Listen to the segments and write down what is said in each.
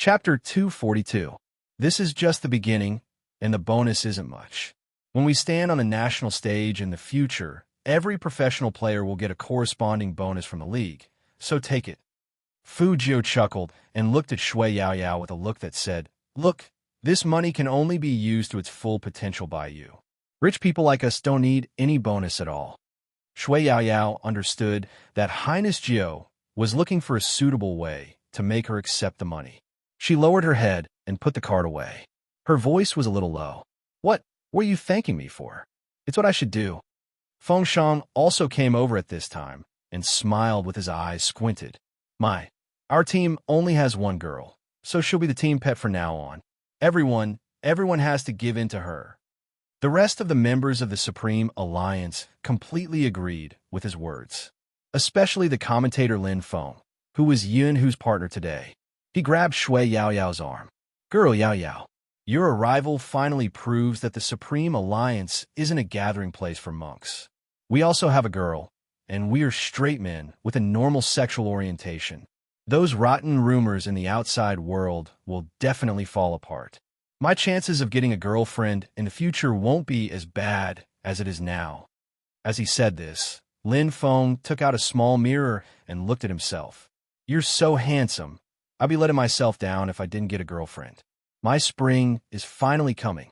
Chapter 242. This is just the beginning, and the bonus isn't much. When we stand on a national stage in the future, every professional player will get a corresponding bonus from the league, so take it. Fu Jiu chuckled and looked at Shui Yaoyao with a look that said, "Look, this money can only be used to its full potential by you. Rich people like us don't need any bonus at all." Shui Yaoyao understood that Highness Jiu was looking for a suitable way to make her accept the money. She lowered her head and put the card away. Her voice was a little low. What were you thanking me for? It's what I should do." Feng Shang also came over at this time and smiled with his eyes squinted. Our team only has one girl, so she'll be the team pet from now on. Everyone has to give in to her." The rest of the members of the Supreme Alliance completely agreed with his words, especially the commentator Lin Feng, who was Yunhu's partner today. He grabbed Shui Yaoyao's arm. "Girl Yaoyao, your arrival finally proves that the Supreme Alliance isn't a gathering place for monks. We also have a girl, and we're straight men with a normal sexual orientation. Those rotten rumors in the outside world will definitely fall apart. My chances of getting a girlfriend in the future won't be as bad as it is now." As he said this, Lin Feng took out a small mirror and looked at himself. "You're so handsome. I'd be letting myself down if I didn't get a girlfriend. My spring is finally coming."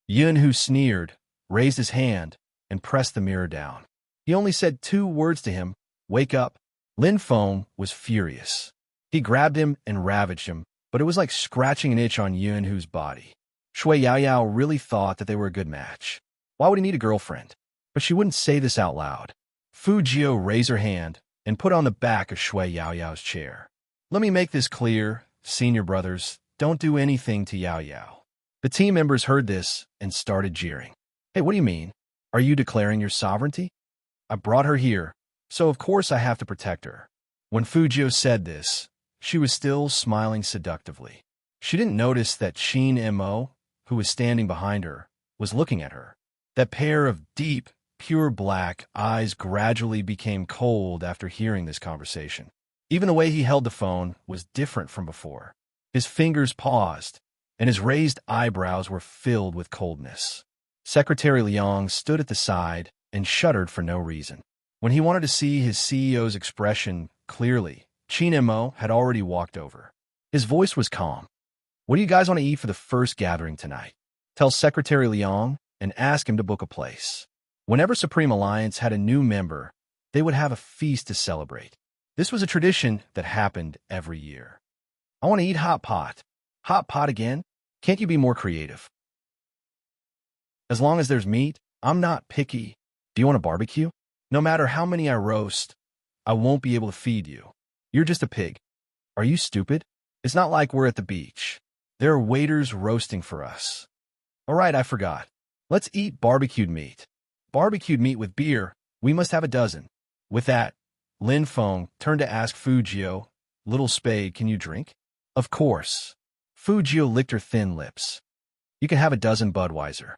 Yunhu sneered, raised his hand, and pressed the mirror down. He only said 2 words to him, "Wake up." Lin Feng was furious. He grabbed him and ravaged him, but it was like scratching an itch on Yunhu's body. Shui Yaoyao really thought that they were a good match. Why would he need a girlfriend? But she wouldn't say this out loud. Fu Jiu raised her hand and put on the back of Shui Yaoyao's chair. "Let me make this clear, senior brothers, don't do anything to Yaoyao." The team members heard this and started jeering. "Hey, what do you mean? Are you declaring your sovereignty? I brought her here, so of course I have to protect her." When Fu Jiu said this, she was still smiling seductively. She didn't notice that Qin Mo, who was standing behind her, was looking at her. That pair of deep, pure black eyes gradually became cold after hearing this conversation. Even the way he held the phone was different from before. His fingers paused, and his raised eyebrows were filled with coldness. Secretary Liang stood at the side and shuddered for no reason. When he wanted to see his CEO's expression clearly, Qin Mo had already walked over. His voice was calm. "What do you guys want to eat for the first gathering tonight? Tell Secretary Liang and ask him to book a place." Whenever Supreme Alliance had a new member, they would have a feast to celebrate. This was a tradition that happened every year. "I want to eat hot pot." "Hot pot again? Can't you be more creative?" "As long as there's meat, I'm not picky. Do you want a barbecue? No matter how many I roast, I won't be able to feed you. You're just a pig." "Are you stupid? It's not like we're at the beach. There are waiters roasting for us." "All right, I forgot. Let's eat barbecued meat." "Barbecued meat with beer? We must have a dozen." With that, Lin Feng turned to ask Fu Jiu, "Little Spade, can you drink?" "Of course." Fu Jiu licked her thin lips. "You can have a dozen Budweiser."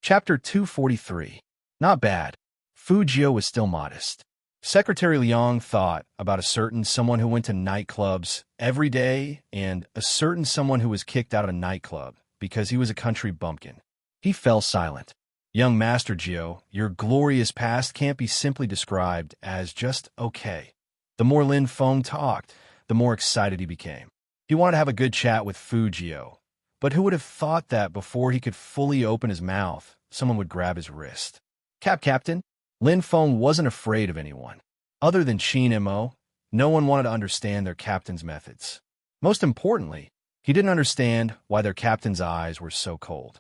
Chapter 243. Not bad. Fu Jiu was still modest. Secretary Liang thought about a certain someone who went to nightclubs every day and a certain someone who was kicked out of a nightclub because he was a country bumpkin. He fell silent. "Young Master Jiu, your glorious past can't be simply described as just okay." The more Lin Feng talked, the more excited he became. He wanted to have a good chat with Fu Jiu, but who would have thought that before he could fully open his mouth, someone would grab his wrist? Captain, Lin Feng wasn't afraid of anyone. Other than Qin Mo, no one wanted to understand their captain's methods. Most importantly, he didn't understand why their captain's eyes were so cold.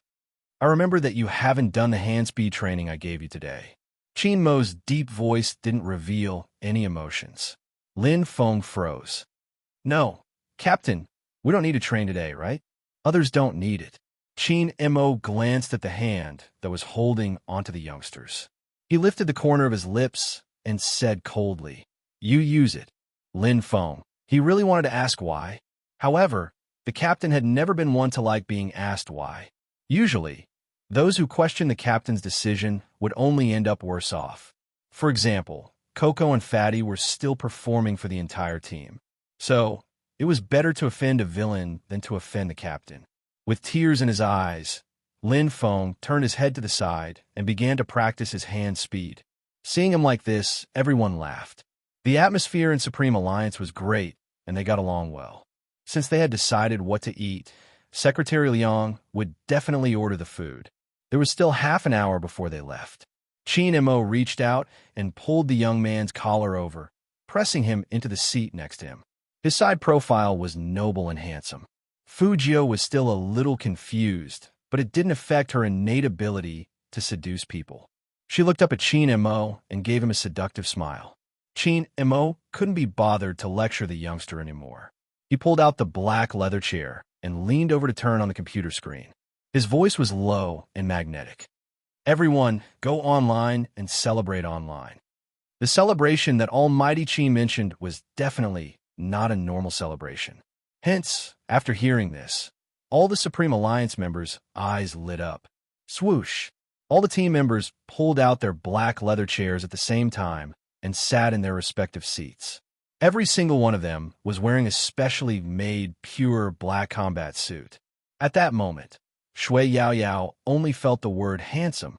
"I remember that you haven't done the hand speed training I gave you today." Qin Mo's deep voice didn't reveal any emotions. Lin Feng froze. "No, Captain, we don't need to train today, right? Others don't need it." Qin Mo glanced at the hand that was holding onto the youngsters. He lifted the corner of his lips and said coldly, "You use it." Lin Feng. He really wanted to ask why. However, the captain had never been one to like being asked why. Usually, those who questioned the captain's decision would only end up worse off. For example, Coco and Fatty were still performing for the entire team. So, it was better to offend a villain than to offend the captain. With tears in his eyes, Lin Feng turned his head to the side and began to practice his hand speed. Seeing him like this, everyone laughed. The atmosphere in Supreme Alliance was great, and they got along well. Since they had decided what to eat, Secretary Liang would definitely order the food. There was still half an hour before they left. Qin Mo reached out and pulled the young man's collar over, pressing him into the seat next to him. His side profile was noble and handsome. Fu Jio was still a little confused, but it didn't affect her innate ability to seduce people. She looked up at Qin Mo and gave him a seductive smile. Qin Mo couldn't be bothered to lecture the youngster anymore. He pulled out the black leather chair and leaned over to turn on the computer screen. His voice was low and magnetic. Everyone, go online and celebrate online. The celebration that Almighty Qin mentioned was definitely not a normal celebration. Hence, after hearing this, all the Supreme Alliance members' eyes lit up. Swoosh! All the team members pulled out their black leather chairs at the same time and sat in their respective seats. Every single one of them was wearing a specially made pure black combat suit. At that moment, Shui Yao Yao only felt the word handsome.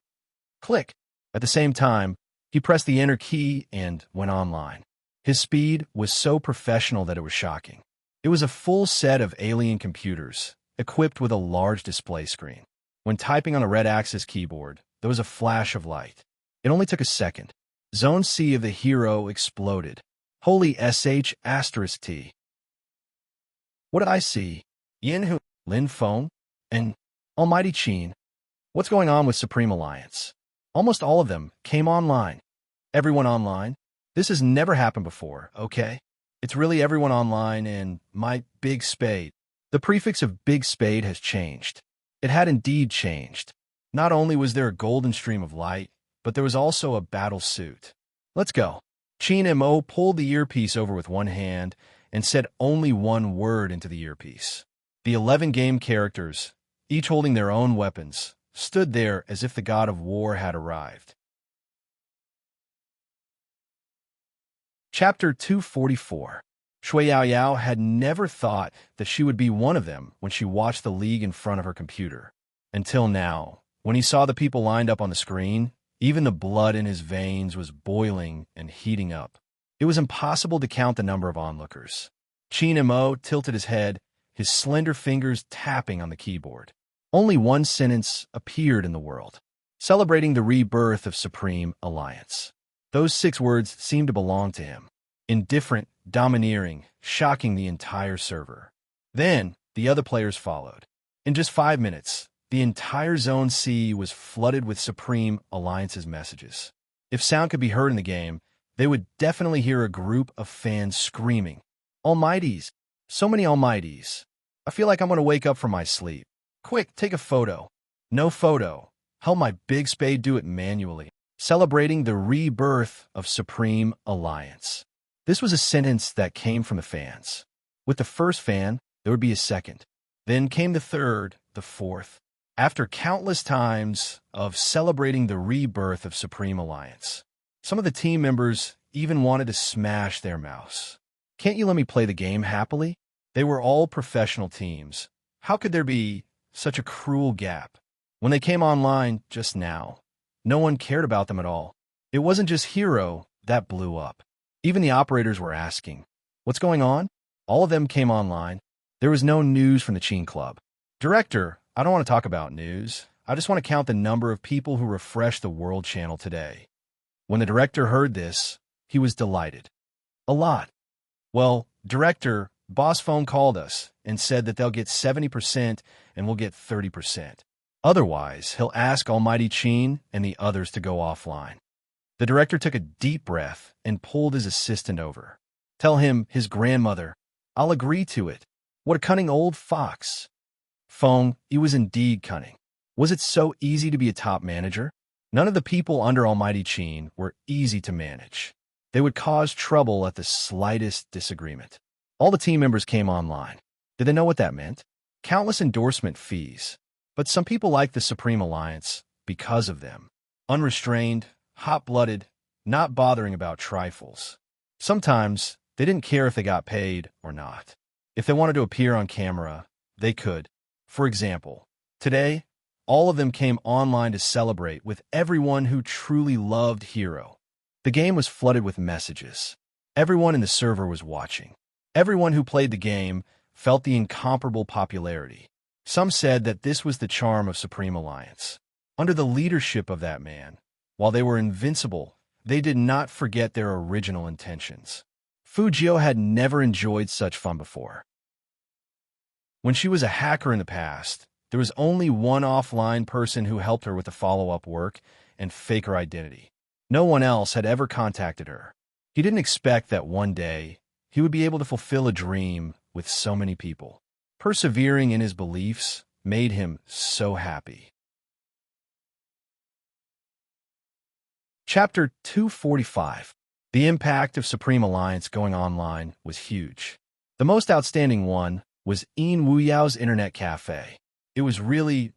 Click! At the same time, he pressed the enter key and went online. His speed was so professional that it was shocking. It was a full set of alien computers, equipped with a large display screen. When typing on a red axis keyboard, there was a flash of light. It only took a second. Zone C of the hero exploded. Holy **T. What did I see? Yin Hu, Lin Feng, and Almighty Qin. What's going on with Supreme Alliance? Almost all of them came online. Everyone online? This has never happened before, okay? It's really everyone online and my big spade. The prefix of big spade has changed. It had indeed changed. Not only was there a golden stream of light, but there was also a battle suit. Let's go. Qin Mo pulled the earpiece over with one hand and said only one word into the earpiece. The 11 game characters, each holding their own weapons, stood there as if the god of war had arrived. Chapter 244. Shui Yao Yao had never thought that she would be one of them when she watched the league in front of her computer. Until now, when he saw the people lined up on the screen, even the blood in his veins was boiling and heating up. It was impossible to count the number of onlookers. Qin Mo tilted his head, his slender fingers tapping on the keyboard. Only one sentence appeared in the world, celebrating the rebirth of Supreme Alliance. Those 6 words seemed to belong to him. Indifferent, domineering, shocking the entire server. Then, the other players followed. In just 5 minutes, the entire Zone C was flooded with Supreme Alliance's messages. If sound could be heard in the game, they would definitely hear a group of fans screaming, "Almighties! So many Almighties! I feel like I'm going to wake up from my sleep. Quick, take a photo." No photo. Help my big spade do it manually. Celebrating the rebirth of Supreme Alliance. This was a sentence that came from the fans. With the first fan, there would be a second. Then came the third, the fourth. After countless times of celebrating the rebirth of Supreme Alliance, some of the team members even wanted to smash their mouse. Can't you let me play the game happily? They were all professional teams. How could there be such a cruel gap? When they came online just now, no one cared about them at all. It wasn't just Hero that blew up. Even the operators were asking, "What's going on?" All of them came online. There was no news from the Qin Club. "Director, I don't want to talk about news. I just want to count the number of people who refreshed the World Channel today." When the director heard this, he was delighted. "A lot." "Well, director, Boss Phone called us and said that they'll get 70% and we'll get 30%. Otherwise, he'll ask Almighty Qin and the others to go offline." The director took a deep breath and pulled his assistant over. "Tell him, his grandmother, I'll agree to it." What a cunning old fox. Feng, he was indeed cunning. Was it so easy to be a top manager? None of the people under Almighty Qin were easy to manage. They would cause trouble at the slightest disagreement. All the team members came online. Did they know what that meant? Countless endorsement fees. But some people liked the Supreme Alliance because of them. Unrestrained, hot-blooded, not bothering about trifles. Sometimes, they didn't care if they got paid or not. If they wanted to appear on camera, they could. For example, today, all of them came online to celebrate with everyone who truly loved Hero. The game was flooded with messages. Everyone in the server was watching. Everyone who played the game felt the incomparable popularity. Some said that this was the charm of Supreme Alliance. Under the leadership of that man, while they were invincible, they did not forget their original intentions. Fujio had never enjoyed such fun before. When she was a hacker in the past, there was only one offline person who helped her with the follow-up work and fake her identity. No one else had ever contacted her. He didn't expect that one day he would be able to fulfill a dream with so many people. Persevering in his beliefs made him so happy. Chapter 245. The impact of Supreme Alliance going online was huge. The most outstanding one was Yin Wuyao's internet cafe. It was really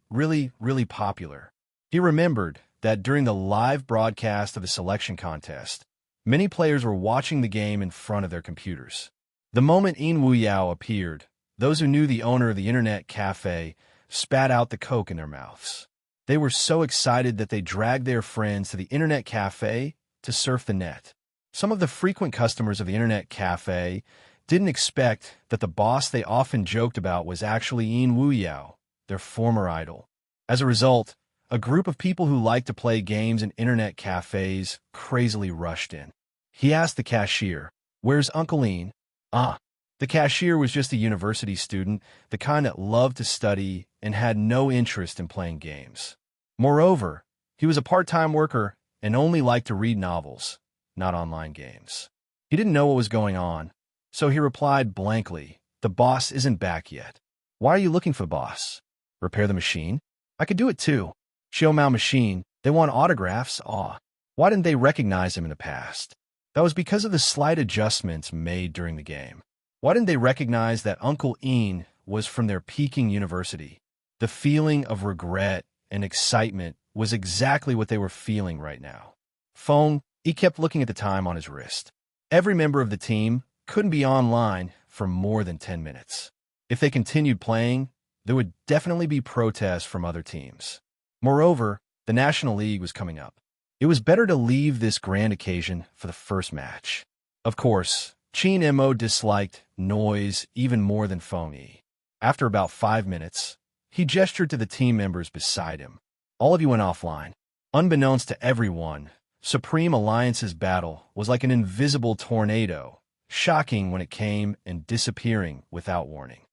popular. He remembered that during the live broadcast of the selection contest, many players were watching the game in front of their computers. The moment Yin Wuyao appeared, those who knew the owner of the internet cafe spat out the Coke in their mouths. They were so excited that they dragged their friends to the internet cafe to surf the net. Some of the frequent customers of the internet cafe didn't expect that the boss they often joked about was actually Yin Wuyao, their former idol. As a result, a group of people who liked to play games in internet cafes crazily rushed in. He asked the cashier, "Where's Uncle Yin?" The cashier was just a university student, the kind that loved to study and had no interest in playing games. Moreover, he was a part-time worker and only liked to read novels, not online games. He didn't know what was going on, so he replied blankly, "The boss isn't back yet." "Why are you looking for the boss?" "Repair the machine?" "I could do it too." "Xiaomao machine, they want autographs." Why didn't they recognize him in the past? That was because of the slight adjustments made during the game. Why didn't they recognize that Uncle Yin was from their Peking university? The feeling of regret and excitement was exactly what they were feeling right now. Phone, he kept looking at the time on his wrist. Every member of the team couldn't be online for more than 10 minutes. If they continued playing, there would definitely be protests from other teams. Moreover, the National League was coming up. It was better to leave this grand occasion for the first match. Of course, Qin Mo disliked noise even more than Feng Yi. After about 5 minutes, he gestured to the team members beside him. All of you went offline. Unbeknownst to everyone, Supreme Alliance's battle was like an invisible tornado, shocking when it came and disappearing without warning.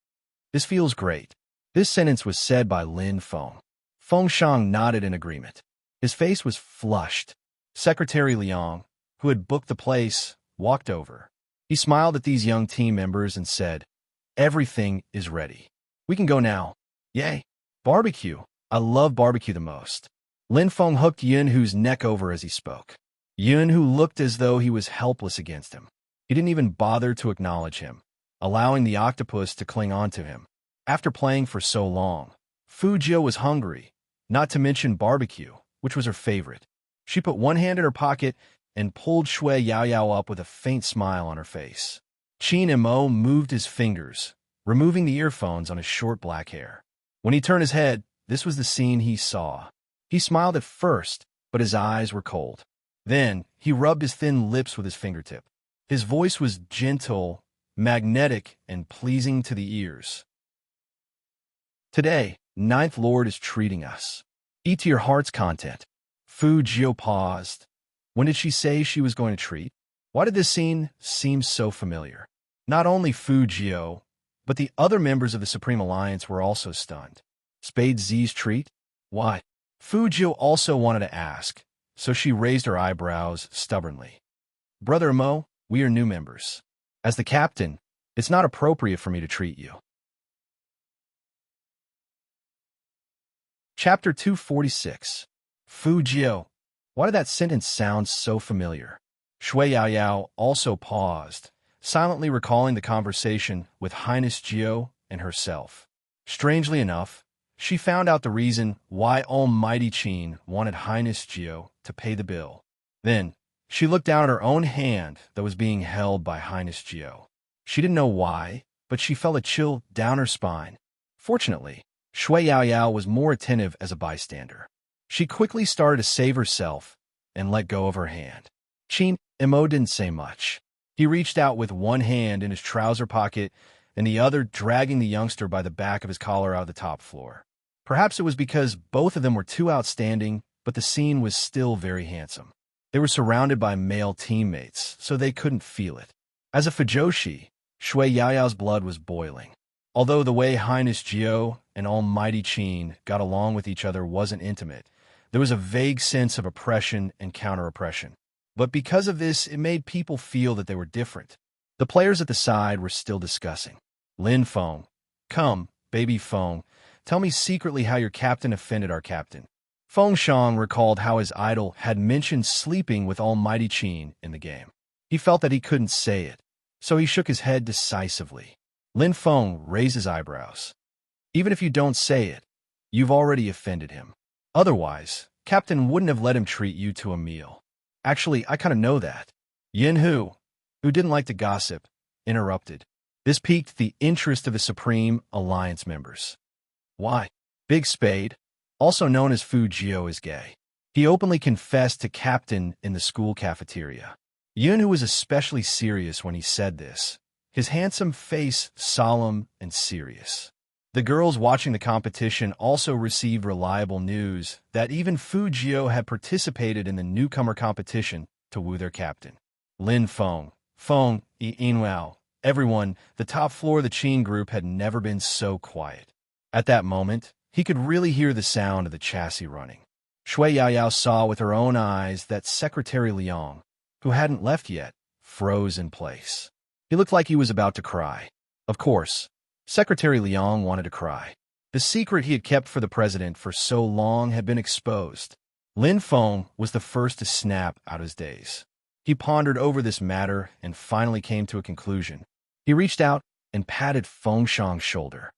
"This feels great." This sentence was said by Lin Feng. Feng Shang nodded in agreement. His face was flushed. Secretary Liang, who had booked the place, walked over. He smiled at these young team members and said, "Everything is ready. We can go now." "Yay! Barbecue. I love barbecue the most." Lin Feng hooked Yun Hu's neck over as he spoke. Yun Hu looked as though he was helpless against him. He didn't even bother to acknowledge him, allowing the octopus to cling on to him. After playing for so long, Fujio was hungry, not to mention barbecue, which was her favorite. She put one hand in her pocket and pulled Shui Yaoyao up with a faint smile on her face. Qin Mo moved his fingers, removing the earphones on his short black hair. When he turned his head, this was the scene he saw. He smiled at first, but his eyes were cold. Then, he rubbed his thin lips with his fingertip. His voice was gentle, magnetic, and pleasing to the ears. "Today, Ninth Lord is treating us. Eat to your heart's content." Fujio paused. When did she say she was going to treat? Why did this scene seem so familiar? Not only Fujio, but the other members of the Supreme Alliance were also stunned. Spade Z's treat? Why? Fujio also wanted to ask, so she raised her eyebrows stubbornly. "Brother Mo, we are new members. As the captain, it's not appropriate for me to treat you." Chapter 246. Fujio. Why did that sentence sound so familiar? Shui Yaoyao also paused, silently recalling the conversation with Highness Jio and herself. Strangely enough, she found out the reason why Almighty Qin wanted Highness Jio to pay the bill. Then, She looked down at her own hand that was being held by Highness Geo. She didn't know why, but she felt a chill down her spine. Fortunately, Shui Yaoyao was more attentive as a bystander. She quickly started to save herself and let go of her hand. Qin Imo didn't say much. He reached out with one hand in his trouser pocket and the other dragging the youngster by the back of his collar out of the top floor. Perhaps it was because both of them were too outstanding, but the scene was still very handsome. They were surrounded by male teammates, so they couldn't feel it. As a Fujoshi, Shui Yaoyao's blood was boiling. Although the way Highness Geo and Almighty Qin got along with each other wasn't intimate, there was a vague sense of oppression and counter-oppression. But because of this, it made people feel that they were different. The players at the side were still discussing. Lin Feng, come, baby Feng, tell me secretly how your captain offended our captain. Feng Shang recalled how his idol had mentioned sleeping with Almighty Qin in the game. He felt that he couldn't say it, so he shook his head decisively. Lin Feng raised his eyebrows. Even if you don't say it, you've already offended him. Otherwise, Captain wouldn't have let him treat you to a meal. Actually, I kind of know that. Yin Hu, who didn't like to gossip, interrupted. This piqued the interest of the Supreme Alliance members. Why? Big Spade, also known as Fu Jio, is gay. He openly confessed to Captain in the school cafeteria. Yin Hu was especially serious when he said this, his handsome face solemn and serious. The girls watching the competition also received reliable news that even Fu Jio had participated in the newcomer competition to woo their captain. Lin Feng, Yinwao, everyone, the top floor of the Qin group had never been so quiet. At that moment, he could really hear the sound of the chassis running. Shui Yaoyao saw with her own eyes that Secretary Liang, who hadn't left yet, froze in place. He looked like he was about to cry. Of course, Secretary Liang wanted to cry. The secret he had kept for the president for so long had been exposed. Lin Feng was the first to snap out of his daze. He pondered over this matter and finally came to a conclusion. He reached out and patted Feng Shang's shoulder.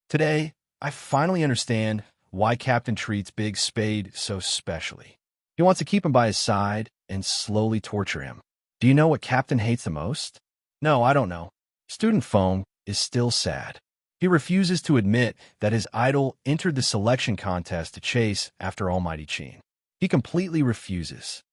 Today, I finally understand why Captain treats Big Spade so specially. He wants to keep him by his side and slowly torture him. Do you know what Captain hates the most? No, I don't know. Student Feng is still sad. He refuses to admit that his idol entered the selection contest to chase after Almighty Qin. He completely refuses.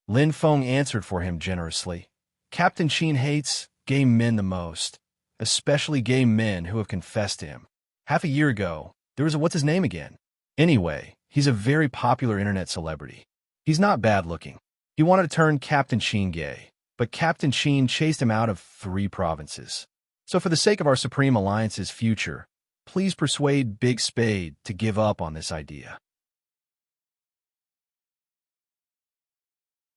Lin Feng answered for him generously. Captain Qin hates gay men the most, especially gay men who have confessed to him. Half a year ago, there was a what's his name again? Anyway, he's a very popular internet celebrity. He's not bad looking. He wanted to turn Captain Qin gay, but Captain Qin chased him out of 3 provinces. So for the sake of our Supreme Alliance's future, please persuade Big Spade to give up on this idea.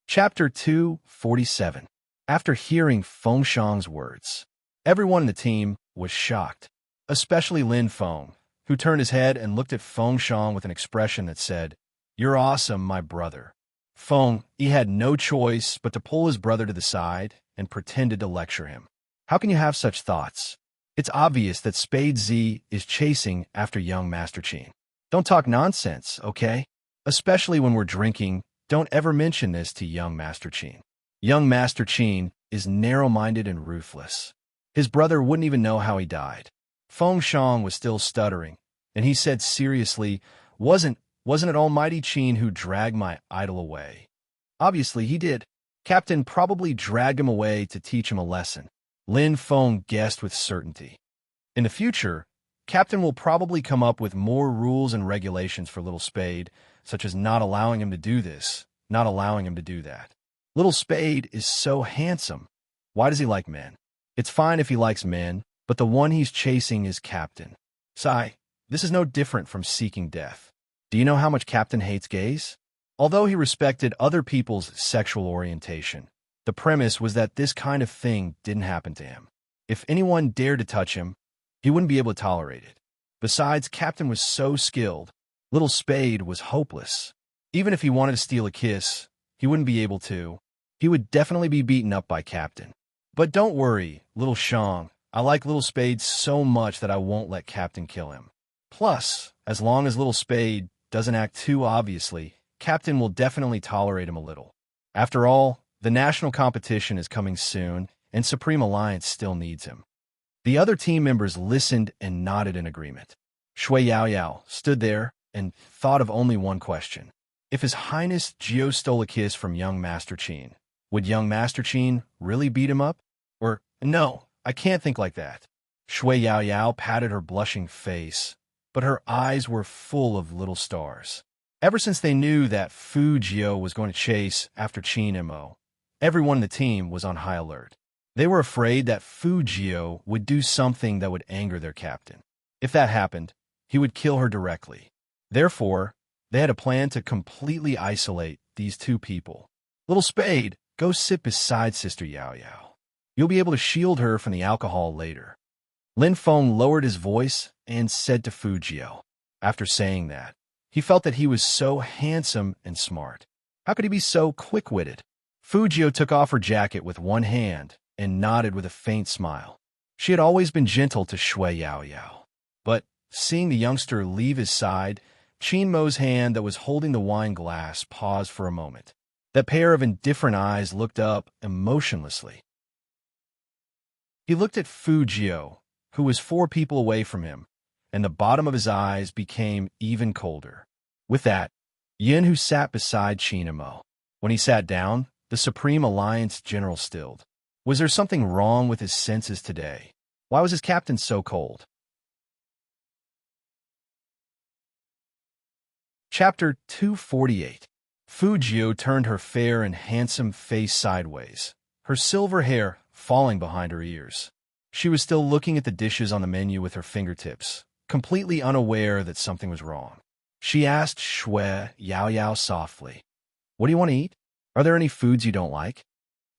Chapter 247. After hearing Feng Shang's words, everyone in the team was shocked, especially Lin Feng, who turned his head and looked at Feng Shang with an expression that said, "You're awesome, my brother." Feng, he had no choice but to pull his brother to the side and pretended to lecture him. How can you have such thoughts? It's obvious that Spade Z is chasing after young Master Qin. Don't talk nonsense, okay? Especially when we're drinking, don't ever mention this to young Master Qin. Young Master Qin is narrow-minded and ruthless. His brother wouldn't even know how he died. Feng Shang was still stuttering, and he said seriously, Wasn't it Almighty Qin who dragged my idol away? Obviously, he did. Captain probably dragged him away to teach him a lesson. Lin Feng guessed with certainty. In the future, Captain will probably come up with more rules and regulations for Little Spade, such as not allowing him to do this, not allowing him to do that. Little Spade is so handsome. Why does he like men? It's fine if he likes men, but the one he's chasing is Captain. Sigh, this is no different from seeking death. Do you know how much Captain hates gays? Although he respected other people's sexual orientation, the premise was that this kind of thing didn't happen to him. If anyone dared to touch him, he wouldn't be able to tolerate it. Besides, Captain was so skilled, Little Spade was hopeless. Even if he wanted to steal a kiss, he wouldn't be able to. He would definitely be beaten up by Captain. But don't worry, Little Shang, I like Little Spade so much that I won't let Captain kill him. Plus, as long as Little Spade doesn't act too obviously, Captain will definitely tolerate him a little. After all, the national competition is coming soon, and Supreme Alliance still needs him. The other team members listened and nodded in agreement. Shui Yaoyao stood there and thought of only one question. If His Highness Gio stole a kiss from young Master Qin, would young Master Qin really beat him up? Or, no, I can't think like that. Shui Yaoyao patted her blushing face, but her eyes were full of little stars. Ever since they knew that Fu Jio was going to chase after Qin Mo, everyone in the team was on high alert. They were afraid that Fu Jio would do something that would anger their captain. If that happened, he would kill her directly. Therefore, they had a plan to completely isolate these two people. Little Spade, go sit beside Sister Yao Yao. You'll be able to shield her from the alcohol later. Lin Feng lowered his voice and said to Fu Jio. After saying that, he felt that he was so handsome and smart. How could he be so quick-witted? Fu Jio took off her jacket with one hand and nodded with a faint smile. She had always been gentle to Shui Yao Yao. But, seeing the youngster leave his side, Qin Mo's hand that was holding the wine glass paused for a moment. That pair of indifferent eyes looked up emotionlessly. He looked at Fu Jio, who was 4 people away from him, and the bottom of his eyes became even colder. With that, Yin, who sat beside Qin Mo. When he sat down, the Supreme Alliance general stilled. Was there something wrong with his senses today? Why was his captain so cold? Chapter 248. Fu Jio turned her fair and handsome face sideways, her silver hair falling behind her ears. She was still looking at the dishes on the menu with her fingertips, completely unaware that something was wrong. She asked Shui Yao Yao softly, "What do you want to eat? Are there any foods you don't like?"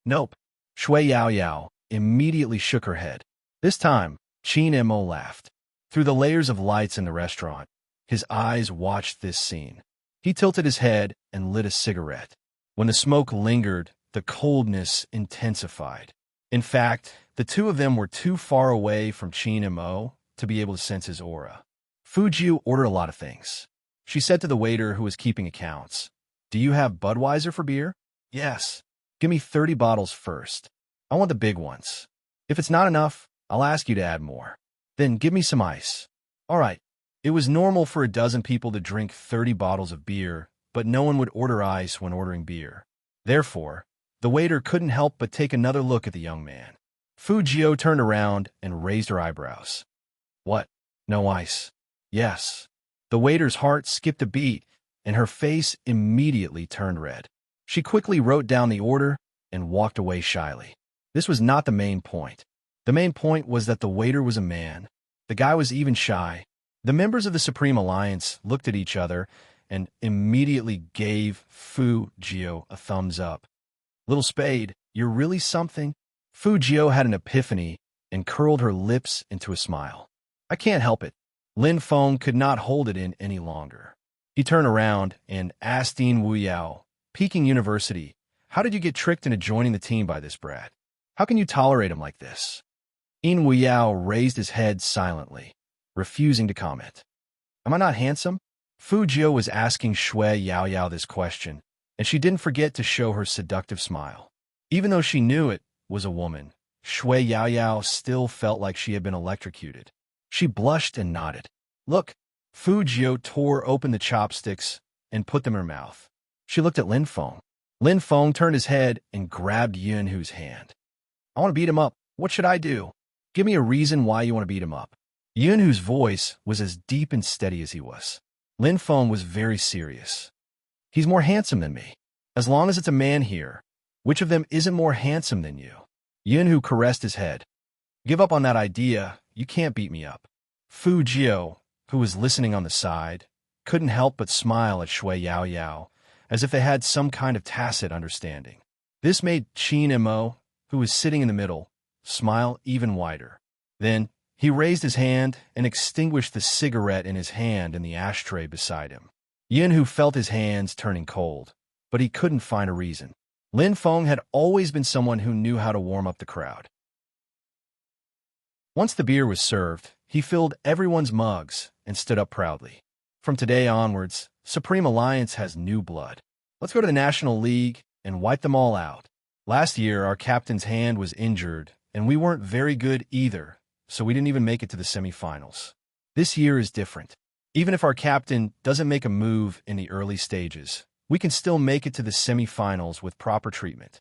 "Nope." Shui Yao Yao immediately shook her head. This time, Qin Mo laughed. Through the layers of lights in the restaurant, his eyes watched this scene. He tilted his head and lit a cigarette. When the smoke lingered, the coldness intensified. In fact, the two of them were too far away from Qin Mo to be able to sense his aura. Fu Jio ordered a lot of things. She said to the waiter who was keeping accounts, "Do you have Budweiser for beer?" "Yes." "Give me 30 bottles first. I want the big ones. If it's not enough, I'll ask you to add more. Then give me some ice." All right. It was normal for a dozen people to drink 30 bottles of beer, but no one would order ice when ordering beer. Therefore, the waiter couldn't help but take another look at the young man. Fu Jio turned around and raised her eyebrows. "What? No ice?" "Yes." The waiter's heart skipped a beat, and her face immediately turned red. She quickly wrote down the order and walked away shyly. This was not the main point. The main point was that the waiter was a man. The guy was even shy. The members of the Supreme Alliance looked at each other and immediately gave Fu Jio a thumbs up. "Little Spade, you're really something." Fu Jio had an epiphany and curled her lips into a smile. "I can't help it." Lin Feng could not hold it in any longer. He turned around and asked Dean Wu Yao, Peking University, "How did you get tricked into joining the team by this brat? How can you tolerate him like this?" In Wu Yao raised his head silently, refusing to comment. "Am I not handsome?" Fu Jio was asking Shui Yao Yao this question, and she didn't forget to show her seductive smile. Even though she knew it was a woman, Shui Yao Yao still felt like she had been electrocuted. She blushed and nodded. "Look." Fu Jio tore open the chopsticks and put them in her mouth. She looked at Lin Feng. Lin Feng turned his head and grabbed Yun Hu's hand. "I want to beat him up. What should I do? Give me a reason why you want to beat him up." Yun Hu's voice was as deep and steady as he was. Lin Feng was very serious. "He's more handsome than me. As long as it's a man here, which of them isn't more handsome than you?" Yun Hu caressed his head. "Give up on that idea. You can't beat me up." Fu Jio, who was listening on the side, couldn't help but smile at Shui Yao Yao, as if they had some kind of tacit understanding. This made Qin Mo, who was sitting in the middle, smile even wider. Then, he raised his hand and extinguished the cigarette in his hand in the ashtray beside him. Yin Hu felt his hands turning cold, but he couldn't find a reason. Lin Feng had always been someone who knew how to warm up the crowd. Once the beer was served, he filled everyone's mugs and stood up proudly. From today onwards, Supreme Alliance has new blood. Let's go to the National League and wipe them all out. Last year, our captain's hand was injured, and we weren't very good either, so we didn't even make it to the semifinals. This year is different. Even if our captain doesn't make a move in the early stages, we can still make it to the semifinals with proper treatment.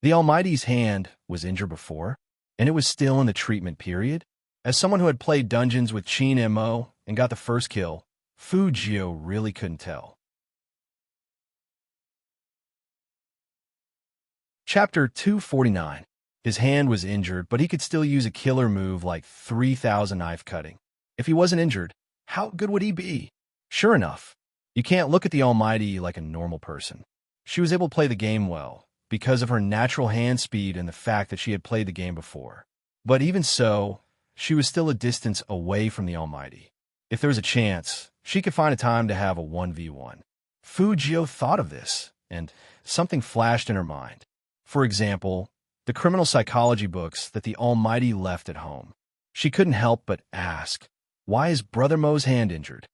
The Almighty's hand was injured before, and it was still in the treatment period. As someone who had played dungeons with Chin Mo and got the first kill, Fujio really couldn't tell. Chapter 249. His hand was injured, but he could still use a killer move like 3,000 knife cutting. If he wasn't injured, how good would he be? Sure enough, you can't look at the Almighty like a normal person. She was able to play the game well, because of her natural hand speed and the fact that she had played the game before. But even so, she was still a distance away from the Almighty. If there was a chance, she could find a time to have a 1v1. Fujio thought of this, and something flashed in her mind. For example, the criminal psychology books that the Almighty left at home. She couldn't help but ask, why is Brother Mo's hand injured?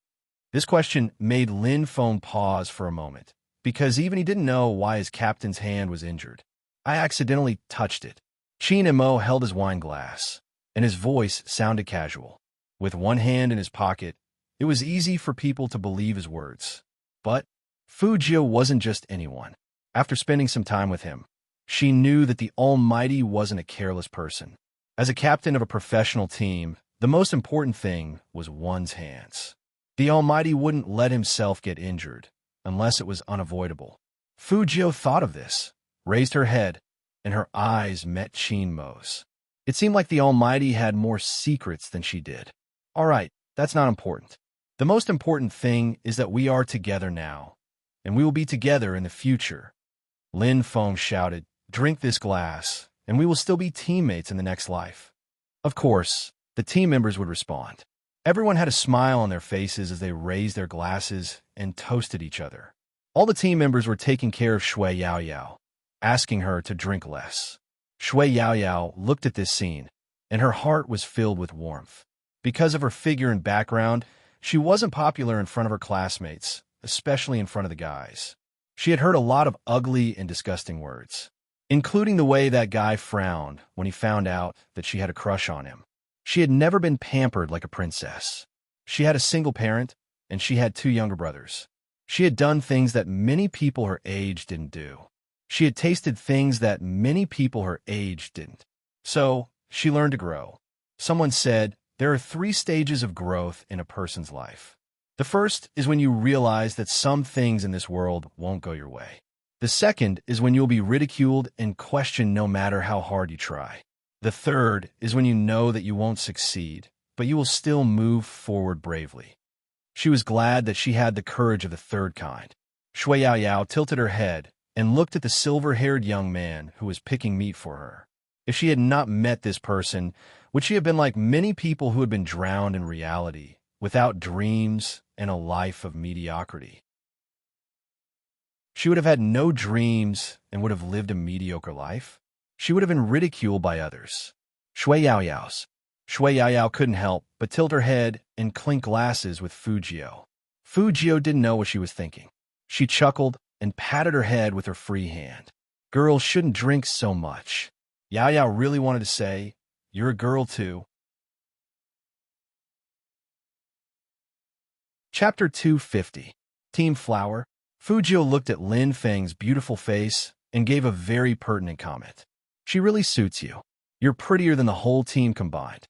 This question made Lin Feng pause for a moment, because even he didn't know why his captain's hand was injured. I accidentally touched it. Chin Mo held his wine glass, and his voice sounded casual. With one hand in his pocket, it was easy for people to believe his words. But Fujio wasn't just anyone. After spending some time with him, she knew that the Almighty wasn't a careless person. As a captain of a professional team, the most important thing was one's hands. The Almighty wouldn't let himself get injured, unless it was unavoidable. Fujio thought of this, raised her head, and her eyes met Chin Mo's. It seemed like the Almighty had more secrets than she did. All right, that's not important. The most important thing is that we are together now, and we will be together in the future. Lin Feng shouted, drink this glass, and we will still be teammates in the next life. Of course, the team members would respond. Everyone had a smile on their faces as they raised their glasses and toasted each other. All the team members were taking care of Shui Yao Yao, asking her to drink less. Shui Yao Yao looked at this scene, and her heart was filled with warmth. Because of her figure and background, she wasn't popular in front of her classmates, especially in front of the guys. She had heard a lot of ugly and disgusting words, including the way that guy frowned when he found out that she had a crush on him. She had never been pampered like a princess. She had a single parent, and she had 2 younger brothers. She had done things that many people her age didn't do. She had tasted things that many people her age didn't. So, she learned to grow. Someone said, there are 3 stages of growth in a person's life. The first is when you realize that some things in this world won't go your way. The second is when you'll be ridiculed and questioned no matter how hard you try. The third is when you know that you won't succeed, but you will still move forward bravely. She was glad that she had the courage of the third kind. Shui Yao Yao tilted her head and looked at the silver-haired young man who was picking meat for her. If she had not met this person, would she have been like many people who had been drowned in reality, without dreams and a life of mediocrity? She would have had no dreams and would have lived a mediocre life. She would have been ridiculed by others. Shui Yao Yao couldn't help but tilt her head and clink glasses with Fujio. Fujio didn't know what she was thinking. She chuckled and patted her head with her free hand. Girls shouldn't drink so much. Yao Yao really wanted to say, you're a girl too. Chapter 250. Team Flower. Fujio looked at Lin Feng's beautiful face and gave a very pertinent comment. She really suits you. You're prettier than the whole team combined.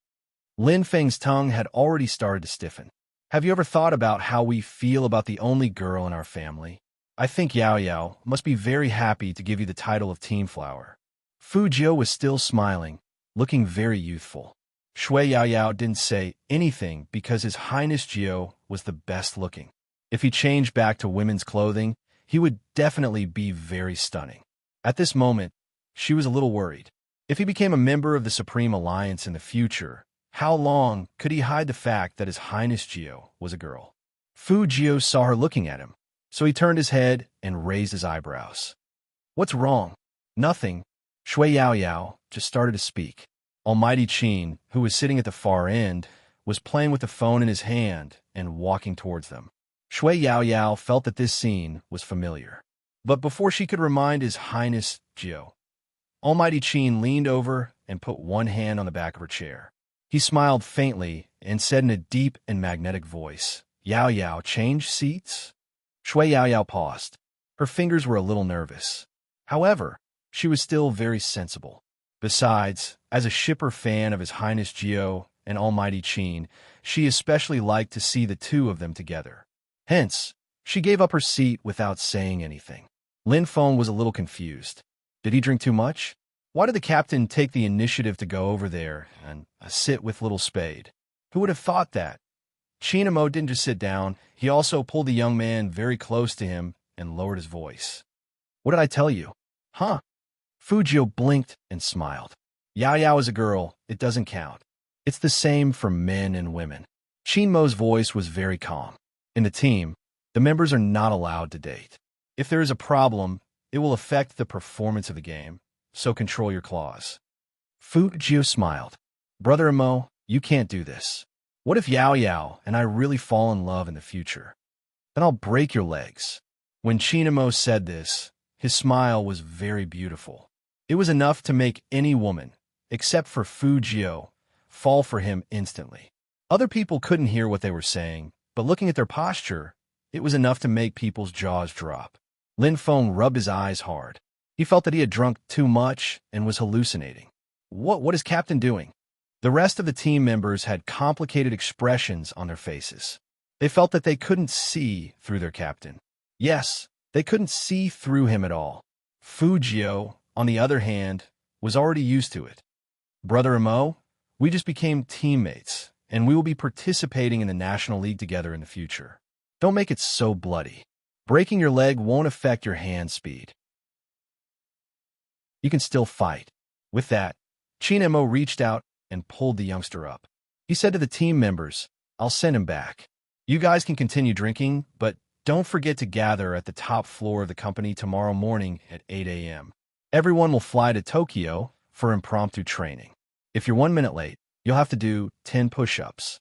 Lin Feng's tongue had already started to stiffen. Have you ever thought about how we feel about the only girl in our family? I think Yao Yao must be very happy to give you the title of Team Flower. Fujio was still smiling, looking very youthful. Shui Yao Yao didn't say anything because His Highness Jio was the best looking. If he changed back to women's clothing, he would definitely be very stunning. At this moment, she was a little worried. If he became a member of the Supreme Alliance in the future, how long could he hide the fact that His Highness Jio was a girl? Fujio saw her looking at him, so he turned his head and raised his eyebrows. What's wrong? Nothing. Shui Yao Yao just started to speak. Almighty Qin, who was sitting at the far end, was playing with the phone in his hand and walking towards them. Shui Yaoyao felt that this scene was familiar. But before she could remind His Highness Jiao, Almighty Qin leaned over and put one hand on the back of her chair. He smiled faintly and said in a deep and magnetic voice, "Yao Yao, change seats?" Shui Yao Yao paused. Her fingers were a little nervous. However, she was still very sensible. Besides, as a shipper fan of His Highness Jiao and Almighty Qin, she especially liked to see the two of them together. Hence, she gave up her seat without saying anything. Lin Feng was a little confused. Did he drink too much? Why did the captain take the initiative to go over there and sit with little Spade? Who would have thought that? Chinamo didn't just sit down, he also pulled the young man very close to him and lowered his voice. "What did I tell you?" "Huh?" Fujio blinked and smiled. "Yao Yao is a girl, it doesn't count. It's the same for men and women." Chinmo's voice was very calm. In the team, the members are not allowed to date. If there is a problem, it will affect the performance of the game, so control your claws. Fujio smiled. "Brother Imo, you can't do this. What if Yao Yao and I really fall in love in the future? Then I'll break your legs." When Chinamo said this, his smile was very beautiful. It was enough to make any woman, except for Fujio, fall for him instantly. Other people couldn't hear what they were saying, but looking at their posture, it was enough to make people's jaws drop. Lin Feng rubbed his eyes hard. He felt that he had drunk too much and was hallucinating. What is Captain doing? The rest of the team members had complicated expressions on their faces. They felt that they couldn't see through their captain. Yes, they couldn't see through him at all. Fujio, on the other hand, was already used to it. "Brother Imo, we just became teammates, and we will be participating in the National League together in the future. Don't make it so bloody. Breaking your leg won't affect your hand speed. You can still fight." With that, Chinemo reached out and pulled the youngster up. He said to the team members, "I'll send him back. You guys can continue drinking, but don't forget to gather at the top floor of the company tomorrow morning at 8 a.m. Everyone will fly to Tokyo for impromptu training. If you're 1 minute late, you'll have to do 10 push-ups."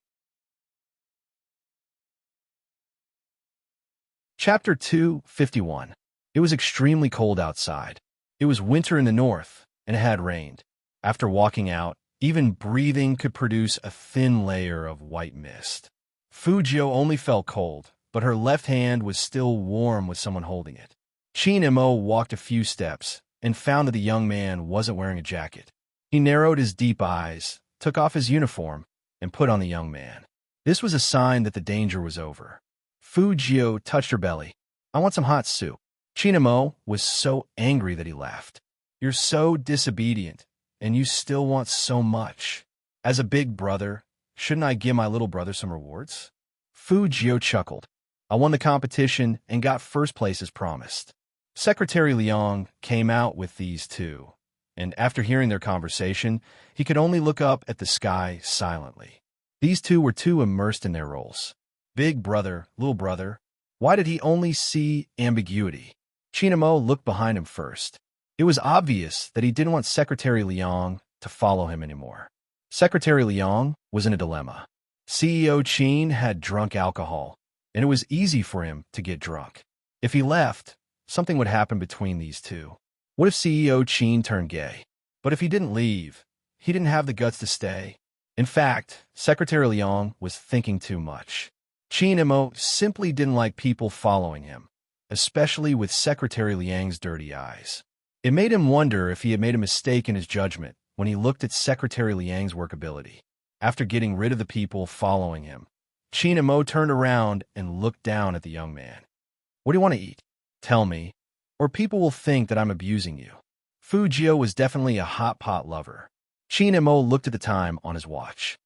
Chapter 251. It was extremely cold outside. It was winter in the north, and it had rained. After walking out, even breathing could produce a thin layer of white mist. Fujio only felt cold, but her left hand was still warm with someone holding it. Chinemo walked a few steps and found that the young man wasn't wearing a jacket. He narrowed his deep eyes, took off his uniform, and put on the young man. This was a sign that the danger was over. Fujio touched her belly. "I want some hot soup." Chinemo was so angry that he laughed. "You're so disobedient, and you still want so much. As a big brother, shouldn't I give my little brother some rewards?" Fujio chuckled. "I won the competition and got first place as promised." Secretary Liang came out with these two, and after hearing their conversation, he could only look up at the sky silently. These two were too immersed in their roles. Big brother, little brother. Why did he only see ambiguity? Chinamo looked behind him first. It was obvious that he didn't want Secretary Liang to follow him anymore. Secretary Liang was in a dilemma. CEO Qin had drunk alcohol, and it was easy for him to get drunk. If he left, something would happen between these two. What if CEO Qin turned gay? But if he didn't leave, he didn't have the guts to stay. In fact, Secretary Liang was thinking too much. Chinamo simply didn't like people following him, especially with Secretary Liang's dirty eyes. It made him wonder if he had made a mistake in his judgment when he looked at Secretary Liang's workability. After getting rid of the people following him, Chinamo turned around and looked down at the young man. "What do you want to eat? Tell me, or people will think that I'm abusing you." Fujio was definitely a hot pot lover. Chinamo looked at the time on his watch.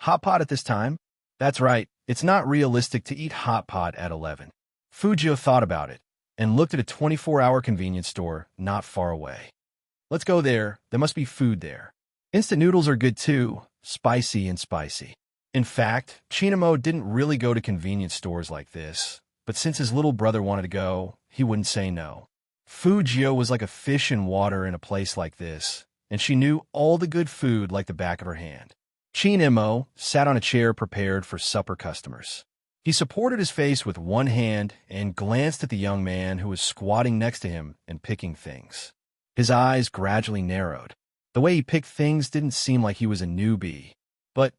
"Hot pot at this time? That's right, it's not realistic to eat hot pot at 11. Fujio thought about it and looked at a 24-hour convenience store not far away. "Let's go there, there must be food there. Instant noodles are good too, spicy and spicy." In fact, Chinamo didn't really go to convenience stores like this, but since his little brother wanted to go, he wouldn't say no. Fujio was like a fish in water in a place like this, and she knew all the good food like the back of her hand. Chinamo sat on a chair prepared for supper customers. He supported his face with one hand and glanced at the young man who was squatting next to him and picking things. His eyes gradually narrowed. The way he picked things didn't seem like he was a newbie. But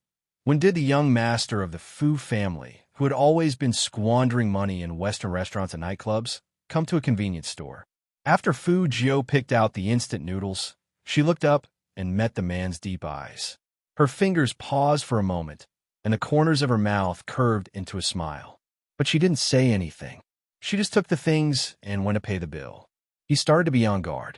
when did the young master of the Fu family, who had always been squandering money in Western restaurants and nightclubs, come to a convenience store? After Fu Jiu picked out the instant noodles, she looked up and met the man's deep eyes. Her fingers paused for a moment, and the corners of her mouth curved into a smile. But she didn't say anything. She just took the things and went to pay the bill. He started to be on guard.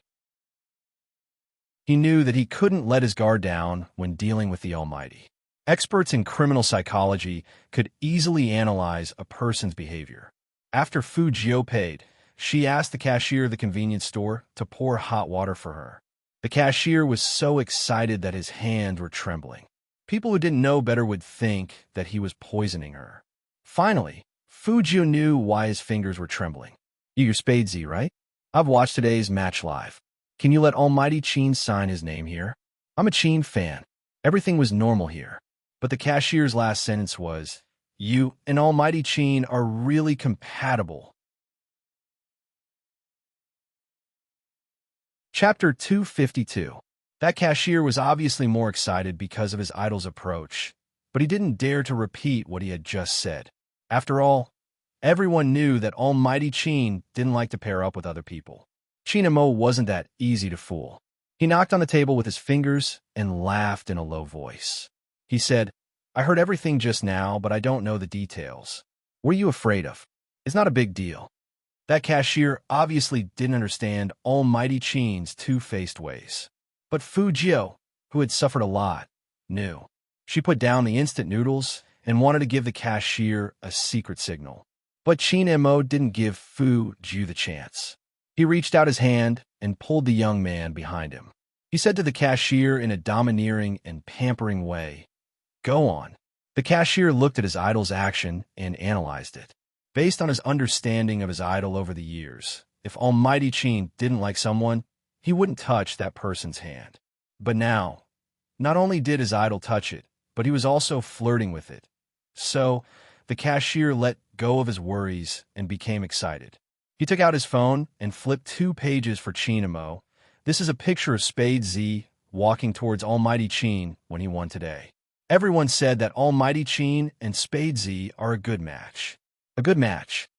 He knew that he couldn't let his guard down when dealing with the Almighty. Experts in criminal psychology could easily analyze a person's behavior. After Fu Jiu paid, she asked the cashier of the convenience store to pour hot water for her. The cashier was so excited that his hands were trembling. People who didn't know better would think that he was poisoning her. Finally, Fu Jiu knew why his fingers were trembling. You're Spade Z, right? I've watched today's match live. Can you let Almighty Qin sign his name here? I'm a Qin fan. Everything was normal here. But the cashier's last sentence was, "You and Almighty Qin are really compatible." Chapter 252. That cashier was obviously more excited because of his idol's approach, but he didn't dare to repeat what he had just said. After all, everyone knew that Almighty Qin didn't like to pair up with other people. Qin Mo wasn't that easy to fool. He knocked on the table with his fingers and laughed in a low voice. He said, "I heard everything just now, but I don't know the details. What are you afraid of? It's not a big deal." That cashier obviously didn't understand Almighty Qin's two-faced ways. But Fu Jiu, who had suffered a lot, knew. She put down the instant noodles and wanted to give the cashier a secret signal. But Qin Mo didn't give Fu Jiu the chance. He reached out his hand and pulled the young man behind him. He said to the cashier in a domineering and pampering way, "Go on." The cashier looked at his idol's action and analyzed it. Based on his understanding of his idol over the years, if Almighty Qin didn't like someone, he wouldn't touch that person's hand. But now, not only did his idol touch it, but he was also flirting with it. So, the cashier let go of his worries and became excited. He took out his phone and flipped 2 pages for Qin Mo. This is a picture of Spade Z walking towards Almighty Qin when he won today. Everyone said that Almighty Qin and Spade Z are a good match. A good match.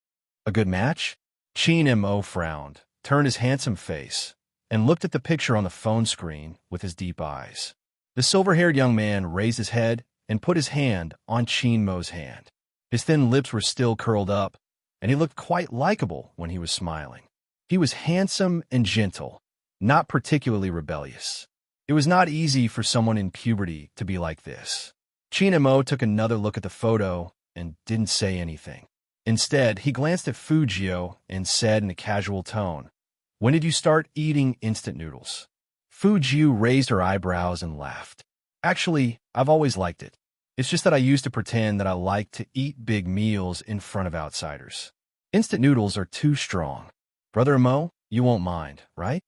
A good match? Qin Mo frowned, turned his handsome face, and looked at the picture on the phone screen with his deep eyes. The silver-haired young man raised his head and put his hand on Qin Mo's hand. His thin lips were still curled up, and he looked quite likable when he was smiling. He was handsome and gentle, not particularly rebellious. It was not easy for someone in puberty to be like this. Qin Mo took another look at the photo and didn't say anything. Instead, he glanced at Fu Jiu and said in a casual tone, "When did you start eating instant noodles?" Fu Jiu raised her eyebrows and laughed. "Actually, I've always liked it. It's just that I used to pretend that I liked to eat big meals in front of outsiders. Instant noodles are too strong. Brother Mo, you won't mind, right?"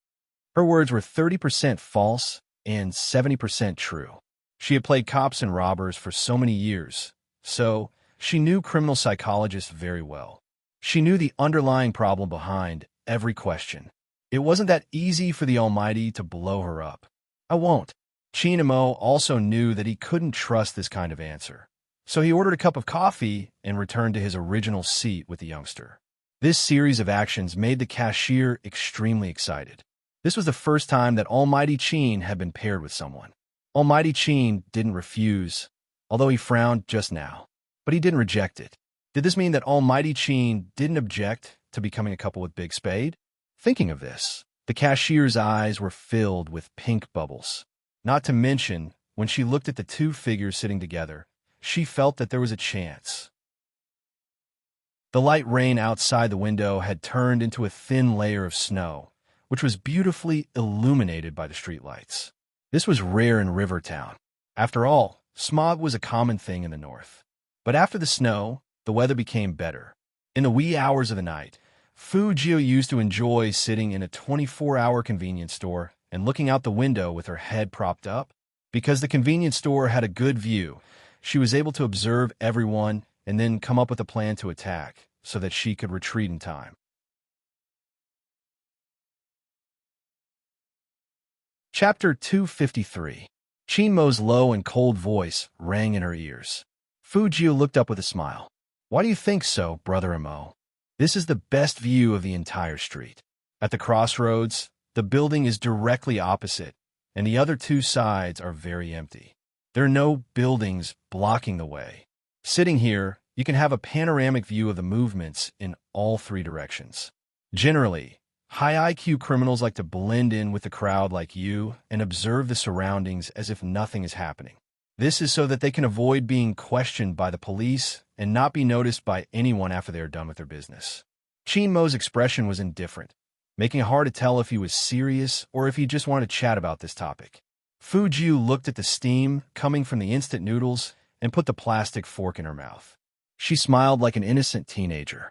Her words were 30% false and 70% true. She had played cops and robbers for so many years, so she knew criminal psychologists very well. She knew the underlying problem behind every question. It wasn't that easy for the Almighty to blow her up. "I won't." Qin Mo also knew that he couldn't trust this kind of answer. So he ordered a cup of coffee and returned to his original seat with the youngster. This series of actions made the cashier extremely excited. This was the first time that Almighty Qin had been paired with someone. Almighty Qin didn't refuse, although he frowned just now. But he didn't reject it. Did this mean that Almighty Qin didn't object to becoming a couple with Big Spade? Thinking of this, the cashier's eyes were filled with pink bubbles. Not to mention, when she looked at the 2 figures sitting together, she felt that there was a chance. The light rain outside the window had turned into a thin layer of snow, which was beautifully illuminated by the streetlights. This was rare in Rivertown. After all, smog was a common thing in the north. But after the snow, the weather became better. In the wee hours of the night, Fu Jiu used to enjoy sitting in a 24-hour convenience store and looking out the window with her head propped up. Because the convenience store had a good view, she was able to observe everyone and then come up with a plan to attack so that she could retreat in time. Chapter 253. Chinmo's low and cold voice rang in her ears. Fujio looked up with a smile. Why do you think so, Brother Imo? This is the best view of the entire street. At the crossroads, the building is directly opposite, and the other two sides are very empty. There are no buildings blocking the way. Sitting here, you can have a panoramic view of the movements in all three directions. Generally, high IQ criminals like to blend in with the crowd like you and observe the surroundings as if nothing is happening. This is so that they can avoid being questioned by the police and not be noticed by anyone after they are done with their business. Chinmo's expression was indifferent, making it hard to tell if he was serious or if he just wanted to chat about this topic. Fujiu looked at the steam coming from the instant noodles and put the plastic fork in her mouth. She smiled like an innocent teenager.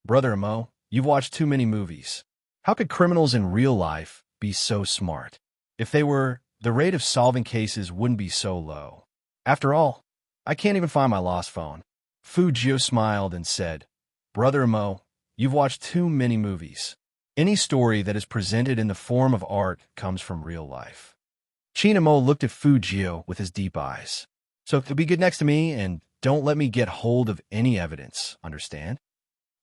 Brother Imo, you've watched too many movies. How could criminals in real life be so smart? If they were, the rate of solving cases wouldn't be so low. After all, I can't even find my lost phone. Fujio smiled and said, Brother Imo, you've watched too many movies. Any story that is presented in the form of art comes from real life. Chinmo looked at Fujio with his deep eyes. So be good next to me and don't let me get hold of any evidence, understand?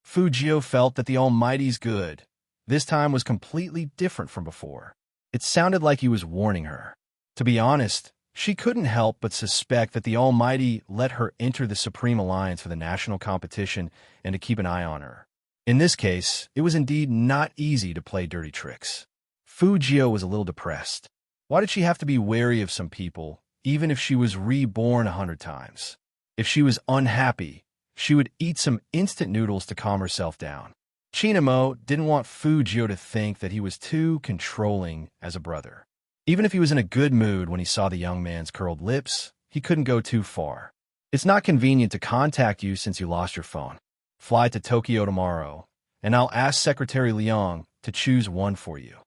Fujio felt that the Almighty's good this time was completely different from before. It sounded like he was warning her. To be honest, she couldn't help but suspect that the Almighty let her enter the Supreme Alliance for the national competition and to keep an eye on her. In this case, it was indeed not easy to play dirty tricks. Fujio was a little depressed. Why did she have to be wary of some people, even if she was reborn 100 times? If she was unhappy, she would eat some instant noodles to calm herself down. Chinmo didn't want Fujio to think that he was too controlling as a brother. Even if he was in a good mood when he saw the young man's curled lips, he couldn't go too far. It's not convenient to contact you since you lost your phone. Fly to Tokyo tomorrow, and I'll ask Secretary Liang to choose one for you.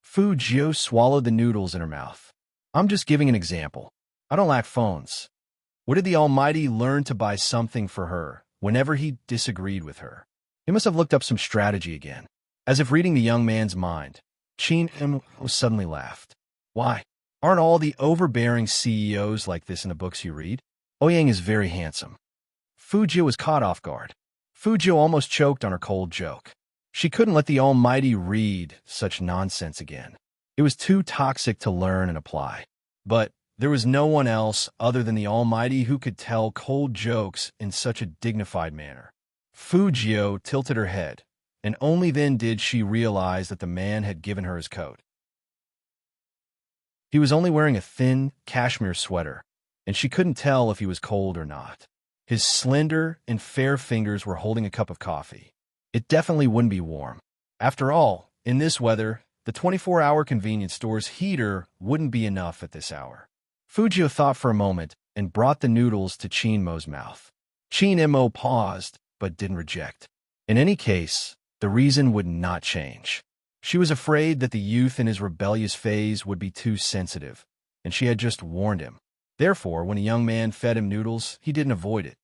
Fujio swallowed the noodles in her mouth. I'm just giving an example. I don't lack phones. What did the Almighty learn to buy something for her whenever he disagreed with her? He must have looked up some strategy again. As if reading the young man's mind, Chinmo suddenly laughed. Why? Aren't all the overbearing CEOs like this in the books you read? Ouyang is very handsome. Fujio was caught off guard. Fujio almost choked on her cold joke. She couldn't let the Almighty read such nonsense again. It was too toxic to learn and apply. But there was no one else other than the Almighty who could tell cold jokes in such a dignified manner. Fujio tilted her head, and only then did she realize that the man had given her his coat. He was only wearing a thin cashmere sweater, and she couldn't tell if he was cold or not. His slender and fair fingers were holding a cup of coffee. It definitely wouldn't be warm. After all, in this weather, the 24-hour convenience store's heater wouldn't be enough at this hour. Fujio thought for a moment and brought the noodles to Chinmo's mouth. Chinmo paused, but didn't reject. In any case, the reason would not change. She was afraid that the youth in his rebellious phase would be too sensitive, and she had just warned him. Therefore, when a young man fed him noodles, he didn't avoid it.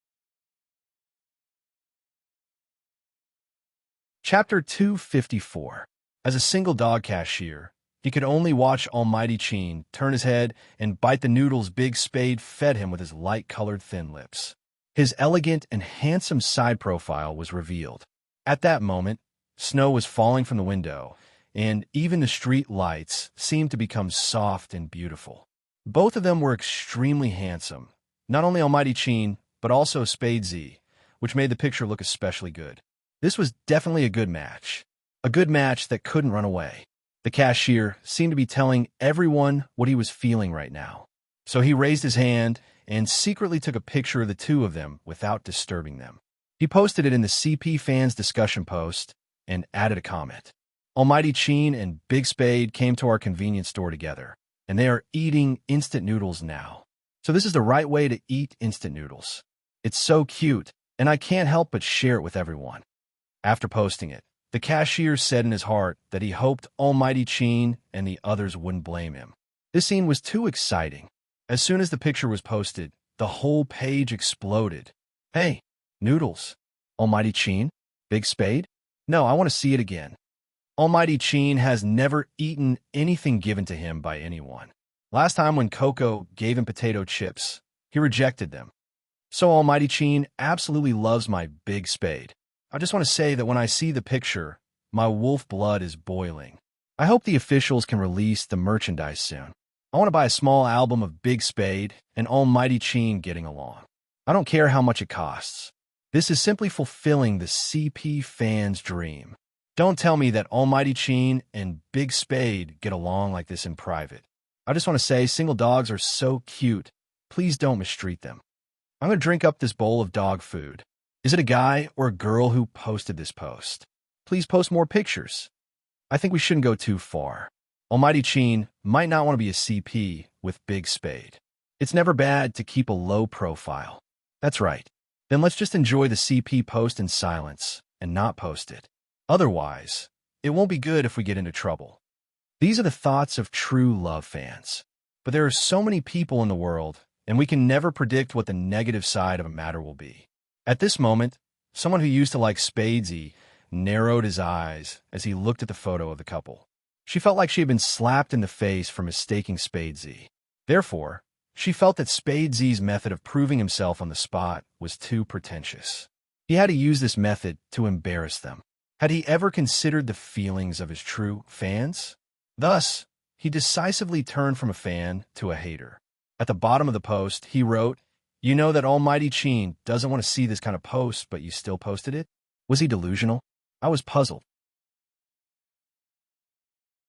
Chapter 254. As a single dog cashier, he could only watch Almighty Chin turn his head and bite the noodles Big Spade fed him with his light-colored thin lips. His elegant and handsome side profile was revealed. At that moment, snow was falling from the window, and even the street lights seemed to become soft and beautiful. Both of them were extremely handsome, not only Almighty Chin, but also Spade Z, which made the picture look especially good. This was definitely a good match that couldn't run away. The cashier seemed to be telling everyone what he was feeling right now. So he raised his hand and secretly took a picture of the two of them without disturbing them. He posted it in the CP fans discussion post and added a comment. Almighty Chin and Big Spade came to our convenience store together, and they are eating instant noodles now. So this is the right way to eat instant noodles. It's so cute, and I can't help but share it with everyone. After posting it, the cashier said in his heart that he hoped Almighty Chin and the others wouldn't blame him. This scene was too exciting. As soon as the picture was posted, the whole page exploded. Hey, Noodles. Almighty Chin? Big Spade? No, I want to see it again. Almighty Chin has never eaten anything given to him by anyone. Last time when Coco gave him potato chips, he rejected them. So Almighty Chin absolutely loves my big spade. I just want to say that when I see the picture, my wolf blood is boiling. I hope the officials can release the merchandise soon. I want to buy a small album of Big Spade and Almighty Chin getting along. I don't care how much it costs. This is simply fulfilling the CP fans' dream. Don't tell me that Almighty Chin and Big Spade get along like this in private. I just want to say single dogs are so cute. Please don't mistreat them. I'm going to drink up this bowl of dog food. Is it a guy or a girl who posted this post? Please post more pictures. I think we shouldn't go too far. Almighty Chin might not want to be a CP with Big Spade. It's never bad to keep a low profile. That's right. Then let's just enjoy the CP post in silence and not post it. Otherwise, it won't be good if we get into trouble. These are the thoughts of true love fans. But there are so many people in the world, and we can never predict what the negative side of a matter will be. At this moment, someone who used to like Spadesy narrowed his eyes as he looked at the photo of the couple. She felt like she had been slapped in the face for mistaking Spadesy. Therefore, she felt that Spadesy's method of proving himself on the spot was too pretentious. He had to use this method to embarrass them. Had he ever considered the feelings of his true fans? Thus, he decisively turned from a fan to a hater. At the bottom of the post, he wrote, "You know that Almighty Chin doesn't want to see this kind of post, but you still posted it?" Was he delusional? I was puzzled.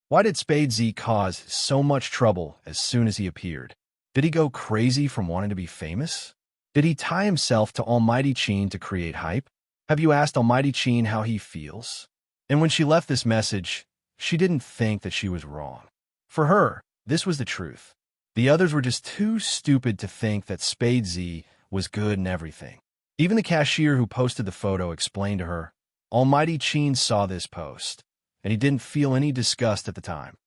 Why did Spadesy cause so much trouble as soon as he appeared? Did he go crazy from wanting to be famous? Did he tie himself to Almighty Chin to create hype? Have you asked Almighty Chin how he feels? And when she left this message, she didn't think that she was wrong. For her, this was the truth. The others were just too stupid to think that Spadesy was good and everything. Even the cashier who posted the photo explained to her, Almighty Chin saw this post, and he didn't feel any disgust at the time.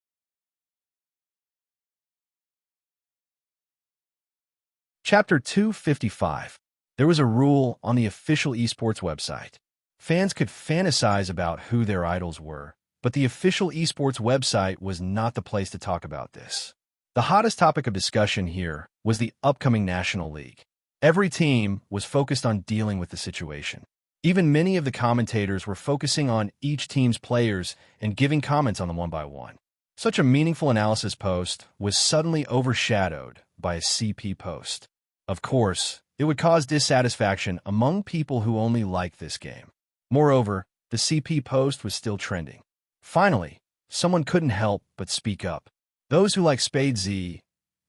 Chapter 255. There was a rule on the official esports website. Fans could fantasize about who their idols were, but the official esports website was not the place to talk about this. The hottest topic of discussion here was the upcoming National League. Every team was focused on dealing with the situation. Even many of the commentators were focusing on each team's players and giving comments on them one by one. Such a meaningful analysis post was suddenly overshadowed by a CP post. Of course, it would cause dissatisfaction among people who only like this game. Moreover, the CP post was still trending. Finally, someone couldn't help but speak up. Those who like Spadesy,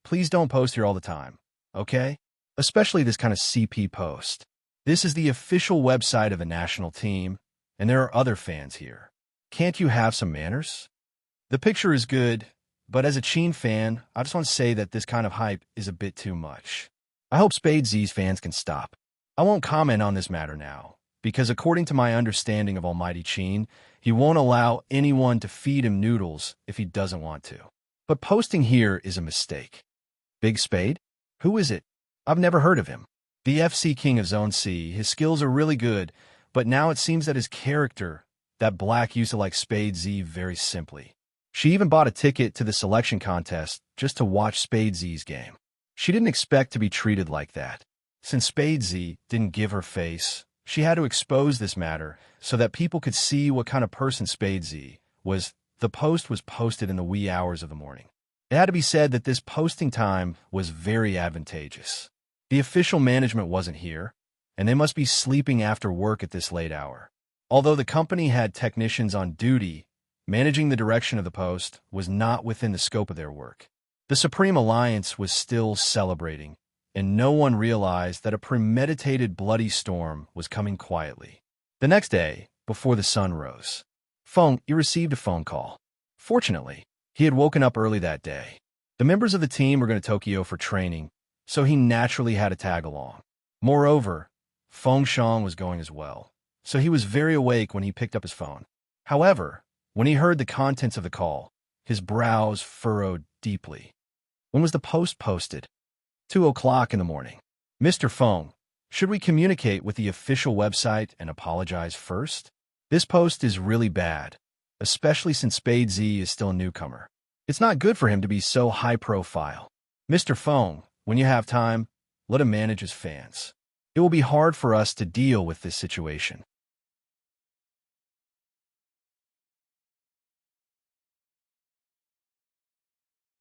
please don't post here all the time, okay? Especially this kind of CP post. This is the official website of the national team, and there are other fans here. Can't you have some manners? The picture is good, but as a Chin fan, I just want to say that this kind of hype is a bit too much. I hope Spadesy's fans can stop. I won't comment on this matter now, because according to my understanding of Almighty Chin, he won't allow anyone to feed him noodles if he doesn't want to. But posting here is a mistake. Big Spade? Who is it? I've never heard of him. The FC King of Zone C, his skills are really good, but now it seems that his character, that Black used to like Spadesy very simply. She even bought a ticket to the selection contest just to watch Spadesy's game. She didn't expect to be treated like that. Since Spadesy didn't give her face, she had to expose this matter so that people could see what kind of person Spadesy was. The post was posted in the wee hours of the morning. It had to be said that this posting time was very advantageous. The official management wasn't here, and they must be sleeping after work at this late hour. Although the company had technicians on duty, managing the direction of the post was not within the scope of their work. The Supreme Alliance was still celebrating, and no one realized that a premeditated bloody storm was coming quietly. The next day, before the sun rose, he received a phone call. Fortunately, he had woken up early that day. The members of the team were going to Tokyo for training, so he naturally had to tag along. Moreover, Feng Shang was going as well, so he was very awake when he picked up his phone. However, when he heard the contents of the call, his brows furrowed deeply. When was the post posted? 2 o'clock in the morning. Mr. Feng, Should we communicate with the official website and apologize first? This post is really bad, especially since Spade Z is still a newcomer. It's not good for him to be so high profile. Mr. Fong, when you have time, let him manage his fans. It will be hard for us to deal with this situation.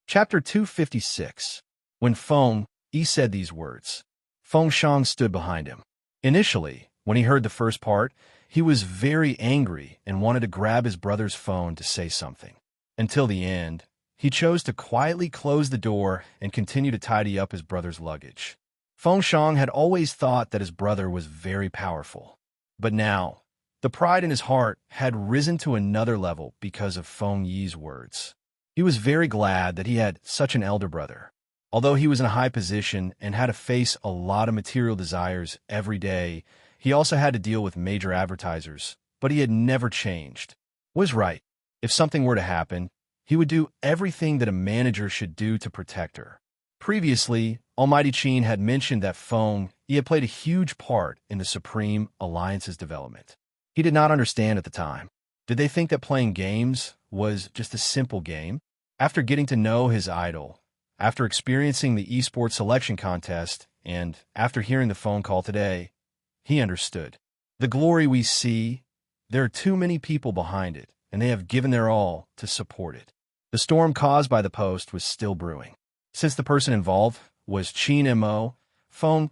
Chapter 256. When Feng Yi said these words, Feng Shang stood behind him. Initially, when he heard the first part, he was very angry and wanted to grab his brother's phone to say something. Until the end, he chose to quietly close the door and continue to tidy up his brother's luggage. Feng Shang had always thought that his brother was very powerful. But now, the pride in his heart had risen to another level because of Feng Yi's words. He was very glad that he had such an elder brother. Although he was in a high position and had to face a lot of material desires every day, he also had to deal with major advertisers, but he had never changed. Was right. If something were to happen, he would do everything that a manager should do to protect her. Previously, Almighty Qin had mentioned that Feng Yi had played a huge part in the Supreme Alliance's development. He did not understand at the time. Did they think that playing games was just a simple game? After getting to know his idol, after experiencing the esports selection contest, and after hearing the phone call today, he understood. The glory we see, there are too many people behind it, and they have given their all to support it. The storm caused by the post was still brewing. Since the person involved was Qin Mo, Feng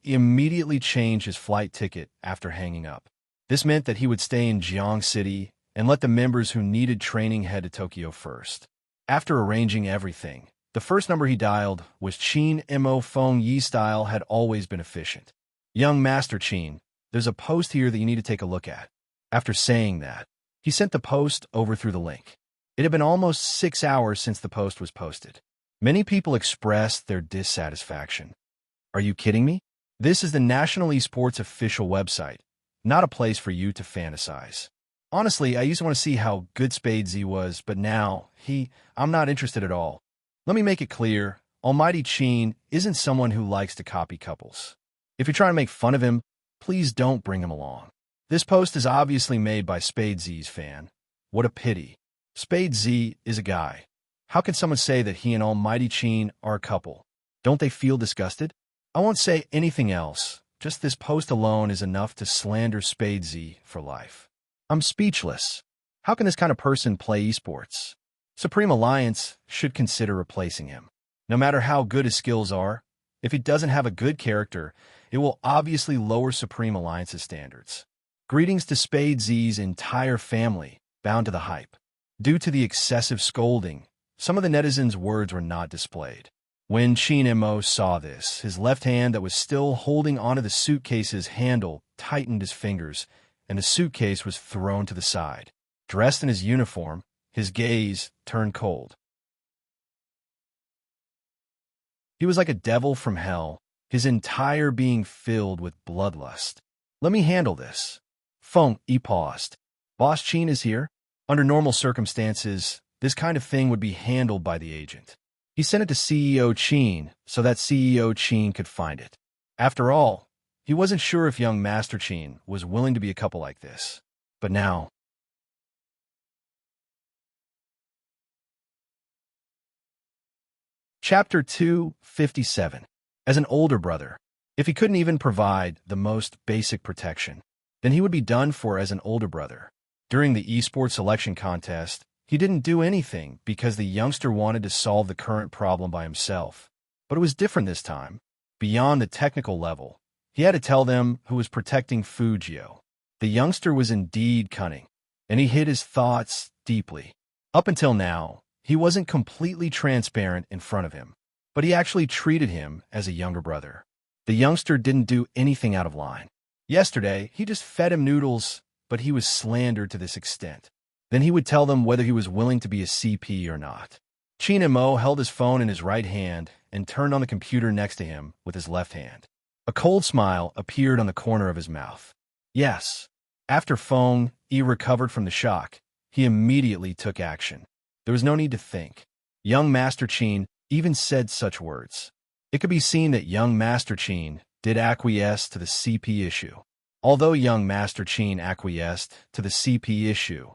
immediately changed his flight ticket after hanging up. This meant that he would stay in Jiang City and let the members who needed training head to Tokyo first. After arranging everything, the first number he dialed was Qin Mo. Feng Yi style had always been efficient. Young Master Qin, there's a post here that you need to take a look at. After saying that, he sent the post over through the link. It had been almost 6 hours since the post was posted. Many people expressed their dissatisfaction. Are you kidding me? This is the National Esports official website, not a place for you to fantasize. Honestly, I used to want to see how good Spade Z was, but now, I'm not interested at all. Let me make it clear, Almighty Qin isn't someone who likes to copy couples. If you're trying to make fun of him, please don't bring him along. This post is obviously made by Spade Z's fan. What a pity. Spade Z is a guy. How can someone say that he and Almighty Qin are a couple? Don't they feel disgusted? I won't say anything else. Just this post alone is enough to slander Spade Z for life. I'm speechless. How can this kind of person play esports? Supreme Alliance should consider replacing him. No matter how good his skills are, if he doesn't have a good character, it will obviously lower Supreme Alliance's standards. Greetings to Spade Z's entire family, bound to the hype. Due to the excessive scolding, some of the netizens' words were not displayed. When Qin Mo saw this, his left hand that was still holding onto the suitcase's handle tightened his fingers, and the suitcase was thrown to the side. Dressed in his uniform, his gaze turned cold. He was like a devil from hell, his entire being filled with bloodlust. Let me handle this. Feng Yi paused. Boss Qin is here. Under normal circumstances, this kind of thing would be handled by the agent. He sent it to CEO Qin so that CEO Qin could find it. After all, he wasn't sure if young Master Qin was willing to be a couple like this. But now... Chapter 257. As an older brother, if he couldn't even provide the most basic protection, then he would be done for as an older brother. During the esports selection contest, he didn't do anything because the youngster wanted to solve the current problem by himself. But it was different this time. Beyond the technical level, he had to tell them who was protecting Fujio. The youngster was indeed cunning, and he hid his thoughts deeply. Up until now, he wasn't completely transparent in front of him, but he actually treated him as a younger brother. The youngster didn't do anything out of line. Yesterday, he just fed him noodles, but he was slandered to this extent. Then he would tell them whether he was willing to be a CP or not. Qin Mo held his phone in his right hand and turned on the computer next to him with his left hand. A cold smile appeared on the corner of his mouth. Yes. After Feng Yi recovered from the shock, he immediately took action. There was no need to think. Young Master Qin even said such words. It could be seen that young Master Qin did acquiesce to the CP issue. Although young Master Qin acquiesced to the CP issue,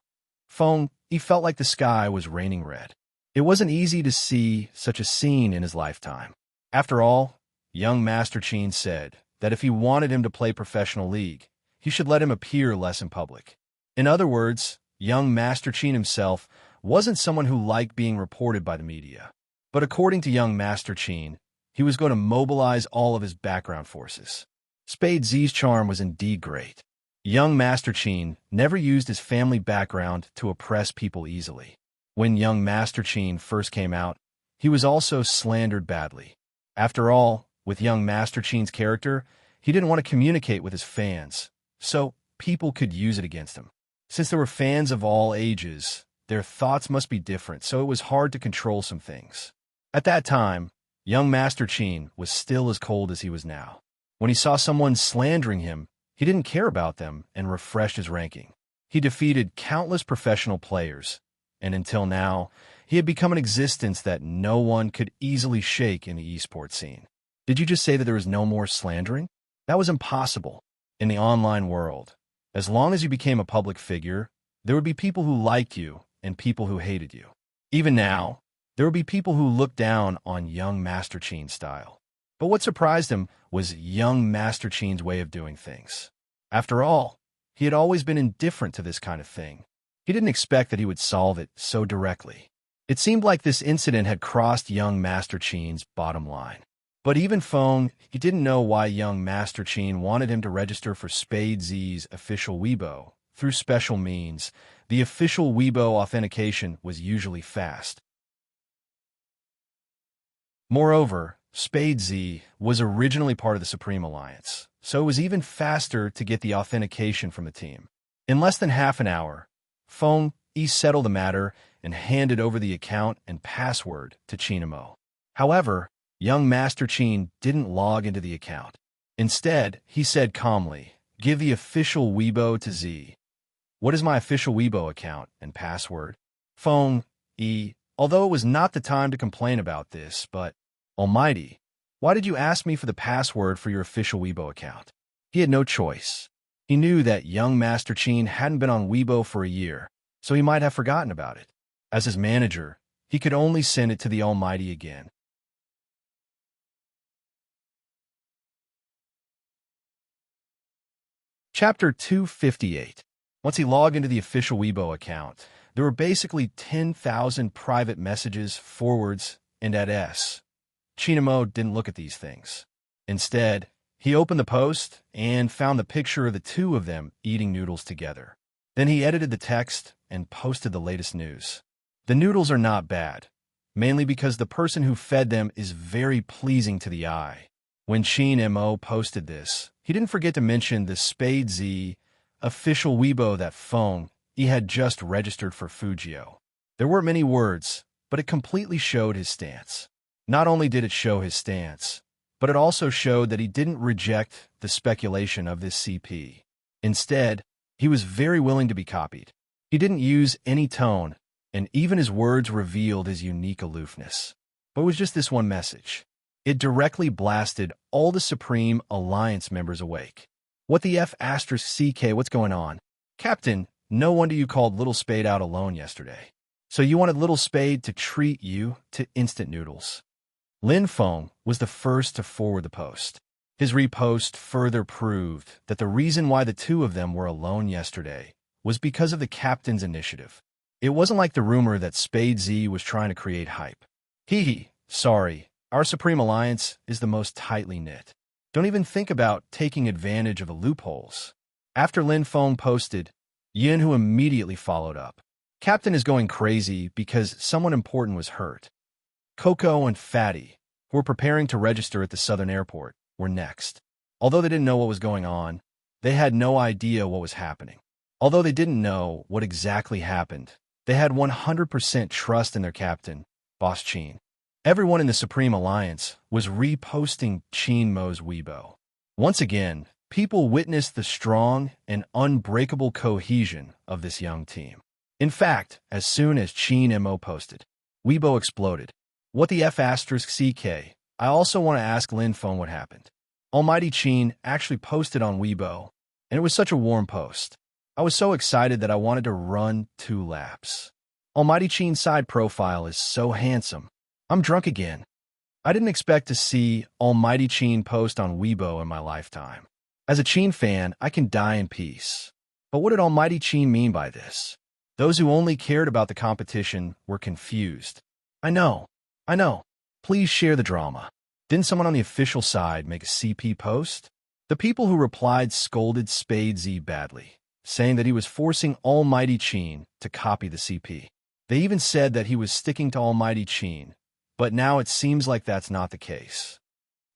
he felt like the sky was raining red. It wasn't easy to see such a scene in his lifetime. After all, young Master Qin said that if he wanted him to play professional league, he should let him appear less in public. In other words, young Master Qin himself wasn't someone who liked being reported by the media. But according to young Master Qin, he was going to mobilize all of his background forces. Spade Z's charm was indeed great. Young Master Qin never used his family background to oppress people easily. When young Master Qin first came out, he was also slandered badly. After all, with young Master Qin's character, he didn't want to communicate with his fans, so people could use it against him. Since there were fans of all ages, their thoughts must be different, so it was hard to control some things. At that time, young Master Qin was still as cold as he was now. When he saw someone slandering him, he didn't care about them and refreshed his ranking. He defeated countless professional players, and until now, he had become an existence that no one could easily shake in the esports scene. Did you just say that there was no more slandering? That was impossible. In the online world, as long as you became a public figure, there would be people who liked you and people who hated you. Even now, there would be people who looked down on young Master Qin's style. But what surprised him was young Master Qin's way of doing things. After all, he had always been indifferent to this kind of thing. He didn't expect that he would solve it so directly. It seemed like this incident had crossed young Master Qin's bottom line. But even he didn't know why young Master Qin wanted him to register for Spade Z's official Weibo. Through special means, the official Weibo authentication was usually fast. Moreover, Spade Z was originally part of the Supreme Alliance, so it was even faster to get the authentication from the team. In less than half an hour, He settled the matter and handed over the account and password to Qinimo. However, young Master Qin didn't log into the account. Instead, he said calmly, "Give the official Weibo to Z." "What is my official Weibo account and password?" Although it was not the time to complain about this, but, "Almighty, why did you ask me for the password for your official Weibo account?" He had no choice. He knew that young Master Qin hadn't been on Weibo for a year, so he might have forgotten about it. As his manager, he could only send it to the Almighty again. Chapter 258. Once he logged into the official Weibo account, there were basically 10,000 private messages, forwards, and @s. Qinimo didn't look at these things. Instead, he opened the post and found the picture of the two of them eating noodles together. Then he edited the text and posted the latest news. The noodles are not bad, mainly because the person who fed them is very pleasing to the eye. When Qinimo posted this, he didn't forget to mention the Spade Z official Weibo that he had just registered for Fujio. There weren't many words, but it completely showed his stance. Not only did it show his stance, but it also showed that he didn't reject the speculation of this CP. Instead, he was very willing to be copied. He didn't use any tone, and even his words revealed his unique aloofness. But it was just this one message. It directly blasted all the Supreme Alliance members awake. "What the F***CK, what's going on? Captain, no wonder you called Little Spade out alone yesterday. So you wanted Little Spade to treat you to instant noodles." Lin Feng was the first to forward the post. His repost further proved that the reason why the two of them were alone yesterday was because of the captain's initiative. It wasn't like the rumor that Spade Z was trying to create hype. Sorry, our Supreme Alliance is the most tightly knit. Don't even think about taking advantage of the loopholes. After Lin Feng posted, Yin Hu immediately followed up. "Captain is going crazy because someone important was hurt." Coco and Fatty, who were preparing to register at the southern airport, were next. Although they didn't know what was going on, they had no idea what was happening. Although they didn't know what exactly happened, they had 100% trust in their captain, Boss Qin. Everyone in the Supreme Alliance was reposting Qinmo's Weibo. Once again, people witnessed the strong and unbreakable cohesion of this young team. In fact, as soon as Qinmo posted, Weibo exploded. "What the F***CK? I also want to ask Lin Feng what happened." Almighty Chin actually posted on Weibo, and it was such a warm post. I was so excited that I wanted to run 2 laps. Almighty Chin's side profile is so handsome. I'm drunk again. I didn't expect to see Almighty Chin post on Weibo in my lifetime. As a Chin fan, I can die in peace. But what did Almighty Chin mean by this? Those who only cared about the competition were confused. I know. Please share the drama. Didn't someone on the official side make a CP post? The people who replied scolded Spade Z badly, saying that he was forcing Almighty Chin to copy the CP. They even said that he was sticking to Almighty Chin, but now it seems like that's not the case.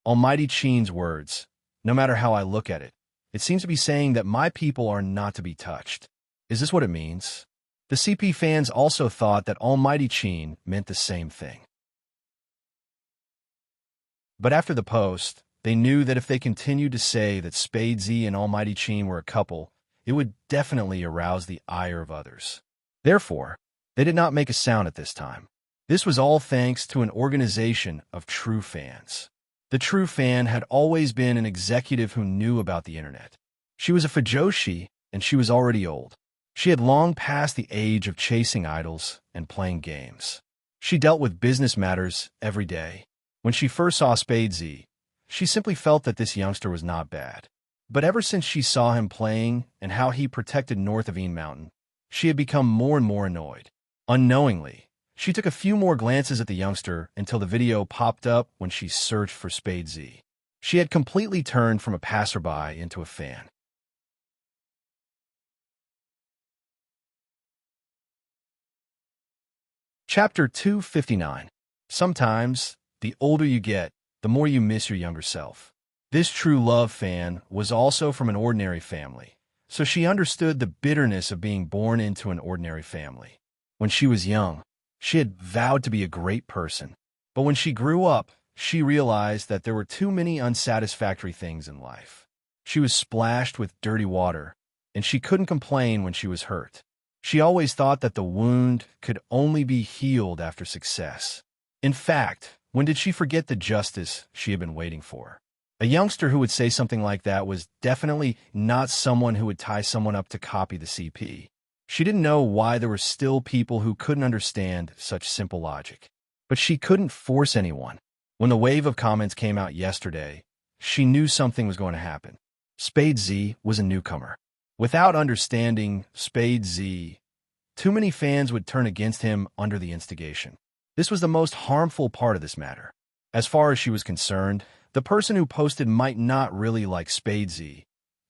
Almighty Chin's words, no matter how I look at it, it seems to be saying that my people are not to be touched. Is this what it means? The CP fans also thought that Almighty Chin meant the same thing. But after the post, they knew that if they continued to say that Spade Z and Almighty Chin were a couple, it would definitely arouse the ire of others. Therefore, they did not make a sound at this time. This was all thanks to an organization of true fans. The true fan had always been an executive who knew about the internet. She was a fujoshi, and she was already old. She had long passed the age of chasing idols and playing games. She dealt with business matters every day. When she first saw Spade Z, she simply felt that this youngster was not bad. But ever since she saw him playing and how he protected north of Een Mountain, she had become more and more annoyed. Unknowingly, she took a few more glances at the youngster until the video popped up when she searched for Spade Z. She had completely turned from a passerby into a fan. Chapter 259. Sometimes, the older you get, the more you miss your younger self. This true love fan was also from an ordinary family, so she understood the bitterness of being born into an ordinary family. When she was young, she had vowed to be a great person. But when she grew up, she realized that there were too many unsatisfactory things in life. She was splashed with dirty water, and she couldn't complain when she was hurt. She always thought that the wound could only be healed after success. In fact, when did she forget the justice she had been waiting for? A youngster who would say something like that was definitely not someone who would tie someone up to copy the CP. She didn't know why there were still people who couldn't understand such simple logic. But she couldn't force anyone. When the wave of comments came out yesterday, she knew something was going to happen. Spade Z was a newcomer. Without understanding Spade Z, too many fans would turn against him under the instigation. This was the most harmful part of this matter. As far as she was concerned, the person who posted might not really like Spade Z,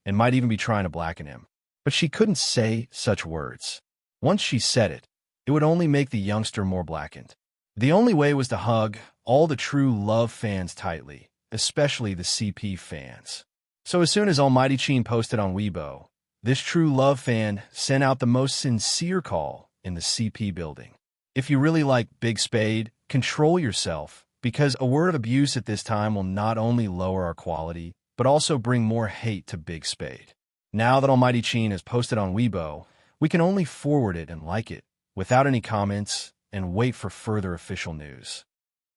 and might even be trying to blacken him. But she couldn't say such words. Once she said it, it would only make the youngster more blackened. The only way was to hug all the true love fans tightly, especially the CP fans. So as soon as Almighty Chin posted on Weibo, this true love fan sent out the most sincere call in the CP building. If you really like Big Spade, control yourself, because a word of abuse at this time will not only lower our quality, but also bring more hate to Big Spade. Now that Almighty Chin has posted on Weibo, we can only forward it and like it, without any comments, and wait for further official news.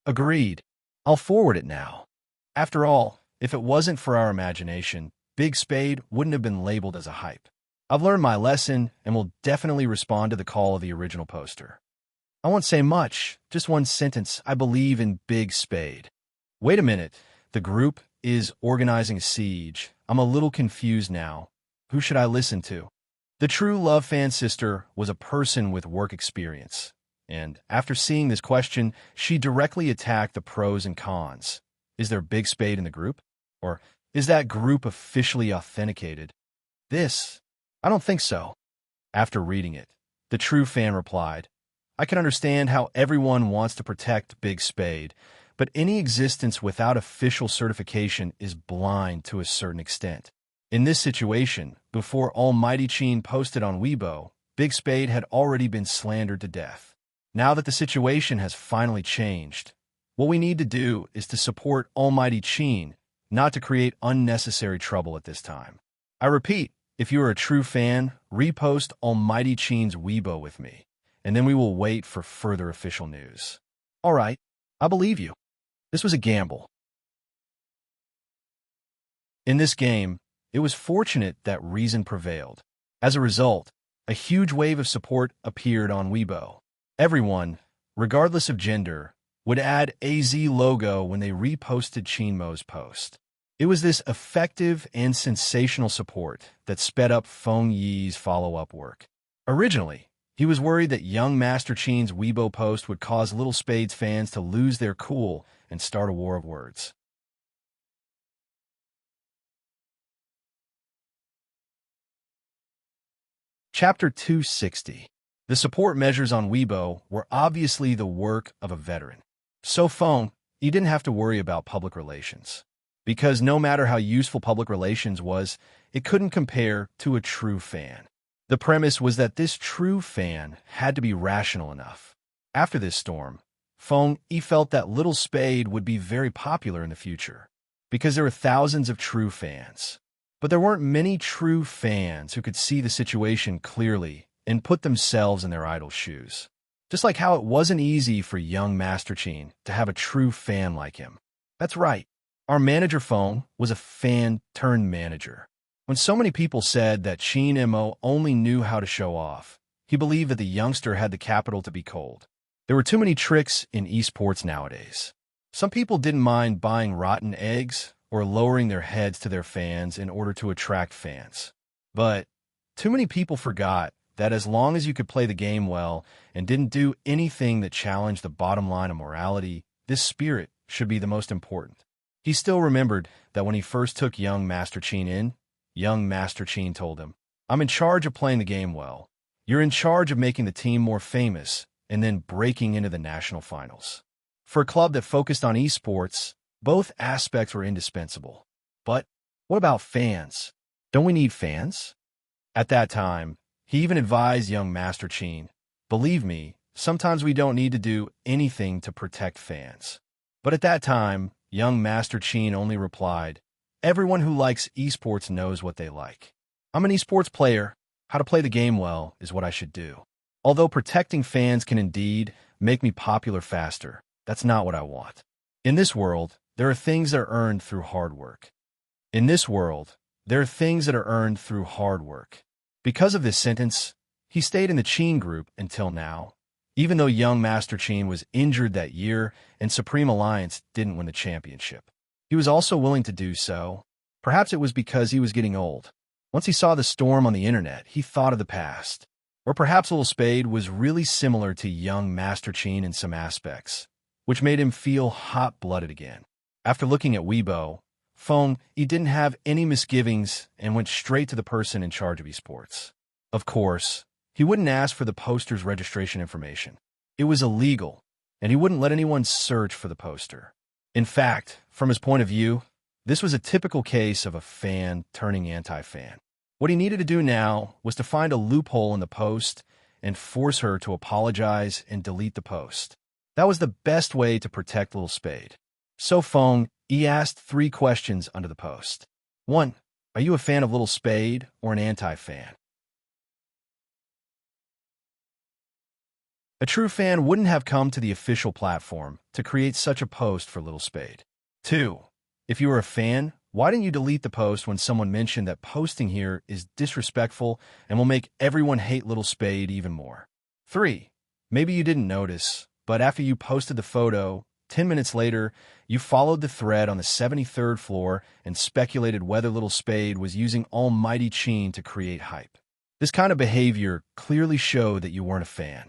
Agreed. I'll forward it now. After all, if it wasn't for our imagination, Big Spade wouldn't have been labeled as a hype. I've learned my lesson and will definitely respond to the call of the original poster. I won't say much, just one sentence. I believe in Big Spade. Wait a minute. The group is organizing a siege. I'm a little confused now. Who should I listen to? The true love fan sister was a person with work experience. And after seeing this question, she directly attacked the pros and cons. Is there Big Spade in the group? Or is that group officially authenticated? I don't think so. After reading it, the true fan replied, I can understand how everyone wants to protect Big Spade, but any existence without official certification is blind to a certain extent. In this situation, before Almighty Chin posted on Weibo, Big Spade had already been slandered to death. Now that the situation has finally changed, what we need to do is to support Almighty Chin, not to create unnecessary trouble at this time. I repeat, if you are a true fan, repost Almighty Chin's Weibo with me, and then we will wait for further official news. All right, I believe you. This was a gamble. In this game, it was fortunate that reason prevailed. As a result, a huge wave of support appeared on Weibo. Everyone, regardless of gender, would add AZ logo when they reposted Chinmo's post. It was this effective and sensational support that sped up Feng Yi's follow-up work. Originally, he was worried that young Master Chin's Weibo post would cause Little Spade's fans to lose their cool and start a war of words. Chapter 260. The support measures on Weibo were obviously the work of a veteran. So Feng, he didn't have to worry about public relations. Because no matter how useful public relations was, it couldn't compare to a true fan. The premise was that this true fan had to be rational enough. After this storm, Feng, he felt that Little Spade would be very popular in the future, because there were thousands of true fans. But there weren't many true fans who could see the situation clearly and put themselves in their idol's shoes. Just like how it wasn't easy for young Master Chin to have a true fan like him. That's right. Our manager Feng was a fan-turned-manager. When so many people said that Chin Mo only knew how to show off, he believed that the youngster had the capital to be cold. There were too many tricks in esports nowadays. Some people didn't mind buying rotten eggs or lowering their heads to their fans in order to attract fans. But too many people forgot that as long as you could play the game well and didn't do anything that challenged the bottom line of morality, this spirit should be the most important. He still remembered that when he first took young Master Chin in, young Master Chin told him, "I'm in charge of playing the game well. You're in charge of making the team more famous and then breaking into the national finals." For a club that focused on esports, both aspects were indispensable. But what about fans? Don't we need fans? At that time, he even advised young Master Chin, "Believe me, sometimes we don't need to do anything to protect fans." But at that time, young Master Chin only replied, "Everyone who likes esports knows what they like. I'm an esports player. How to play the game well is what I should do. Although protecting fans can indeed make me popular faster, that's not what I want. In this world, there are things that are earned through hard work. In this world, there are things that are earned through hard work." Because of this sentence, he stayed in the Chin group until now, even though young Master Chin was injured that year and Supreme Alliance didn't win the championship. He was also willing to do so. Perhaps it was because he was getting old. Once he saw the storm on the internet, he thought of the past. Or perhaps Little Spade was really similar to young Master Chin in some aspects, which made him feel hot-blooded again. After looking at Weibo, Feng, he didn't have any misgivings and went straight to the person in charge of esports. Of course, he wouldn't ask for the poster's registration information. It was illegal, and he wouldn't let anyone search for the poster. In fact, from his point of view, this was a typical case of a fan turning anti-fan. What he needed to do now was to find a loophole in the post and force her to apologize and delete the post. That was the best way to protect Little Spade. So Feng, he asked 3 questions under the post. 1. Are you a fan of Little Spade or an anti-fan? A true fan wouldn't have come to the official platform to create such a post for Little Spade. 2. If you were a fan, why didn't you delete the post when someone mentioned that posting here is disrespectful and will make everyone hate Little Spade even more? 3. Maybe you didn't notice, but after you posted the photo, 10 minutes later, you followed the thread on the 73rd floor and speculated whether Little Spade was using Almighty Chin to create hype. This kind of behavior clearly showed that you weren't a fan.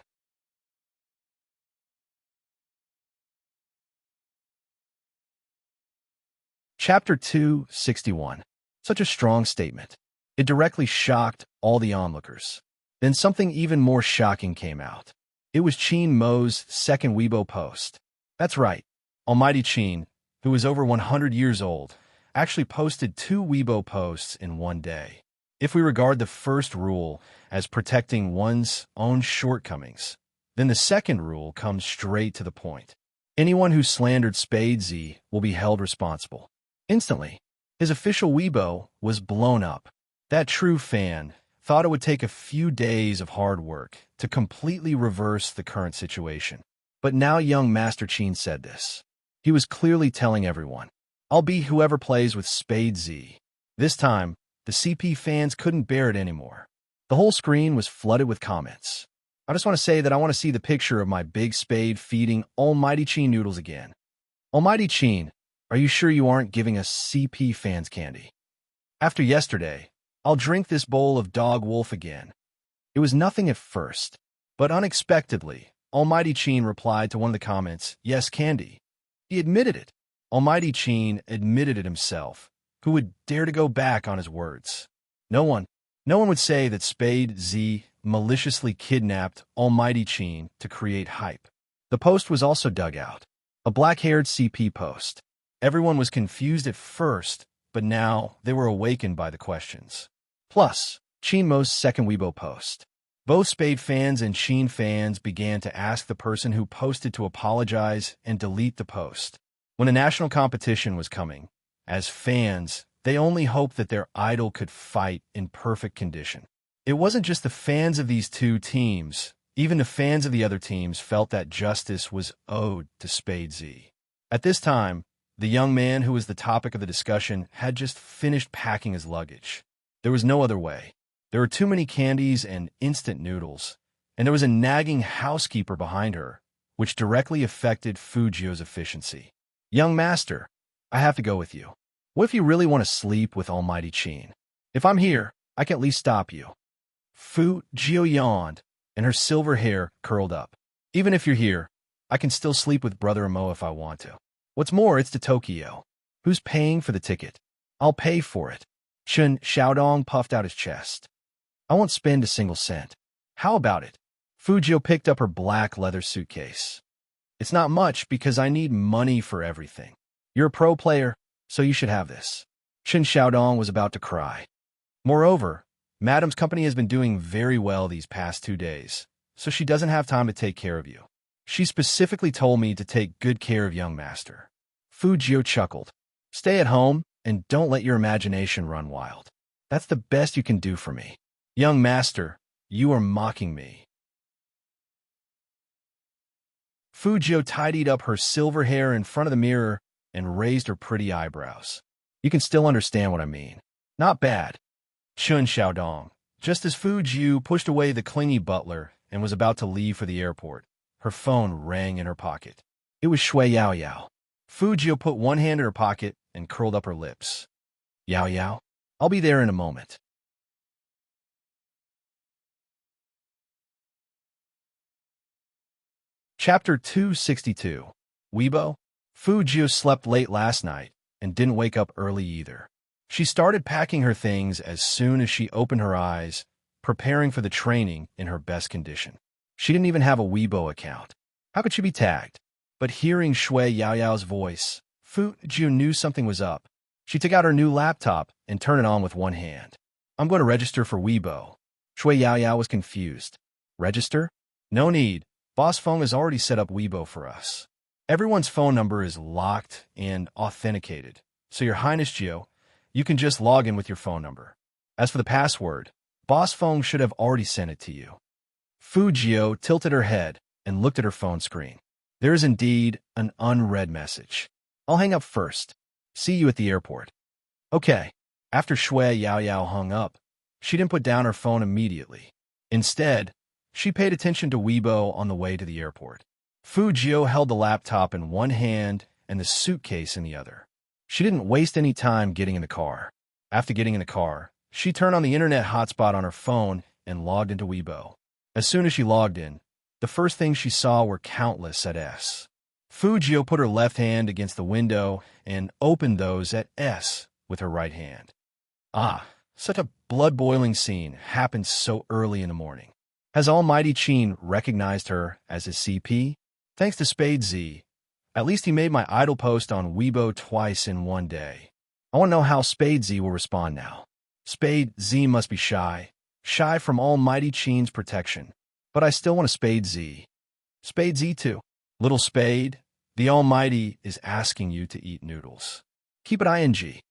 Chapter 261. Such a strong statement. It directly shocked all the onlookers. Then something even more shocking came out. It was Chin Mo's second Weibo post. That's right. Almighty Chin, who was over 100 years old, actually posted 2 Weibo posts in one day. If we regard the first rule as protecting one's own shortcomings, then the second rule comes straight to the point. Anyone who slandered Spade Z will be held responsible. Instantly, his official Weibo was blown up. That true fan thought it would take a few days of hard work to completely reverse the current situation. But now young Master Chin said this. He was clearly telling everyone, "I'll be whoever plays with Spade Z. This time, the CP fans couldn't bear it anymore. The whole screen was flooded with comments. I just want to say that I want to see the picture of my big spade feeding Almighty Cheen noodles again. Almighty Cheen, are you sure you aren't giving us CP fans candy? After yesterday, I'll drink this bowl of dog wolf again. It was nothing at first, but unexpectedly, Almighty Cheen replied to one of the comments, yes, candy. He admitted it. Almighty Cheen admitted it himself. Who would dare to go back on his words? No one. No one would say that Spade Z maliciously kidnapped Almighty Cheen to create hype. The post was also dug out. A black-haired CP post. Everyone was confused at first, but now they were awakened by the questions. Plus, Cheenmo's second Weibo post. Both Spade fans and Cheen fans began to ask the person who posted to apologize and delete the post. When a national competition was coming, as fans, they only hoped that their idol could fight in perfect condition. It wasn't just the fans of these two teams. Even the fans of the other teams felt that justice was owed to Spade Z. At this time, the young man who was the topic of the discussion had just finished packing his luggage. There was no other way. There were too many candies and instant noodles, and there was a nagging housekeeper behind her, which directly affected Fujio's efficiency. Young master, I have to go with you. What if you really want to sleep with Almighty Cheen? If I'm here, I can at least stop you. Fujio yawned, and her silver hair curled up. Even if you're here, I can still sleep with Brother Amo if I want to. What's more, it's to Tokyo. Who's paying for the ticket? I'll pay for it. Chun Xiaodong puffed out his chest. I won't spend a single cent. How about it? Fujio picked up her black leather suitcase. It's not much because I need money for everything. You're a pro player, so you should have this. Chun Xiaodong was about to cry. Moreover, Madam's company has been doing very well these past 2 days, so she doesn't have time to take care of you. She specifically told me to take good care of young master. Fujio chuckled. Stay at home and don't let your imagination run wild. That's the best you can do for me. Young master, you are mocking me. Fujio tidied up her silver hair in front of the mirror and raised her pretty eyebrows. You can still understand what I mean. Not bad. Chun Xiaodong. Just as Fujio pushed away the clingy butler and was about to leave for the airport, her phone rang in her pocket. It was Shui Yao Yao. Fujio put one hand in her pocket and curled up her lips. Yao Yao, I'll be there in a moment. Chapter 262. Weibo? Fujio slept late last night and didn't wake up early either. She started packing her things as soon as she opened her eyes, preparing for the training in her best condition. She didn't even have a Weibo account. How could she be tagged? But hearing Shui Yao Yao's voice, Fujio knew something was up. She took out her new laptop and turned it on with one hand. I'm going to register for Weibo. Shui Yao Yao was confused. Register? No need. Boss Feng has already set up Weibo for us. Everyone's phone number is locked and authenticated, so Your Highness Geo, you can just log in with your phone number. As for the password, Boss Feng should have already sent it to you. Fujio tilted her head and looked at her phone screen. There is indeed an unread message. I'll hang up first. See you at the airport. Okay. After Shui Yao Yao hung up, she didn't put down her phone immediately. Instead, she paid attention to Weibo on the way to the airport. Fujio held the laptop in one hand and the suitcase in the other. She didn't waste any time getting in the car. After getting in the car, she turned on the internet hotspot on her phone and logged into Weibo. As soon as she logged in, the first thing she saw were countless at S. Fujio put her left hand against the window and opened those at S with her right hand. Ah, such a blood-boiling scene happened so early in the morning. Has Almighty Cheen recognized her as his CP? Thanks to Spade Z, at least he made my idol post on Weibo twice in one day. I want to know how Spade Z will respond now. Spade Z must be shy from Almighty Cheen's protection, but I still want a Spade Z. Spade Z too. Little Spade, the Almighty is asking you to eat noodles. Keep it ing.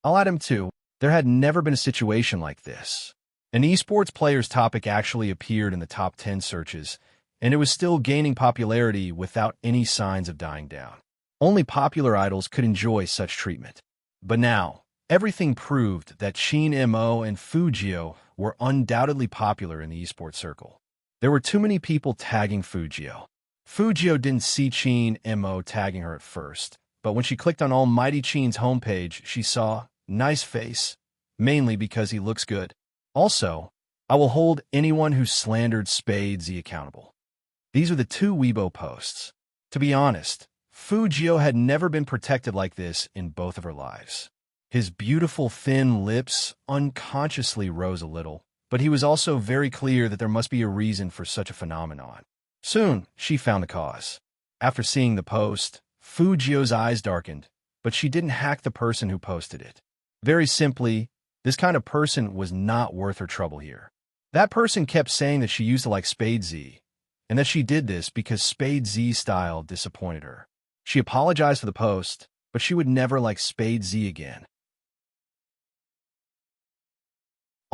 I'll add him too. There had never been a situation like this. An esports player's topic actually appeared in the top 10 searches, and it was still gaining popularity without any signs of dying down. Only popular idols could enjoy such treatment. But now, Everything proved that Qin Mo and Fujio were undoubtedly popular in the esports circle. There were too many people tagging Fujio. Fujio didn't see Qin Mo tagging her at first, but when she clicked on Almighty Qin's homepage, she saw, nice face, mainly because he looks good. Also, I will hold anyone who slandered Spade Z accountable. These were the two Weibo posts. To be honest, Fujio had never been protected like this in both of her lives. His beautiful thin lips unconsciously rose a little, but he was also very clear that there must be a reason for such a phenomenon. Soon, she found the cause. After seeing the post, Fujio's eyes darkened, but she didn't hack the person who posted it. Very simply, this kind of person was not worth her trouble here. That person kept saying that she used to like Spade Z, and that she did this because Spade Z's style disappointed her. She apologized for the post, but she would never like Spade Z again.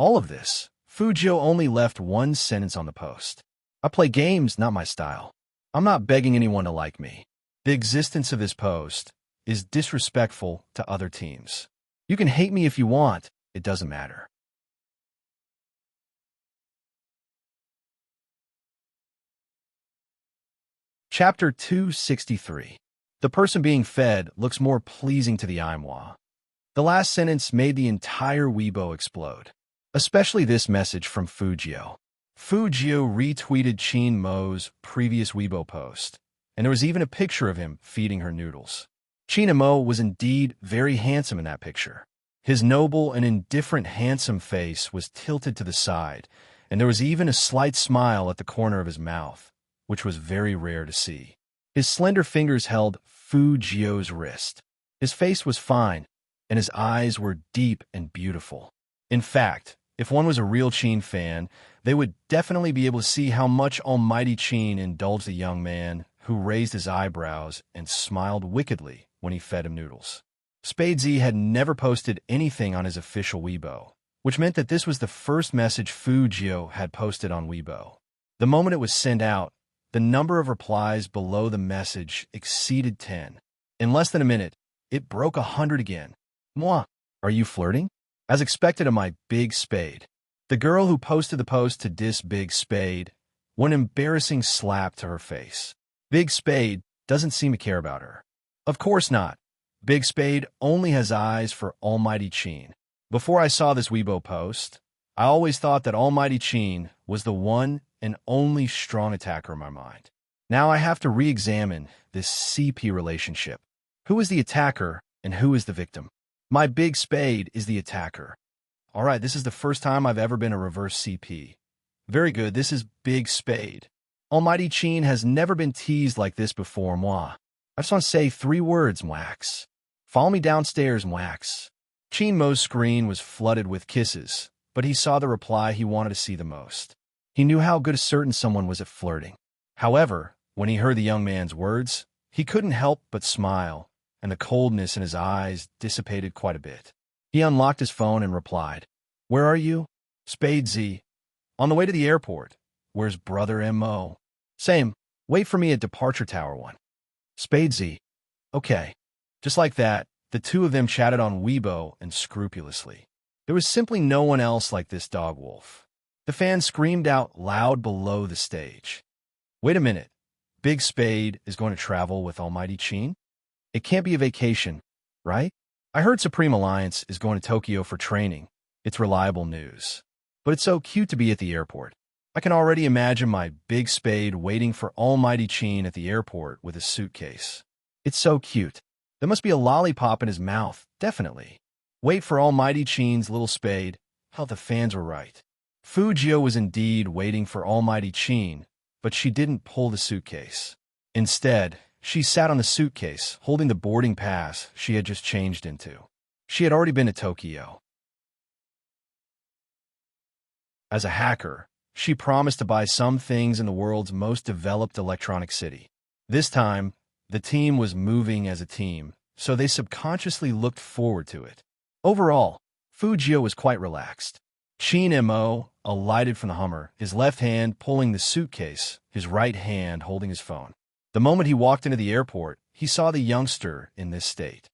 All of this, Fujio only left one sentence on the post. I play games, not my style. I'm not begging anyone to like me. The existence of this post is disrespectful to other teams. You can hate me if you want, it doesn't matter. Chapter 263. The person being fed looks more pleasing to the eye. The last sentence made the entire Weibo explode. Especially this message from Fujio. Fujio retweeted Qin Mo's previous Weibo post, and there was even a picture of him feeding her noodles. Qin Mo was indeed very handsome in that picture. His noble and indifferent handsome face was tilted to the side, and there was even a slight smile at the corner of his mouth, which was very rare to see. His slender fingers held Fujio's wrist. His face was fine, and his eyes were deep and beautiful. In fact, if one was a real Qin fan, they would definitely be able to see how much Almighty Qin indulged the young man who raised his eyebrows and smiled wickedly when he fed him noodles. Spade Z had never posted anything on his official Weibo, which meant that this was the first message Fujio had posted on Weibo. The moment it was sent out, the number of replies below the message exceeded 10. In less than a minute, it broke 100 again. Moi, are you flirting? As expected of my Big Spade. The girl who posted the post to diss Big Spade, one embarrassing slap to her face. Big Spade doesn't seem to care about her. Of course not. Big Spade only has eyes for Almighty Qin. Before I saw this Weibo post, I always thought that Almighty Qin was the one and only strong attacker in my mind. Now I have to re-examine this CP relationship. Who is the attacker and who is the victim? My Big Spade is the attacker. All right, this is the first time I've ever been a reverse CP. Very good, this is Big Spade. Almighty Qin has never been teased like this before, moi. I just want to say 3 words, Mwax. Follow me downstairs, Mwax. Qin Mo's screen was flooded with kisses, but he saw the reply he wanted to see the most. He knew how good a certain someone was at flirting. However, when he heard the young man's words, he couldn't help but smile, and the coldness in his eyes dissipated quite a bit. He unlocked his phone and replied, "Where are you?" Spade Z. "On the way to the airport." "Where's brother M.O.?" "Same. Wait for me at Departure Tower 1. Spade Z. "Okay." Just like that, the two of them chatted on Weibo and scrupulously. There was simply no one else like this dog wolf. The fans screamed out loud below the stage. Wait a minute. Big Spade is going to travel with Almighty Qin? It can't be a vacation, right? I heard Supreme Alliance is going to Tokyo for training. It's reliable news. But it's so cute to be at the airport. I can already imagine my Big Spade waiting for Almighty Qin at the airport with his suitcase. It's so cute. There must be a lollipop in his mouth, definitely. Wait for Almighty Qin's little Spade. How the fans were right. Fujio was indeed waiting for Almighty Qin, but she didn't pull the suitcase. Instead, she sat on the suitcase, holding the boarding pass she had just changed into. She had already been to Tokyo. As a hacker, she promised to buy some things in the world's most developed electronic city. This time, the team was moving as a team, so they subconsciously looked forward to it. Overall, Fujio was quite relaxed. Qin Mo alighted from the Hummer, his left hand pulling the suitcase, his right hand holding his phone. The moment he walked into the airport, he saw the youngster in this state.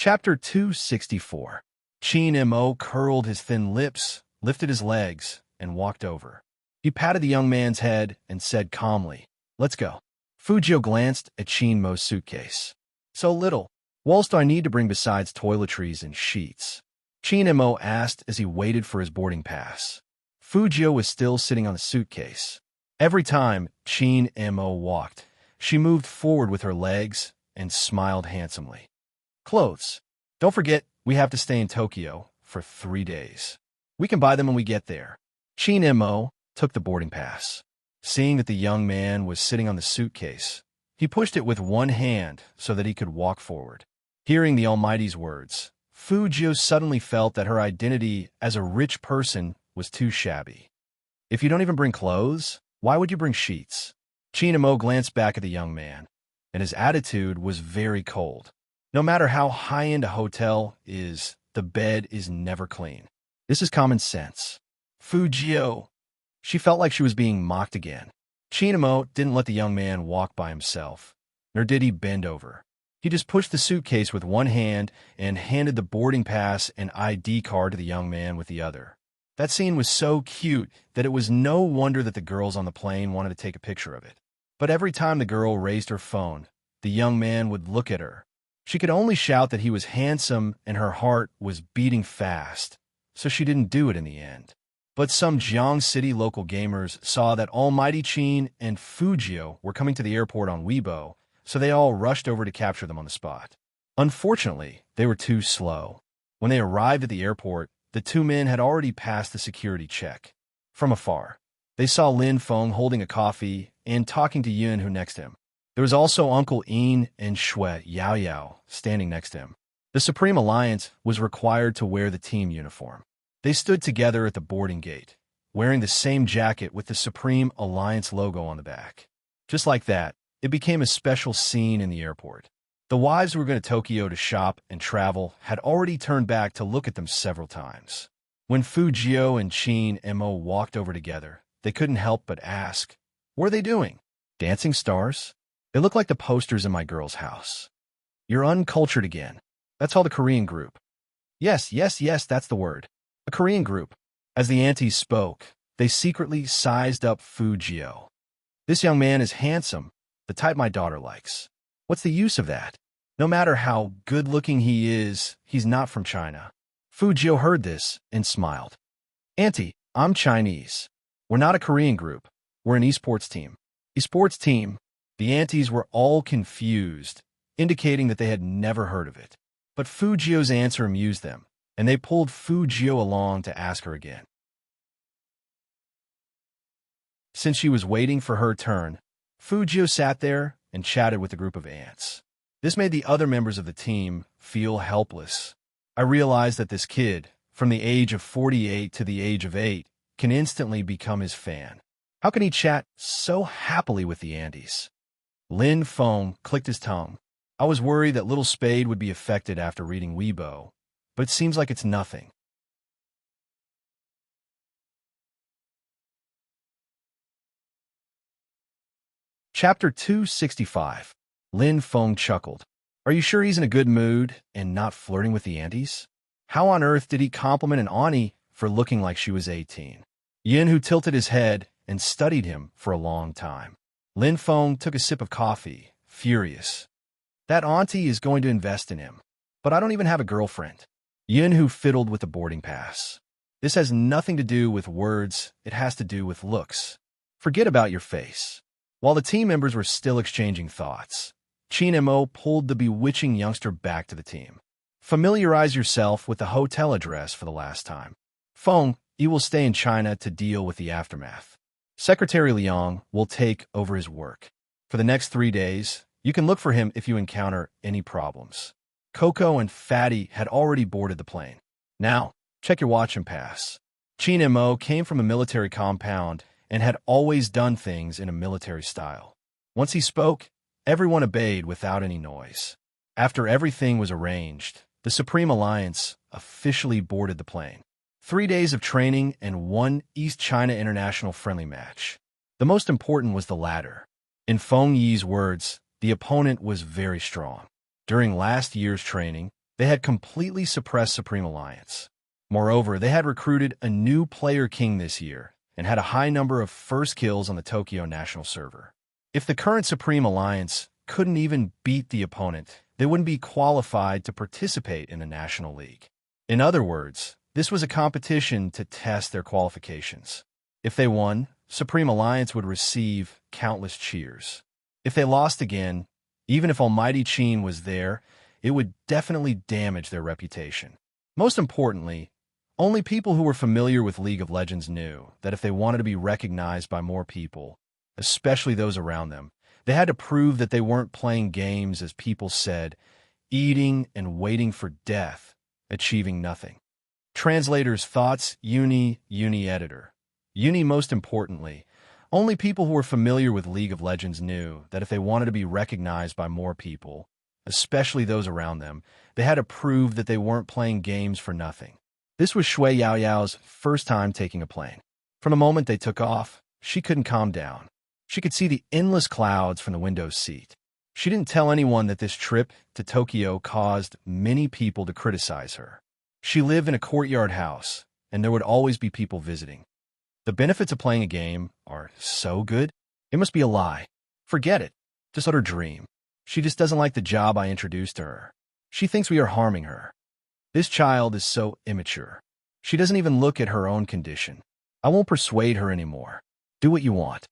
Chapter 264. Qin Mo curled his thin lips, lifted his legs, and walked over. He patted the young man's head and said calmly, "Let's go." Fujio glanced at Qin Mo's suitcase. "So little. What else do I need to bring besides toiletries and sheets?" Qin Mo asked as he waited for his boarding pass. Fujio was still sitting on the suitcase. Every time Qin Mo walked, she moved forward with her legs and smiled handsomely. "Clothes. Don't forget, we have to stay in Tokyo for 3 days. We can buy them when we get there." Qin Mo took the boarding pass. Seeing that the young man was sitting on the suitcase, he pushed it with one hand so that he could walk forward. Hearing the Almighty's words, Fujio suddenly felt that her identity as a rich person was too shabby. "If you don't even bring clothes, why would you bring sheets?" Qin Mo glanced back at the young man, and his attitude was very cold. No matter how high-end a hotel is, the bed is never clean. This is common sense. Fujio. She felt like she was being mocked again. Qin Mo didn't let the young man walk by himself, nor did he bend over. He just pushed the suitcase with one hand and handed the boarding pass and ID card to the young man with the other. That scene was so cute that it was no wonder that the girls on the plane wanted to take a picture of it. But every time the girl raised her phone, the young man would look at her. She could only shout that he was handsome and her heart was beating fast, so she didn't do it in the end. But some Jiang City local gamers saw that Almighty Qin and Fujio were coming to the airport on Weibo, so they all rushed over to capture them on the spot. Unfortunately, they were too slow. When they arrived at the airport, the two men had already passed the security check. From afar, they saw Lin Feng holding a coffee and talking to Yun, who next to him. There was also Uncle Yin and Shui Yao Yao standing next to him. The Supreme Alliance was required to wear the team uniform. They stood together at the boarding gate, wearing the same jacket with the Supreme Alliance logo on the back. Just like that, it became a special scene in the airport. The wives who were going to Tokyo to shop and travel had already turned back to look at them several times. When Fujio and Qin Mo walked over together, they couldn't help but ask, "What are they doing? Dancing stars? They look like the posters in my girl's house." "You're uncultured again. That's all the Korean group." Yes, that's the word. A Korean group. As the aunties spoke, they secretly sized up Fujio. "This young man is handsome, the type my daughter likes. What's the use of that? No matter how good-looking he is, he's not from China." Fujio heard this and smiled. "Auntie, I'm Chinese. We're not a Korean group. We're an esports team." Esports team? The aunties were all confused, indicating that they had never heard of it. But Fujio's answer amused them, and they pulled Fujio along to ask her again. Since she was waiting for her turn, Fujio sat there and chatted with a group of aunts. This made the other members of the team feel helpless. "I realized that this kid, from the age of 48 to the age of 8, can instantly become his fan. How can he chat so happily with the aunties?" Lin Feng clicked his tongue. "I was worried that little Spade would be affected after reading Weibo, but it seems like it's nothing." Chapter 265. Lin Feng chuckled. "Are you sure he's in a good mood and not flirting with the aunties? How on earth did he compliment an auntie for looking like she was 18? Yin, who tilted his head and studied him for a long time. Lin Feng took a sip of coffee, furious. "That auntie is going to invest in him. But I don't even have a girlfriend." Yin, who fiddled with the boarding pass. "This has nothing to do with words, it has to do with looks. Forget about your face." While the team members were still exchanging thoughts, Qin Mo pulled the bewitching youngster back to the team. "Familiarize yourself with the hotel address for the last time. Feng, you will stay in China to deal with the aftermath. Secretary Liang will take over his work. For the next 3 days, you can look for him if you encounter any problems." Coco and Fatty had already boarded the plane. "Now, check your watch and pass." Qin Mo came from a military compound and had always done things in a military style. Once he spoke, everyone obeyed without any noise. After everything was arranged, the Supreme Alliance officially boarded the plane. 3 days of training and 1 East China International friendly match. The most important was the latter. In Feng Yi's words, the opponent was very strong. During last year's training, They had completely suppressed Supreme Alliance. Moreover, they had recruited a new player king this year and had a high number of first kills on the Tokyo national server. If the current Supreme Alliance couldn't even beat the opponent, they wouldn't be qualified to participate in the National League. In other words, this was a competition to test their qualifications. If they won, Supreme Alliance would receive countless cheers. If they lost again, even if Almighty Qin was there, it would definitely damage their reputation. Most importantly, only people who were familiar with League of Legends knew that if they wanted to be recognized by more people, especially those around them, they had to prove that they weren't playing games, as people said, eating and waiting for death, achieving nothing. Translators' thoughts, Uni editor. Uni, most importantly, only people who were familiar with League of Legends knew that if they wanted to be recognized by more people, especially those around them, they had to prove that they weren't playing games for nothing. This was Shui Yaoyao's first time taking a plane. From the moment they took off, she couldn't calm down. She could see the endless clouds from the window's seat. She didn't tell anyone that this trip to Tokyo caused many people to criticize her. She lived in a courtyard house, and there would always be people visiting. The benefits of playing a game are so good, it must be a lie. Forget it. Just let her dream. She just doesn't like the job I introduced to her. She thinks we are harming her. This child is so immature. She doesn't even look at her own condition. I won't persuade her anymore. Do what you want.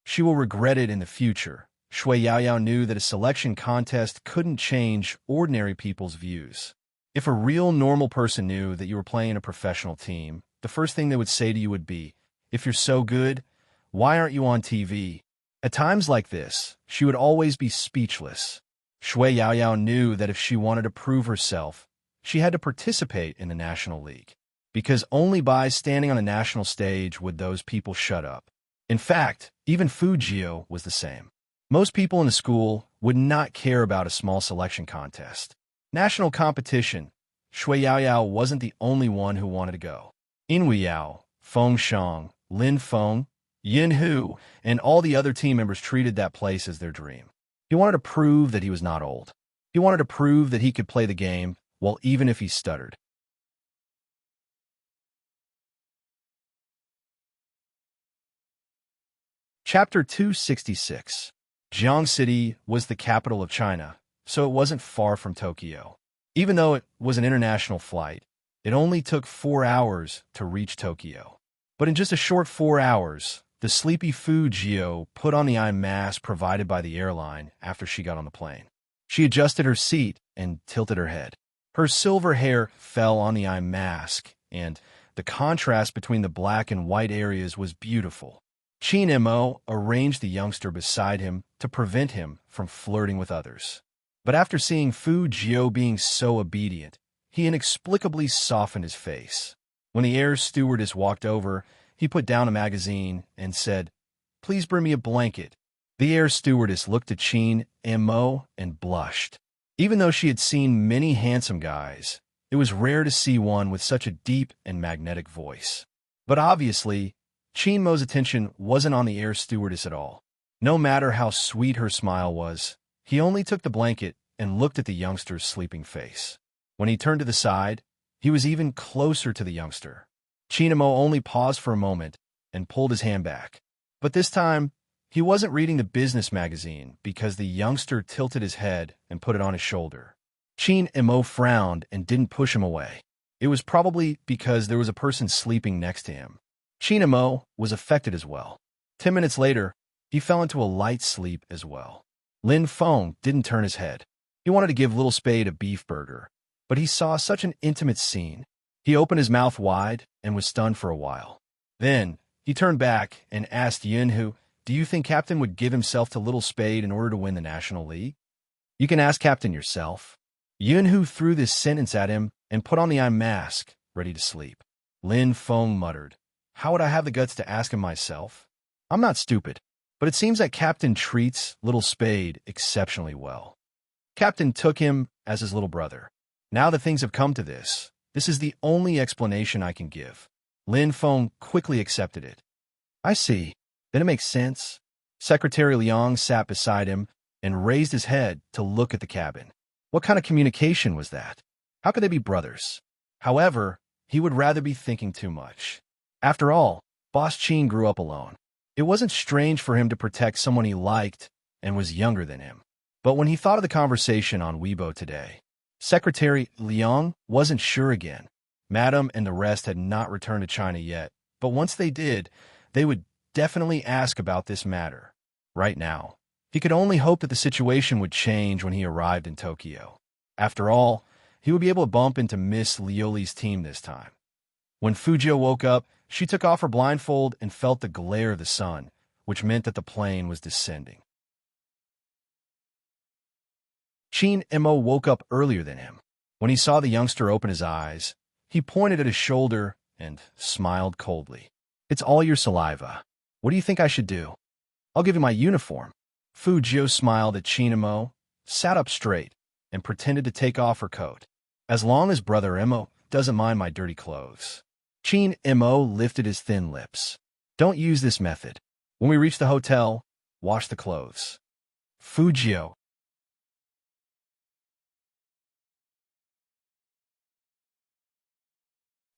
She will regret it in the future. Shui Yaoyao knew that a selection contest couldn't change ordinary people's views. If a real normal person knew that you were playing a professional team, the first thing they would say to you would be, "If you're so good, why aren't you on TV?" At times like this, she would always be speechless. Shui Yaoyao knew that if she wanted to prove herself, she had to participate in the National League, because only by standing on a national stage would those people shut up. In fact, even Fujio was the same. Most people in the school would not care about a small selection contest. National competition, Shui Yaoyao wasn't the only one who wanted to go. Inwi Yao, Feng Shang, Lin Feng, Yin Hu, and all the other team members treated that place as their dream. He wanted to prove that he was not old. He wanted to prove that he could play the game, well, even if he stuttered. Chapter 266. Jiang City was the capital of China, so it wasn't far from Tokyo. Even though it was an international flight, it only took 4 hours to reach Tokyo. But in just a short 4 hours, the sleepy Fujio put on the eye mask provided by the airline after she got on the plane. She adjusted her seat and tilted her head. Her silver hair fell on the eye mask, and the contrast between the black and white areas was beautiful. Qin Mo arranged the youngster beside him to prevent him from flirting with others. But after seeing Fujio being so obedient, he inexplicably softened his face. When the air stewardess walked over, he put down a magazine and said, "Please bring me a blanket." The air stewardess looked at Qin Mo and blushed. Even though she had seen many handsome guys, it was rare to see one with such a deep and magnetic voice. But obviously, Qin Mo's attention wasn't on the air stewardess at all. No matter how sweet her smile was, he only took the blanket and looked at the youngster's sleeping face. When he turned to the side, he was even closer to the youngster. Qin Mo only paused for a moment and pulled his hand back. But this time, he wasn't reading the business magazine because the youngster tilted his head and put it on his shoulder. Qin Mo frowned and didn't push him away. It was probably because there was a person sleeping next to him. Qin Mo was affected as well. 10 minutes later, he fell into a light sleep as well. Lin Feng didn't turn his head. He wanted to give Little Spade a beef burger, but he saw such an intimate scene. He opened his mouth wide and was stunned for a while. Then, he turned back and asked Yunhu, "Do you think Captain would give himself to Little Spade in order to win the National League?" "You can ask Captain yourself." Yunhu threw this sentence at him and put on the eye mask, ready to sleep. Lin Feng muttered, "How would I have the guts to ask him myself? I'm not stupid." But it seems that Captain treats Little Spade exceptionally well. Captain took him as his little brother. Now that things have come to this is the only explanation I can give. Lin Feng quickly accepted it. "I see. Then it makes sense." Secretary Liang sat beside him, and raised his head to look at the cabin. What kind of communication was that? How could they be brothers? However, he would rather be thinking too much. After all, Boss Chin grew up alone. It wasn't strange for him to protect someone he liked and was younger than him. But when he thought of the conversation on Weibo today, Secretary Liang wasn't sure again. Madam and the rest had not returned to China yet, but once they did, they would definitely ask about this matter. Right now, he could only hope that the situation would change when he arrived in Tokyo. After all, he would be able to bump into Miss Lioli's team this time. When Fujio woke up, she took off her blindfold and felt the glare of the sun, which meant that the plane was descending. Chin Mo woke up earlier than him. When he saw the youngster open his eyes, he pointed at his shoulder and smiled coldly. It's all your saliva. What do you think I should do? I'll give you my uniform. Fujio smiled at Chin Mo, sat up straight, and pretended to take off her coat. As long as Brother Mo doesn't mind my dirty clothes. Chin Mo lifted his thin lips. Don't use this method. When we reach the hotel, wash the clothes. Fujio.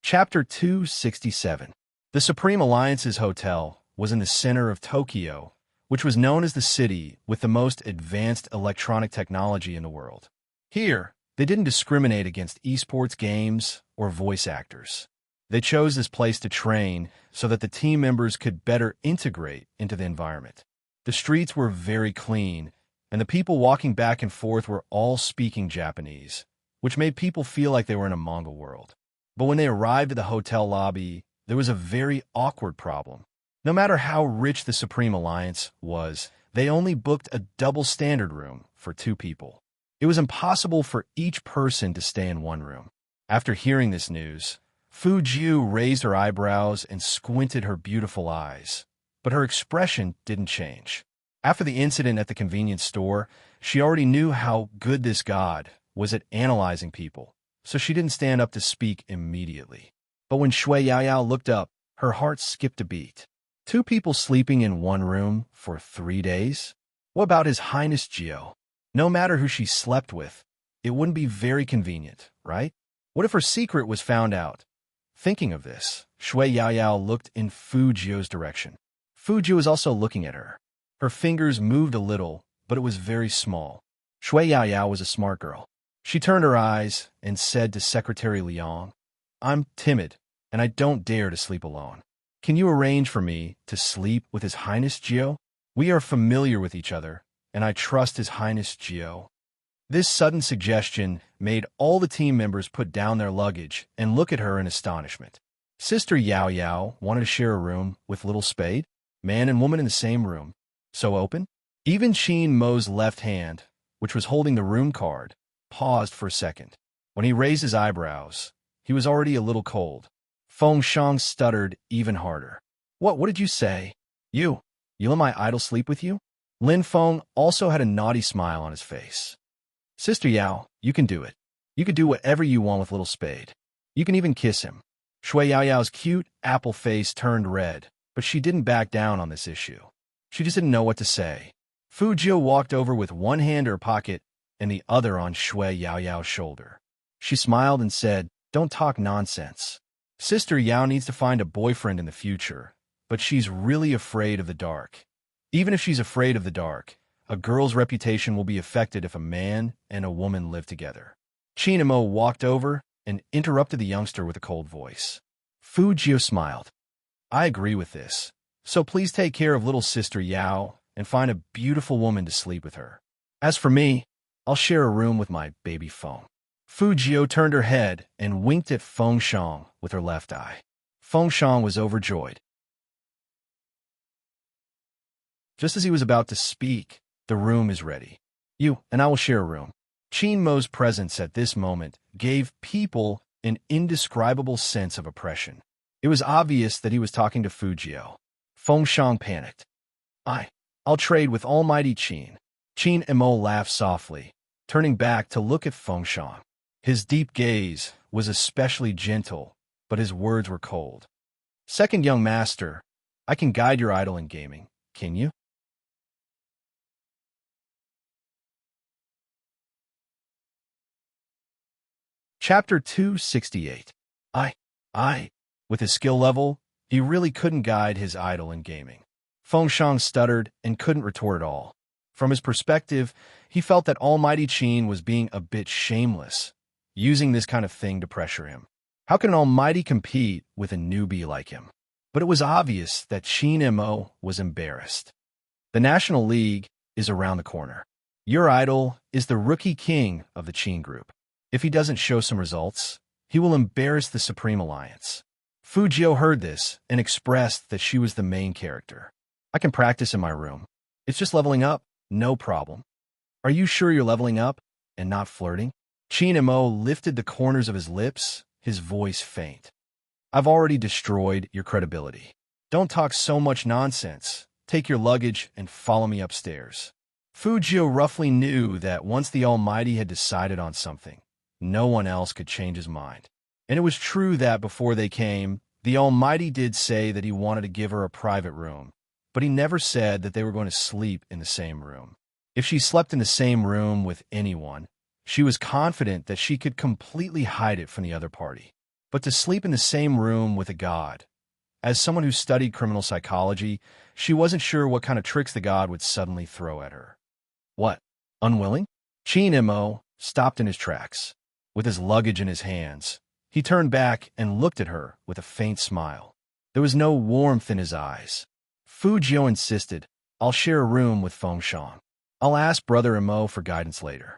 Chapter 267. The Supreme Alliance's hotel was in the center of Tokyo, which was known as the city with the most advanced electronic technology in the world. Here, they didn't discriminate against esports games or voice actors. They chose this place to train so that the team members could better integrate into the environment. The streets were very clean, and the people walking back and forth were all speaking Japanese, which made people feel like they were in a Mongol world. But when they arrived at the hotel lobby, there was a very awkward problem. No matter how rich the Supreme Alliance was, they only booked a double standard room for 2 people. It was impossible for each person to stay in one room. After hearing this news, Fujio raised her eyebrows and squinted her beautiful eyes, but her expression didn't change. After the incident at the convenience store, she already knew how good this god was at analyzing people, so she didn't stand up to speak immediately. But when Shui Yaoyao looked up, her heart skipped a beat. 2 people sleeping in one room for 3 days? What about His Highness Gio? No matter who she slept with, it wouldn't be very convenient, right? What if her secret was found out? Thinking of this, Shui Yaoyao looked in Fujio's direction. Fujio was also looking at her. Her fingers moved a little, but it was very small. Shui Yaoyao was a smart girl. She turned her eyes and said to Secretary Liang, I'm timid, and I don't dare to sleep alone. Can you arrange for me to sleep with His Highness Gio? We are familiar with each other, and I trust His Highness Gio. This sudden suggestion made all the team members put down their luggage and look at her in astonishment. Sister Yao Yao wanted to share a room with Little Spade, man and woman in the same room. So open? Even Chin Mo's left hand, which was holding the room card, paused for a second. When he raised his eyebrows, he was already a little cold. Feng Shang stuttered even harder. What did you say? You let my idol sleep with you? Lin Feng also had a naughty smile on his face. Sister Yao, you can do it. You can do whatever you want with Little Spade. You can even kiss him. Shui Yaoyao's cute apple face turned red, but she didn't back down on this issue. She just didn't know what to say. Fujio walked over with one hand in her pocket and the other on Shui Yaoyao's shoulder. She smiled and said, Don't talk nonsense. Sister Yao needs to find a boyfriend in the future, but she's really afraid of the dark. Even if she's afraid of the dark, a girl's reputation will be affected if a man and a woman live together. Chin Mo walked over and interrupted the youngster with a cold voice. Fujio smiled. I agree with this, so please take care of little sister Yao and find a beautiful woman to sleep with her. As for me, I'll share a room with my baby Feng. Fujio turned her head and winked at Feng Shang with her left eye. Feng Shang was overjoyed. Just as he was about to speak, the room is ready. You and I will share a room. Chin Mo's presence at this moment gave people an indescribable sense of oppression. It was obvious that he was talking to Fujio. Feng Shang panicked. I'll trade with Almighty Chin. Chin Mo laughed softly, turning back to look at Feng Shang. His deep gaze was especially gentle, but his words were cold. Second young master, I can guide your idol in gaming, can you? Chapter 268. I. I. With his skill level, he really couldn't guide his idol in gaming. Fengshang stuttered and couldn't retort at all. From his perspective, he felt that Almighty Qin was being a bit shameless, using this kind of thing to pressure him. How can an Almighty compete with a newbie like him? But it was obvious that Qin Mo was embarrassed. The National League is around the corner. Your idol is the rookie king of the Qin group. If he doesn't show some results, he will embarrass the Supreme Alliance. Fu Jiu heard this and expressed that she was the main character. I can practice in my room. It's just leveling up, no problem. Are you sure you're leveling up and not flirting? Qin Mo lifted the corners of his lips, his voice faint. I've already destroyed your credibility. Don't talk so much nonsense. Take your luggage and follow me upstairs. Fu Jiu roughly knew that once the Almighty had decided on something, no one else could change his mind. And it was true that before they came, the Almighty did say that he wanted to give her a private room, but he never said that they were going to sleep in the same room. If she slept in the same room with anyone, she was confident that she could completely hide it from the other party. But to sleep in the same room with a god, as someone who studied criminal psychology, she wasn't sure what kind of tricks the god would suddenly throw at her. What? Unwilling? Qin Mo stopped in his tracks. With his luggage in his hands, he turned back and looked at her with a faint smile. There was no warmth in his eyes. Fu Jiu insisted, I'll share a room with Fengshang. I'll ask Brother Mo for guidance later.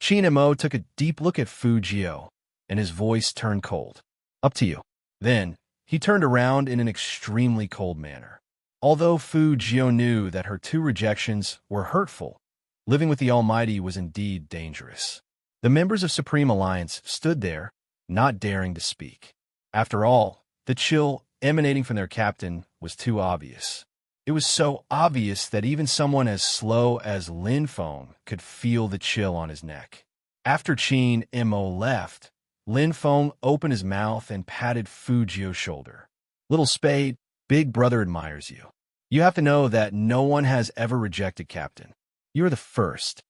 Qin Mo took a deep look at Fu Jiu, and his voice turned cold. Up to you. Then, he turned around in an extremely cold manner. Although Fu Jiu knew that her two rejections were hurtful, living with the Almighty was indeed dangerous. The members of Supreme Alliance stood there, not daring to speak. After all, the chill emanating from their captain was too obvious. It was so obvious that even someone as slow as Lin Feng could feel the chill on his neck. After Qin Mo left, Lin Feng opened his mouth and patted Fu Jiu's shoulder. Little Spade, Big Brother admires you. You have to know that no one has ever rejected Captain. You're the first.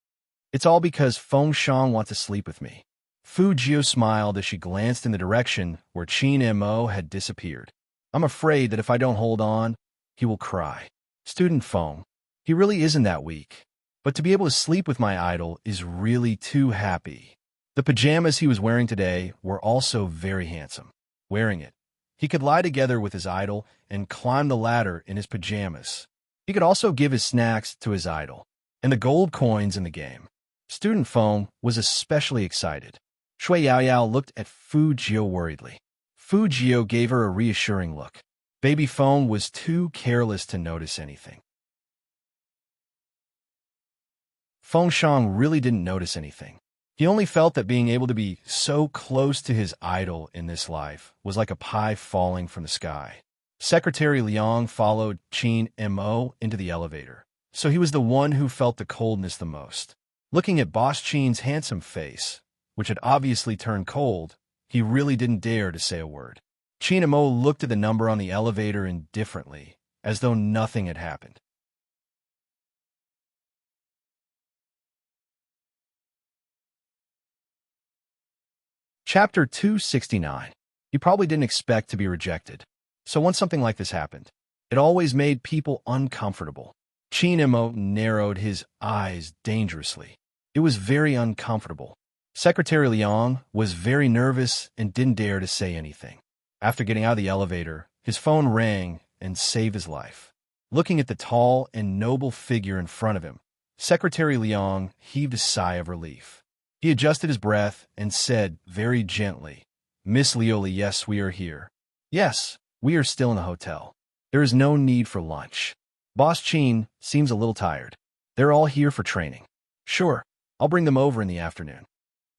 It's all because Fengshang wants to sleep with me. Fu Jiu smiled as she glanced in the direction where Qin Mo had disappeared. I'm afraid that if I don't hold on, he will cry. Student Feng, he really isn't that weak. But to be able to sleep with my idol is really too happy. The pajamas he was wearing today were also very handsome. Wearing it, he could lie together with his idol and climb the ladder in his pajamas. He could also give his snacks to his idol and the gold coins in the game. Student Feng was especially excited. Shui Yaoyao looked at Fu Jiu worriedly. Fu Jiu gave her a reassuring look. Baby Feng was too careless to notice anything. Fengshang really didn't notice anything. He only felt that being able to be so close to his idol in this life was like a pie falling from the sky. Secretary Liang followed Qin Mo into the elevator, so he was the one who felt the coldness the most. Looking at Boss Qin's handsome face, which had obviously turned cold, he really didn't dare to say a word. Qin Mo looked at the number on the elevator indifferently, as though nothing had happened. Chapter 269. He probably didn't expect to be rejected. So once something like this happened, it always made people uncomfortable. Qin Mo narrowed his eyes dangerously. It was very uncomfortable. Secretary Liang was very nervous and didn't dare to say anything. After getting out of the elevator, his phone rang and saved his life. Looking at the tall and noble figure in front of him, Secretary Liang heaved a sigh of relief. He adjusted his breath and said very gently, Miss Lioli, yes, we are here. Yes, we are still in the hotel. There is no need for lunch. Boss Qin seems a little tired. They're all here for training. Sure, I'll bring them over in the afternoon.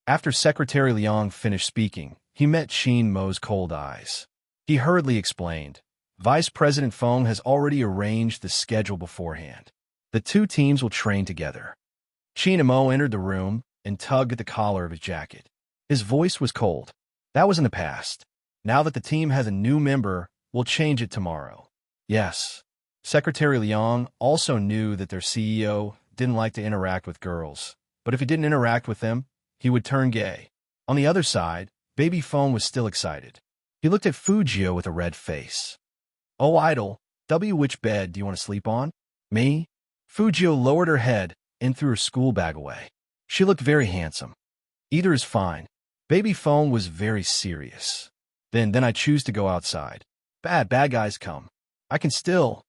After Secretary Liang finished speaking, he met Qin Mo's cold eyes. He hurriedly explained, Vice President Feng has already arranged the schedule beforehand. The two teams will train together. Qin Mo entered the room and tugged at the collar of his jacket. His voice was cold. That was in the past. Now that the team has a new member, we'll change it tomorrow. Yes. Secretary Liang also knew that their CEO didn't like to interact with girls, but if he didn't interact with them, he would turn gay. On the other side, baby Feng was still excited. He looked at Fujio with a red face. "Oh, idol, which bed do you want to sleep on?" "Me?" Fujio lowered her head and threw her school bag away. She looked very handsome. "Either is fine." Baby Feng was very serious. Then I choose to go outside. Bad guys come. I can still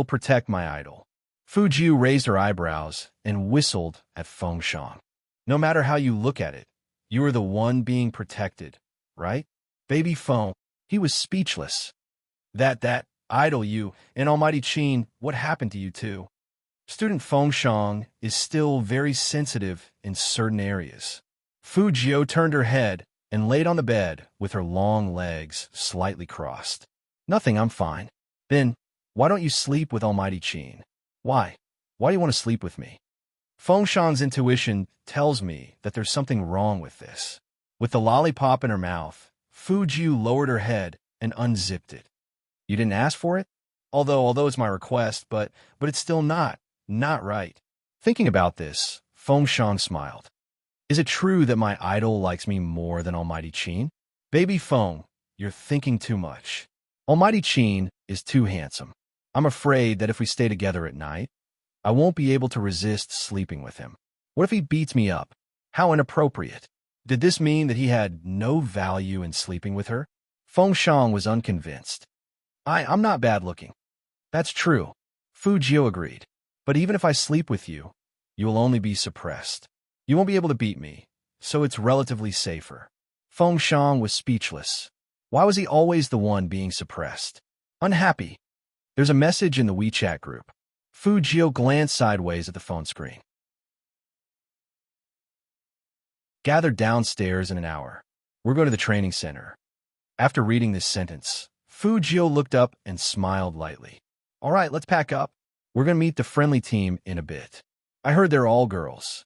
protect my idol." Fujio raised her eyebrows and whistled at Feng Shang. "No matter how you look at it, you are the one being protected, right?" Baby Feng, he was speechless. That idol you and Almighty Qin, what happened to you two?" Student Feng Shang is still very sensitive in certain areas. Fujio turned her head and laid on the bed with her long legs slightly crossed. "Nothing, I'm fine." "Then, why don't you sleep with Almighty Qin?" Why do you want to sleep with me?" Feng Shang's intuition tells me that there's something wrong with this. With the lollipop in her mouth, Fujio lowered her head and unzipped it. "You didn't ask for it?" Although it's my request, but it's still not right." Thinking about this, Feng Shang smiled. "Is it true that my idol likes me more than Almighty Qin?" "Baby Feng, you're thinking too much. Almighty Qin is too handsome. I'm afraid that if we stay together at night, I won't be able to resist sleeping with him. What if he beats me up? How inappropriate." Did this mean that he had no value in sleeping with her? Feng Shang was unconvinced. I'm not bad looking." "That's true," Fujio agreed. "But even if I sleep with you, you will only be suppressed. You won't be able to beat me, so it's relatively safer." Feng Shang was speechless. Why was he always the one being suppressed? Unhappy. There's a message in the WeChat group. Fujio glanced sideways at the phone screen. "Gathered downstairs in an hour. We're going to the training center." After reading this sentence, Fujio looked up and smiled lightly. "All right, let's pack up. We're going to meet the friendly team in a bit. I heard they're all girls."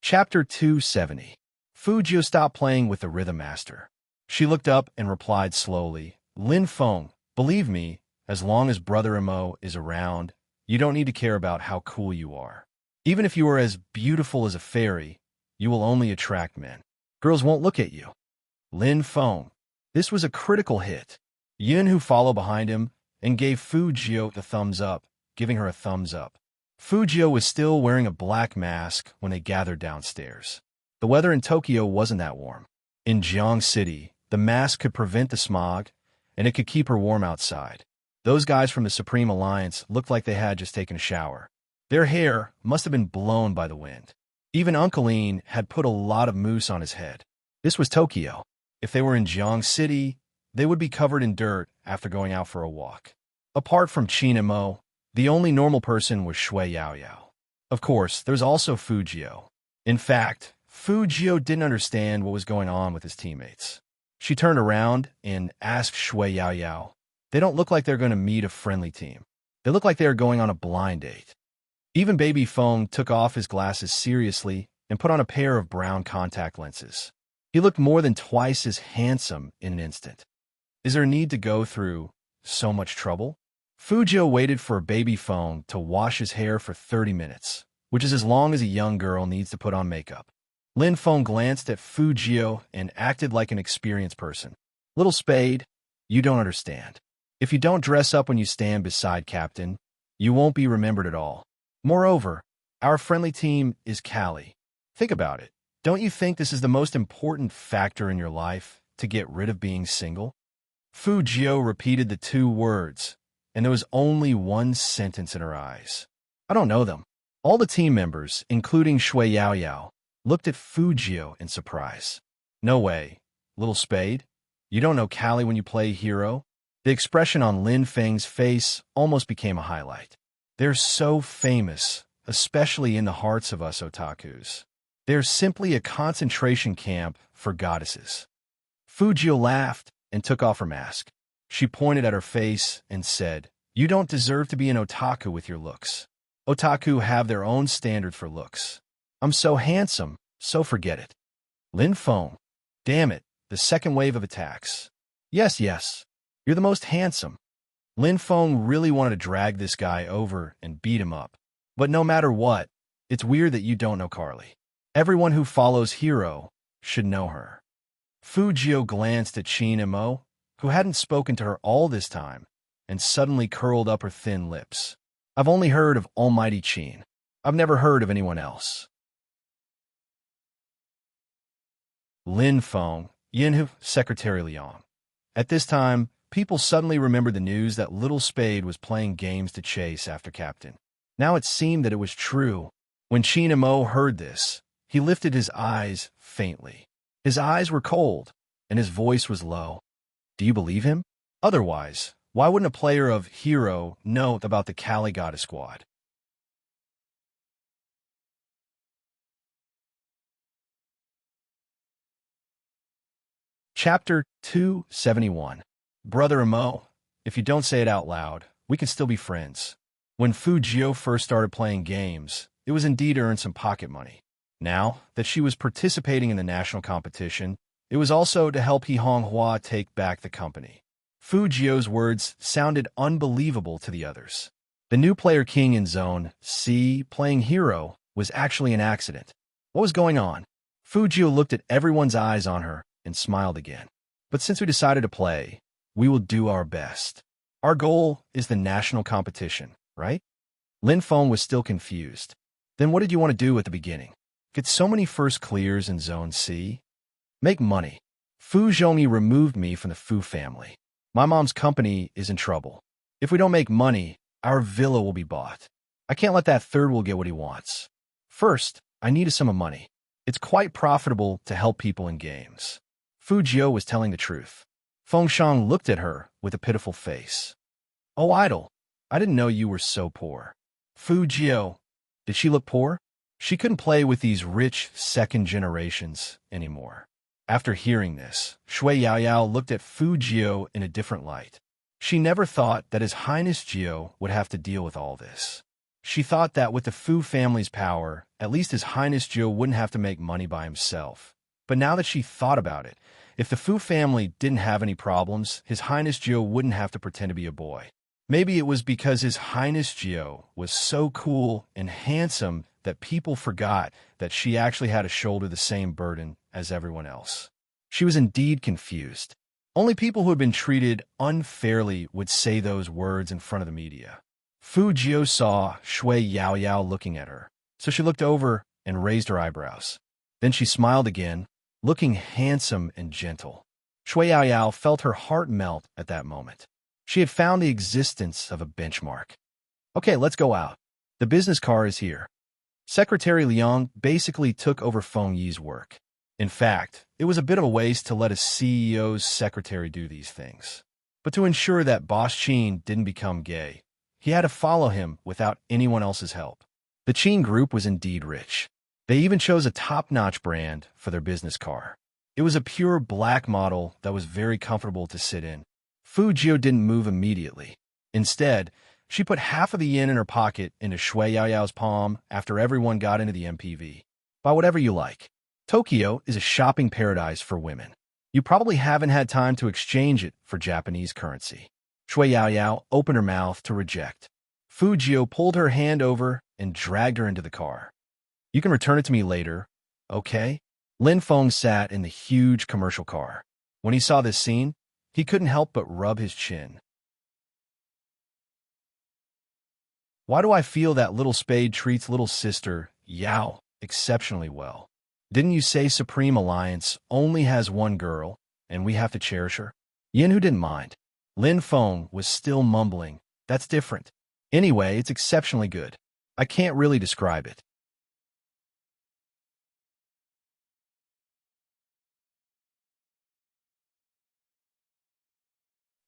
Chapter 270. Fujio stopped playing with the rhythm master. She looked up and replied slowly, "Lin Feng, believe me, as long as Brother Mo is around, you don't need to care about how cool you are. Even if you are as beautiful as a fairy, you will only attract men. Girls won't look at you." Lin Feng. This was a critical hit. Yun, who followed behind him, and gave Fujio the thumbs up, giving her a thumbs up. Fujio was still wearing a black mask when they gathered downstairs. The weather in Tokyo wasn't that warm. In Jiang City, the mask could prevent the smog, and it could keep her warm outside. Those guys from the Supreme Alliance looked like they had just taken a shower. Their hair must have been blown by the wind. Even Uncle Ian had put a lot of mousse on his head. This was Tokyo. If they were in Jiang City, they would be covered in dirt after going out for a walk. Apart from Qin and Mo, the only normal person was Shui Yaoyao. Of course, there's also Fujio. In fact, Fujio didn't understand what was going on with his teammates. She turned around and asked Shui Yaoyao, "They don't look like they're going to meet a friendly team. They look like they are going on a blind date." Even Baby Feng took off his glasses seriously and put on a pair of brown contact lenses. He looked more than twice as handsome in an instant. Is there a need to go through so much trouble? Fujio waited for Baby Feng to wash his hair for 30 minutes, which is as long as a young girl needs to put on makeup. Lin Feng glanced at Fujio and acted like an experienced person. "Little Spade, you don't understand. If you don't dress up when you stand beside Captain, you won't be remembered at all. Moreover, our friendly team is Callie. Think about it. Don't you think this is the most important factor in your life, to get rid of being single?" Fujio repeated the two words, and there was only one sentence in her eyes. "I don't know them." All the team members, including Shui Yaoyao, looked at Fujio in surprise. "No way, Little Spade. You don't know Callie when you play hero?" The expression on Lin Feng's face almost became a highlight. "They're so famous, especially in the hearts of us otakus. They're simply a concentration camp for goddesses." Fujio laughed and took off her mask. She pointed at her face and said, "You don't deserve to be an otaku with your looks. Otaku have their own standard for looks. I'm so handsome, so forget it." Lin Feng. Damn it, the second wave of attacks. Yes, you're the most handsome. Lin Feng really wanted to drag this guy over and beat him up. But no matter what, it's weird that you don't know Carly. Everyone who follows Hero should know her. Fu Jio glanced at Qin Mo, who hadn't spoken to her all this time, and suddenly curled up her thin lips. I've only heard of Almighty Qin. I've never heard of anyone else. Lin Feng, Yinhu, Secretary Liang. At this time, people suddenly remembered the news that Little Spade was playing games to chase after Captain. Now it seemed that it was true. When Qin Mo heard this, he lifted his eyes faintly. His eyes were cold, and his voice was low. Do you believe him? Otherwise, why wouldn't a player of Hero know about the Kali Goddess Squad? Chapter 271. Brother Mo, if you don't say it out loud, we can still be friends. When Fu Jio first started playing games, it was indeed to earn some pocket money. Now that she was participating in the national competition, it was also to help He Honghua take back the company. Fu Jio's words sounded unbelievable to the others. The new player king in Zone C playing Hero was actually an accident. What was going on? Fu Jio looked at everyone's eyes on her and smiled again. But since we decided to play, we will do our best. Our goal is the national competition, right? Lin Feng was still confused. Then what did you want to do at the beginning? Get so many first clears in Zone C? Make money. Fu Zhongyi removed me from the Fu family. My mom's company is in trouble. If we don't make money, our villa will be bought. I can't let that third will get what he wants. First, I need a sum of money. It's quite profitable to help people in games. Fu Jio was telling the truth. Feng Shang looked at her with a pitiful face. Oh, idol, I didn't know you were so poor. Fu Jio, did she look poor? She couldn't play with these rich second generations anymore. After hearing this, Shui Yaoyao looked at Fu Jio in a different light. She never thought that His Highness Jio would have to deal with all this. She thought that with the Fu family's power, at least His Highness Jio wouldn't have to make money by himself. But now that she thought about it, if the Fu family didn't have any problems, His Highness Jio wouldn't have to pretend to be a boy. Maybe it was because His Highness Jio was so cool and handsome that people forgot that she actually had to shoulder the same burden as everyone else. She was indeed confused. Only people who had been treated unfairly would say those words in front of the media. Fu Jio saw Shui Yaoyao looking at her, so she looked over and raised her eyebrows. Then she smiled again, looking handsome and gentle. Shui Yaoyao felt her heart melt at that moment. She had found the existence of a benchmark. Okay, let's go out. The business car is here. Secretary Liang basically took over Feng Yi's work. In fact, it was a bit of a waste to let a CEO's secretary do these things. But to ensure that Boss Qin didn't become gay, he had to follow him without anyone else's help. The Qin group was indeed rich. They even chose a top-notch brand for their business car. It was a pure black model that was very comfortable to sit in. Fu Jio didn't move immediately. Instead, she put half of the yen in her pocket into Shui Yaoyao's palm after everyone got into the MPV. Buy whatever you like. Tokyo is a shopping paradise for women. You probably haven't had time to exchange it for Japanese currency. Shui Yaoyao opened her mouth to reject. Fu Jio pulled her hand over and dragged her into the car. You can return it to me later, okay? Lin Feng sat in the huge commercial car. When he saw this scene, he couldn't help but rub his chin. Why do I feel that Little Spade treats little sister, Yao, exceptionally well? Didn't you say Supreme Alliance only has one girl, and we have to cherish her? Yinhu didn't mind. Lin Feng was still mumbling. That's different. Anyway, it's exceptionally good. I can't really describe it.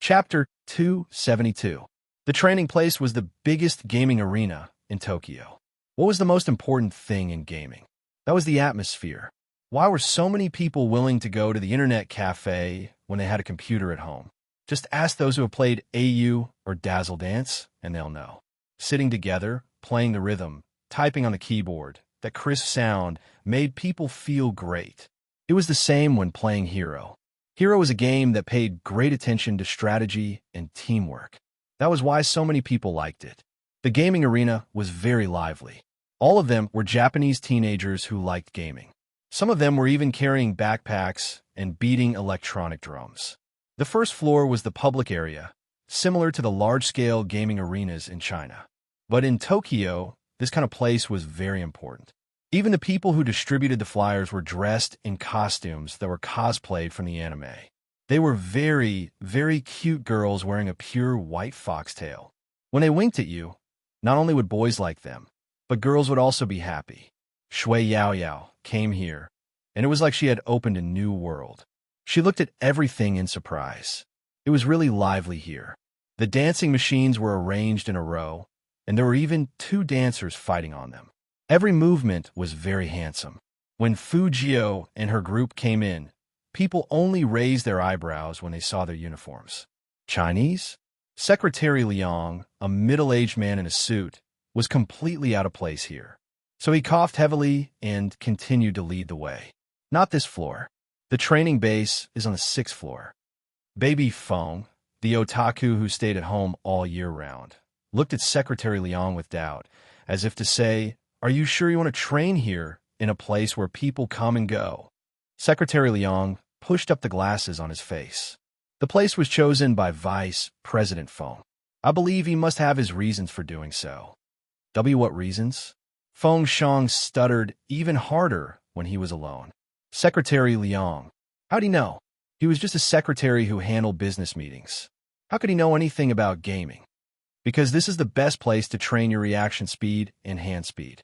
Chapter 272. The training place was the biggest gaming arena in Tokyo. What was the most important thing in gaming? That was the atmosphere. Why were so many people willing to go to the internet cafe when they had a computer at home? Just ask those who have played AU or Dazzle Dance, and they'll know. Sitting together, playing the rhythm, typing on the keyboard, that crisp sound made people feel great. It was the same when playing Hero. Hero was a game that paid great attention to strategy and teamwork. That was why so many people liked it. The gaming arena was very lively. All of them were Japanese teenagers who liked gaming. Some of them were even carrying backpacks and beating electronic drums. The first floor was the public area, similar to the large-scale gaming arenas in China. But in Tokyo, this kind of place was very important. Even the people who distributed the flyers were dressed in costumes that were cosplayed from the anime. They were very, very cute girls wearing a pure white foxtail. When they winked at you, not only would boys like them, but girls would also be happy. Shui Yao Yao came here, and it was like she had opened a new world. She looked at everything in surprise. It was really lively here. The dancing machines were arranged in a row, and there were even 2 dancers fighting on them. Every movement was very handsome. When Fujio and her group came in, people only raised their eyebrows when they saw their uniforms. Chinese? Secretary Liang, a middle-aged man in a suit, was completely out of place here. So he coughed heavily and continued to lead the way. Not this floor. The training base is on the 6th floor. Baby Feng, the otaku who stayed at home all year round, looked at Secretary Liang with doubt, as if to say, "Are you sure you want to train here in a place where people come and go?" Secretary Liang pushed up the glasses on his face. The place was chosen by Vice President Feng. I believe he must have his reasons for doing so. What reasons? Feng Shang stuttered even harder when he was alone. Secretary Liang. How'd he know? He was just a secretary who handled business meetings. How could he know anything about gaming? Because this is the best place to train your reaction speed and hand speed.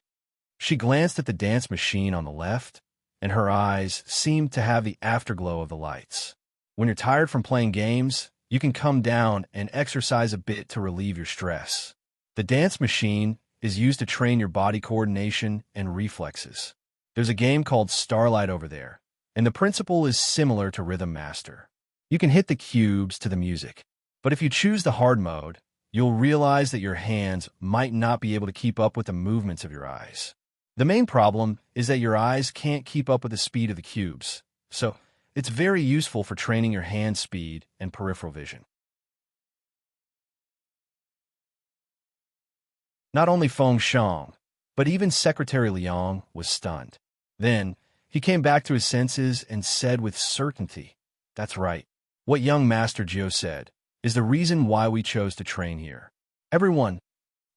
She glanced at the dance machine on the left, and her eyes seemed to have the afterglow of the lights. When you're tired from playing games, you can come down and exercise a bit to relieve your stress. The dance machine is used to train your body coordination and reflexes. There's a game called Starlight over there, and the principle is similar to Rhythm Master. You can hit the cubes to the music, but if you choose the hard mode, you'll realize that your hands might not be able to keep up with the movements of your eyes. The main problem is that your eyes can't keep up with the speed of the cubes, so it's very useful for training your hand speed and peripheral vision. Not only Feng Shang, but even Secretary Liang was stunned. Then, he came back to his senses and said with certainty, "That's right. What young Master Jiu said is the reason why we chose to train here. Everyone,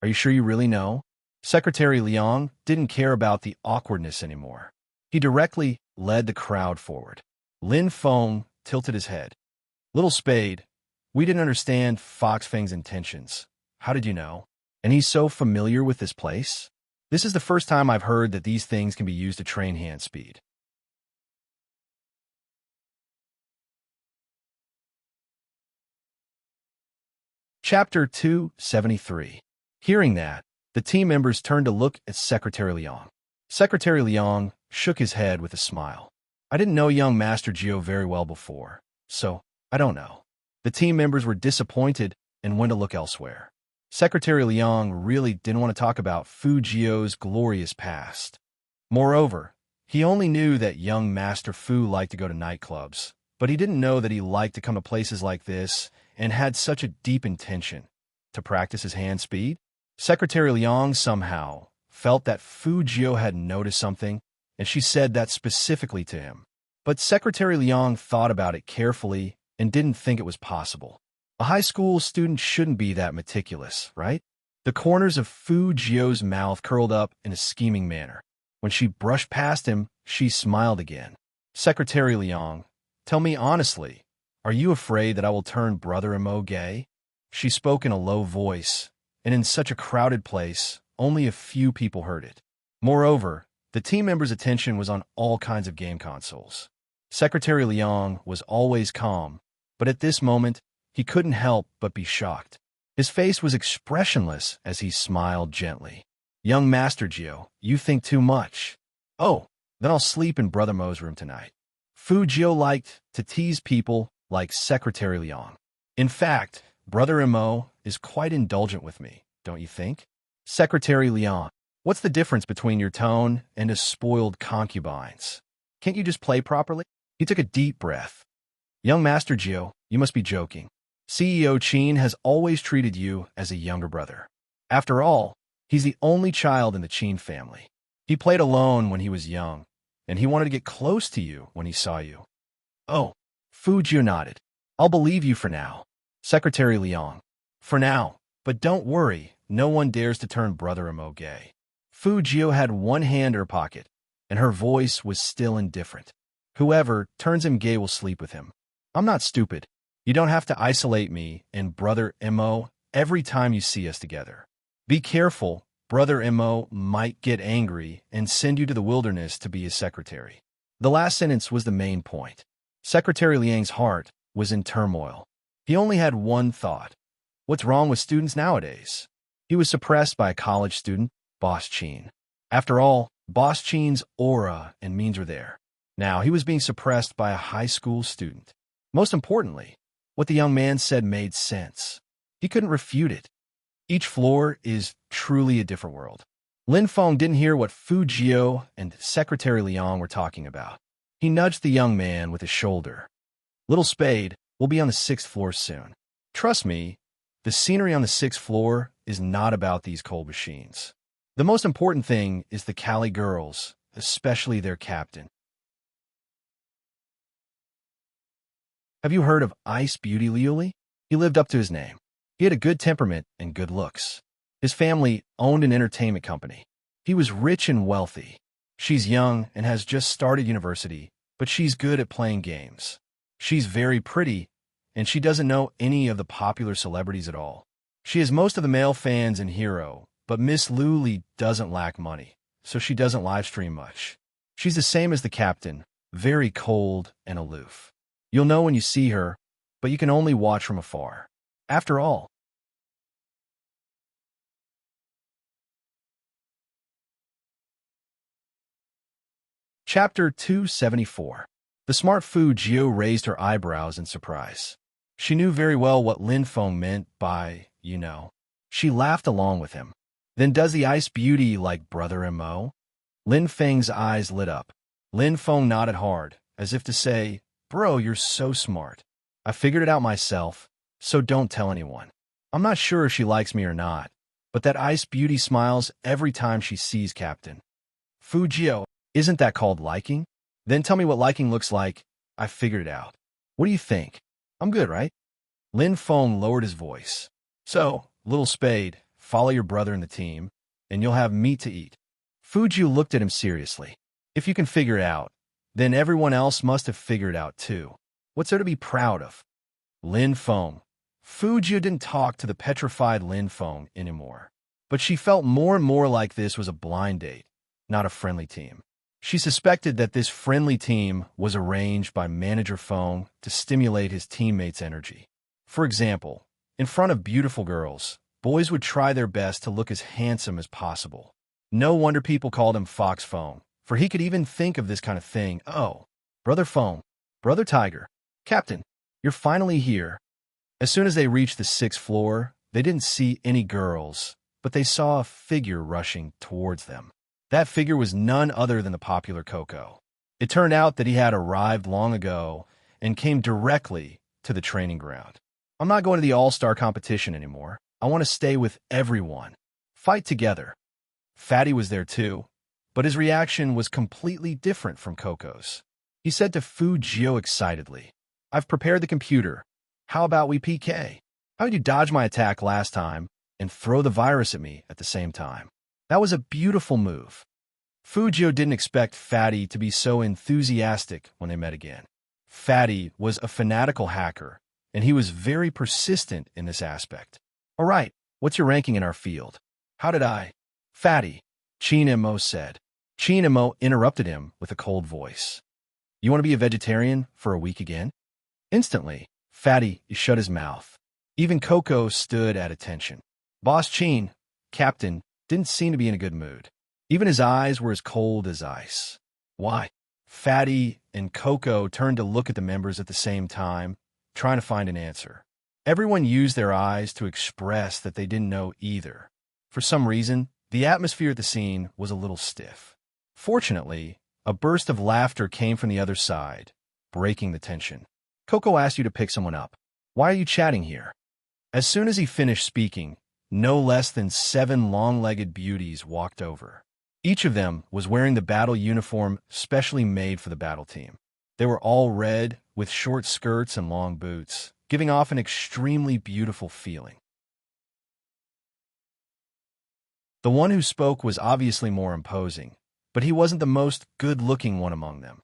are you sure you really know?" Secretary Liang didn't care about the awkwardness anymore. He directly led the crowd forward. Lin Feng tilted his head. "Little Spade, we didn't understand Fox Feng's intentions. How did you know? And he's so familiar with this place? This is the first time I've heard that these things can be used to train hand speed." Chapter 273. Hearing that, the team members turned to look at Secretary Liang. Secretary Liang shook his head with a smile. "I didn't know young Master Gio very well before, so I don't know." The team members were disappointed and went to look elsewhere. Secretary Liang really didn't want to talk about Fu Jio's glorious past. Moreover, he only knew that young Master Fu liked to go to nightclubs, but he didn't know that he liked to come to places like this and had such a deep intention to practice his hand speed. Secretary Liang somehow felt that Fu Jio had noticed something, and she said that specifically to him. But Secretary Liang thought about it carefully and didn't think it was possible. A high school student shouldn't be that meticulous, right? The corners of Fu Jio's mouth curled up in a scheming manner. When she brushed past him, she smiled again. "Secretary Liang, tell me honestly, are you afraid that I will turn brother-in-law gay?" She spoke in a low voice, and in such a crowded place, only a few people heard it. Moreover, the team members' attention was on all kinds of game consoles. Secretary Liang was always calm, but at this moment, he couldn't help but be shocked. His face was expressionless as he smiled gently. "Young Master Gio, you think too much." "Oh, then I'll sleep in Brother Mo's room tonight." Fu Jio liked to tease people like Secretary Liang. "In fact, Brother Mo is quite indulgent with me, don't you think?" Secretary Liang, "What's the difference between your tone and a spoiled concubine's? Can't you just play properly?" He took a deep breath. "Young Master Gio, you must be joking. CEO Chin has always treated you as a younger brother. After all, he's the only child in the Chin family. He played alone when he was young, and he wanted to get close to you when he saw you. Oh, Fu Jiu nodded. I'll believe you for now. Secretary Liang. For now, but don't worry, no one dares to turn Brother Imo gay. Fu Jiu had one hand in her pocket, and her voice was still indifferent. Whoever turns him gay will sleep with him. I'm not stupid. You don't have to isolate me and Brother Imo every time you see us together. Be careful, Brother Imo might get angry and send you to the wilderness to be his secretary. The last sentence was the main point. Secretary Liang's heart was in turmoil. He only had one thought. What's wrong with students nowadays? He was suppressed by a college student, Boss Chin. After all, Boss Chin's aura and means were there. Now he was being suppressed by a high school student. Most importantly, what the young man said made sense. He couldn't refute it. Each floor is truly a different world. Lin Feng didn't hear what Fu Jiu and Secretary Liang were talking about. He nudged the young man with his shoulder. Little Spade, we'll be on the 6th floor soon. Trust me, the scenery on the 6th floor is not about these cold machines. The most important thing is the Cali girls, especially their captain. Have you heard of Ice Beauty Liuli? He lived up to his name. He had a good temperament and good looks. His family owned an entertainment company. He was rich and wealthy. She's young and has just started university, but she's good at playing games. She's very pretty, and she doesn't know any of the popular celebrities at all. She has most of the male fans in Hero, but Miss Luli doesn't lack money, so she doesn't livestream much. She's the same as the captain, very cold and aloof. You'll know when you see her, but you can only watch from afar. After all, Chapter 274. The smart Fu Jiu raised her eyebrows in surprise. She knew very well what Lin Feng meant by, you know. She laughed along with him. Then does the Ice Beauty like Brother Imo? Lin Feng's eyes lit up. Lin Feng nodded hard, as if to say, Bro, you're so smart. I figured it out myself, so don't tell anyone. I'm not sure if she likes me or not, but that Ice Beauty smiles every time she sees Captain. Fu Jiu, isn't that called liking? Then tell me what liking looks like. I figured it out. What do you think? I'm good, right? Lin Feng lowered his voice. So, Little Spade, follow your brother in the team, and you'll have meat to eat. Fu Jiu looked at him seriously. If you can figure it out, then everyone else must have figured it out too. What's there to be proud of? Lin Feng. Fu Jiu didn't talk to the petrified Lin Feng anymore. But she felt more and more like this was a blind date, not a friendly team. She suspected that this friendly team was arranged by Manager Feng to stimulate his teammates' energy. For example, in front of beautiful girls, boys would try their best to look as handsome as possible. No wonder people called him Fox Feng, for he could even think of this kind of thing. Oh, Brother Feng, Brother Tiger, Captain, you're finally here. As soon as they reached the 6th floor, they didn't see any girls, but they saw a figure rushing towards them. That figure was none other than the popular Coco. It turned out that he had arrived long ago and came directly to the training ground. I'm not going to the all-star competition anymore. I want to stay with everyone. Fight together. Fatty was there too, but his reaction was completely different from Coco's. He said to Fu Jiu excitedly, I've prepared the computer. How about we PK? How did you dodge my attack last time and throw the virus at me at the same time? That was a beautiful move. Fu Jiu didn't expect Fatty to be so enthusiastic when they met again. Fatty was a fanatical hacker, and he was very persistent in this aspect. All right, what's your ranking in our field? How did I? Fatty, Chin Imo said. Chin Imo interrupted him with a cold voice. You want to be a vegetarian for a week again? Instantly, Fatty shut his mouth. Even Coco stood at attention. Boss Chin, Captain, didn't seem to be in a good mood. Even his eyes were as cold as ice. Why? Fatty and Coco turned to look at the members at the same time, trying to find an answer. Everyone used their eyes to express that they didn't know either. For some reason, the atmosphere at the scene was a little stiff. Fortunately, a burst of laughter came from the other side, breaking the tension. Coco asked you to pick someone up. Why are you chatting here? As soon as he finished speaking, no less than 7 long-legged beauties walked over. Each of them was wearing the battle uniform specially made for the battle team. They were all red, with short skirts and long boots, giving off an extremely beautiful feeling. The one who spoke was obviously more imposing, but he wasn't the most good-looking one among them.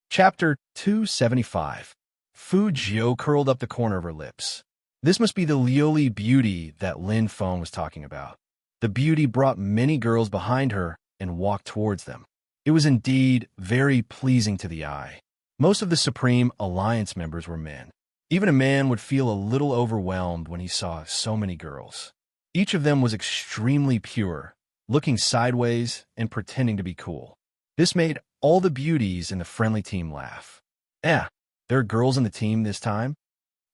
Chapter 275. Fu Jiu curled up the corner of her lips. This must be the Lioli beauty that Lin Feng was talking about. The beauty brought many girls behind her and walked towards them. It was indeed very pleasing to the eye. Most of the Supreme Alliance members were men. Even a man would feel a little overwhelmed when he saw so many girls. Each of them was extremely pure, looking sideways and pretending to be cool. This made all the beauties in the friendly team laugh. There are girls in the team this time?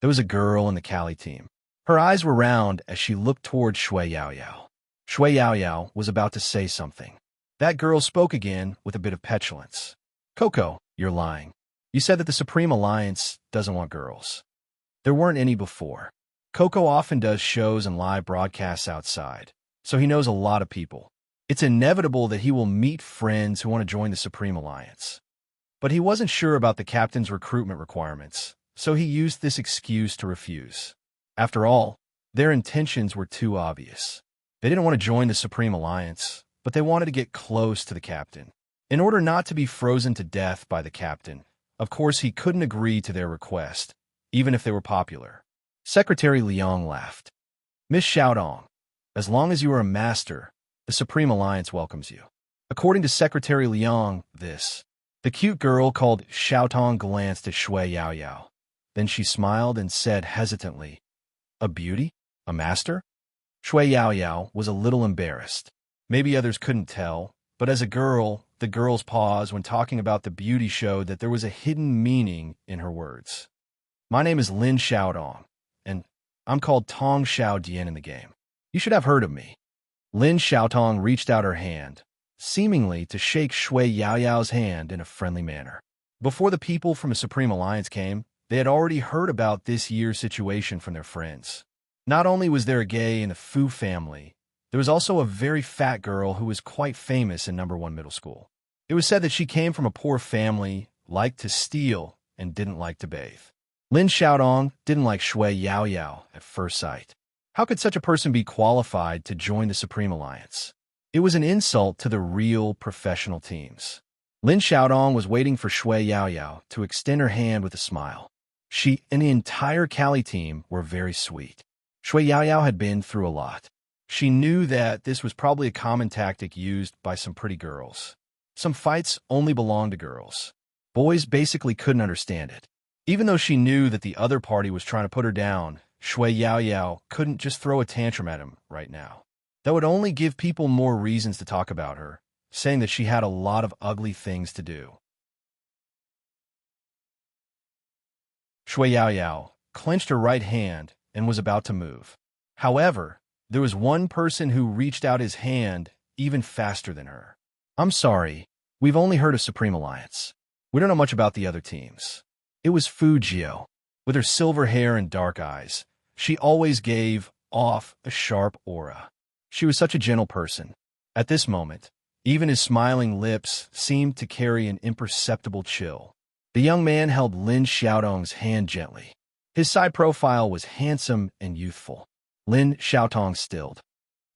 There was a girl in the Cali team. Her eyes were round as she looked toward Shui Yaoyao. Shui Yaoyao was about to say something. That girl spoke again with a bit of petulance. Coco, you're lying. You said that the Supreme Alliance doesn't want girls. There weren't any before. Coco often does shows and live broadcasts outside, so he knows a lot of people. It's inevitable that he will meet friends who want to join the Supreme Alliance. But he wasn't sure about the captain's recruitment requirements, so he used this excuse to refuse. After all, their intentions were too obvious. They didn't want to join the Supreme Alliance, but they wanted to get close to the captain. In order not to be frozen to death by the captain, of course he couldn't agree to their request, even if they were popular. Secretary Liang laughed. Miss Xiaodong, as long as you are a master, the Supreme Alliance welcomes you. According to Secretary Liang, the cute girl called Xiaotong glanced at Shui Yaoyao. Then she smiled and said hesitantly, A beauty? A master? Shui Yaoyao was a little embarrassed. Maybe others couldn't tell, but as a girl, the girl's pause when talking about the beauty showed that there was a hidden meaning in her words. My name is Lin Xiaodong, and I'm called Tong Xiao Dian in the game. You should have heard of me. Lin Xiaotong reached out her hand, seemingly to shake Shui Yaoyao's hand in a friendly manner. Before the people from the Supreme Alliance came, they had already heard about this year's situation from their friends. Not only was there a gay in the Fu family, there was also a very fat girl who was quite famous in number 1 middle school. It was said that she came from a poor family, liked to steal, and didn't like to bathe. Lin Xiaodong didn't like Shui Yaoyao at first sight. How could such a person be qualified to join the Supreme Alliance? It was an insult to the real professional teams. Lin Xiaodong was waiting for Shui Yaoyao to extend her hand with a smile. She and the entire Cali team were very sweet. Shui Yaoyao had been through a lot. She knew that this was probably a common tactic used by some pretty girls. Some fights only belonged to girls. Boys basically couldn't understand it. Even though she knew that the other party was trying to put her down, Shui Yaoyao couldn't just throw a tantrum at him right now. That would only give people more reasons to talk about her, saying that she had a lot of ugly things to do. Shui Yaoyao clenched her right hand and was about to move. However, there was one person who reached out his hand even faster than her. I'm sorry, we've only heard of Supreme Alliance. We don't know much about the other teams. It was Fu Jiu. With her silver hair and dark eyes, she always gave off a sharp aura. She was such a gentle person. At this moment, even his smiling lips seemed to carry an imperceptible chill. The young man held Lin Xiaodong's hand gently. His side profile was handsome and youthful. Lin Xiaotong stilled.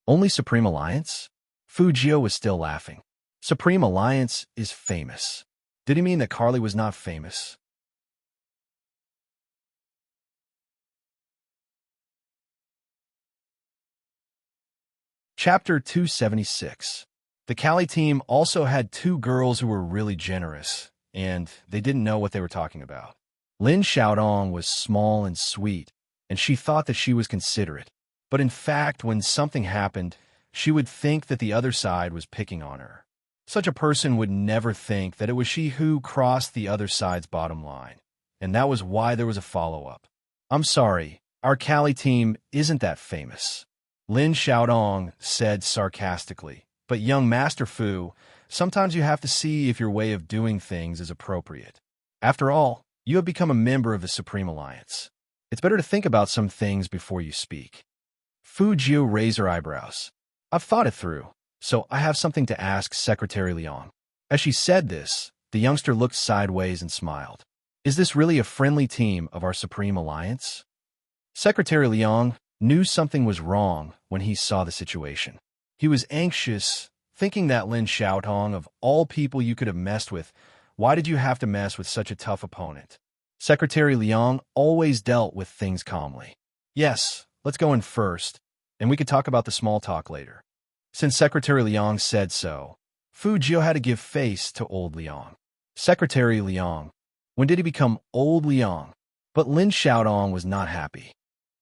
Only Supreme Alliance? Fu Jiu was still laughing. Supreme Alliance is famous. Did he mean that Carly was not famous? Chapter 276. The Cali team also had 2 girls who were really generous, and they didn't know what they were talking about. Lin Xiaodong was small and sweet, and she thought that she was considerate. But in fact, when something happened, she would think that the other side was picking on her. Such a person would never think that it was she who crossed the other side's bottom line, and that was why there was a follow-up. I'm sorry, our Cali team isn't that famous. Lin Xiaodong said sarcastically, But young Master Fu, sometimes you have to see if your way of doing things is appropriate. After all, you have become a member of the Supreme Alliance. It's better to think about some things before you speak. Fu Jiu raised her eyebrows. I've thought it through, so I have something to ask Secretary Liang. As she said this, the youngster looked sideways and smiled. Is this really a friendly team of our Supreme Alliance? Secretary Liang knew something was wrong when he saw the situation. He was anxious, thinking that Lin Xiaotong, of all people you could have messed with, why did you have to mess with such a tough opponent? Secretary Liang always dealt with things calmly. Yes, let's go in first, and we could talk about the small talk later. Since Secretary Liang said so, Fu Jiu had to give face to old Liang. Secretary Liang, when did he become old Liang? But Lin Xiaotong was not happy.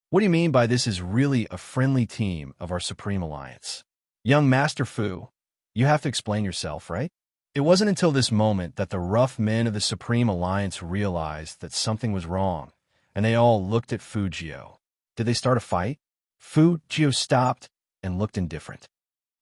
What do you mean by this is really a friendly team of our Supreme Alliance? Young Master Fu, you have to explain yourself, right? It wasn't until this moment that the rough men of the Supreme Alliance realized that something was wrong, and they all looked at Fu Jiu. Did they start a fight? Fu Jiu stopped and looked indifferent.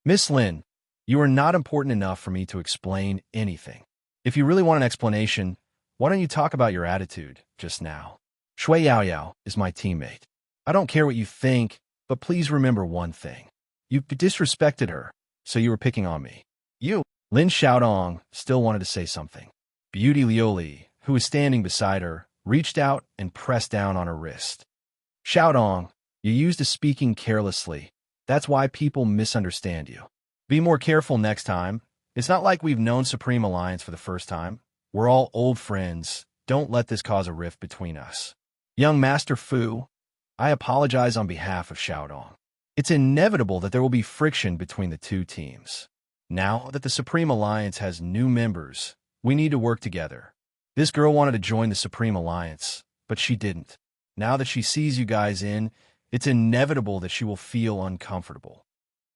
Miss Lin, you are not important enough for me to explain anything. If you really want an explanation, why don't you talk about your attitude just now? Shui Yaoyao is my teammate. I don't care what you think, but please remember one thing. You disrespected her, so you were picking on me. You, Lin Xiaotong, still wanted to say something. Beauty Liuli, who was standing beside her, reached out and pressed down on her wrist. Xiaotong, you used to speaking carelessly. That's why people misunderstand you. Be more careful next time. It's not like we've known Supreme Alliance for the first time. We're all old friends. Don't let this cause a rift between us. Young Master Fu, I apologize on behalf of Xiaotong. It's inevitable that there will be friction between the two teams. Now that the Supreme Alliance has new members, we need to work together. This girl wanted to join the Supreme Alliance, but she didn't. Now that she sees you guys in, it's inevitable that she will feel uncomfortable.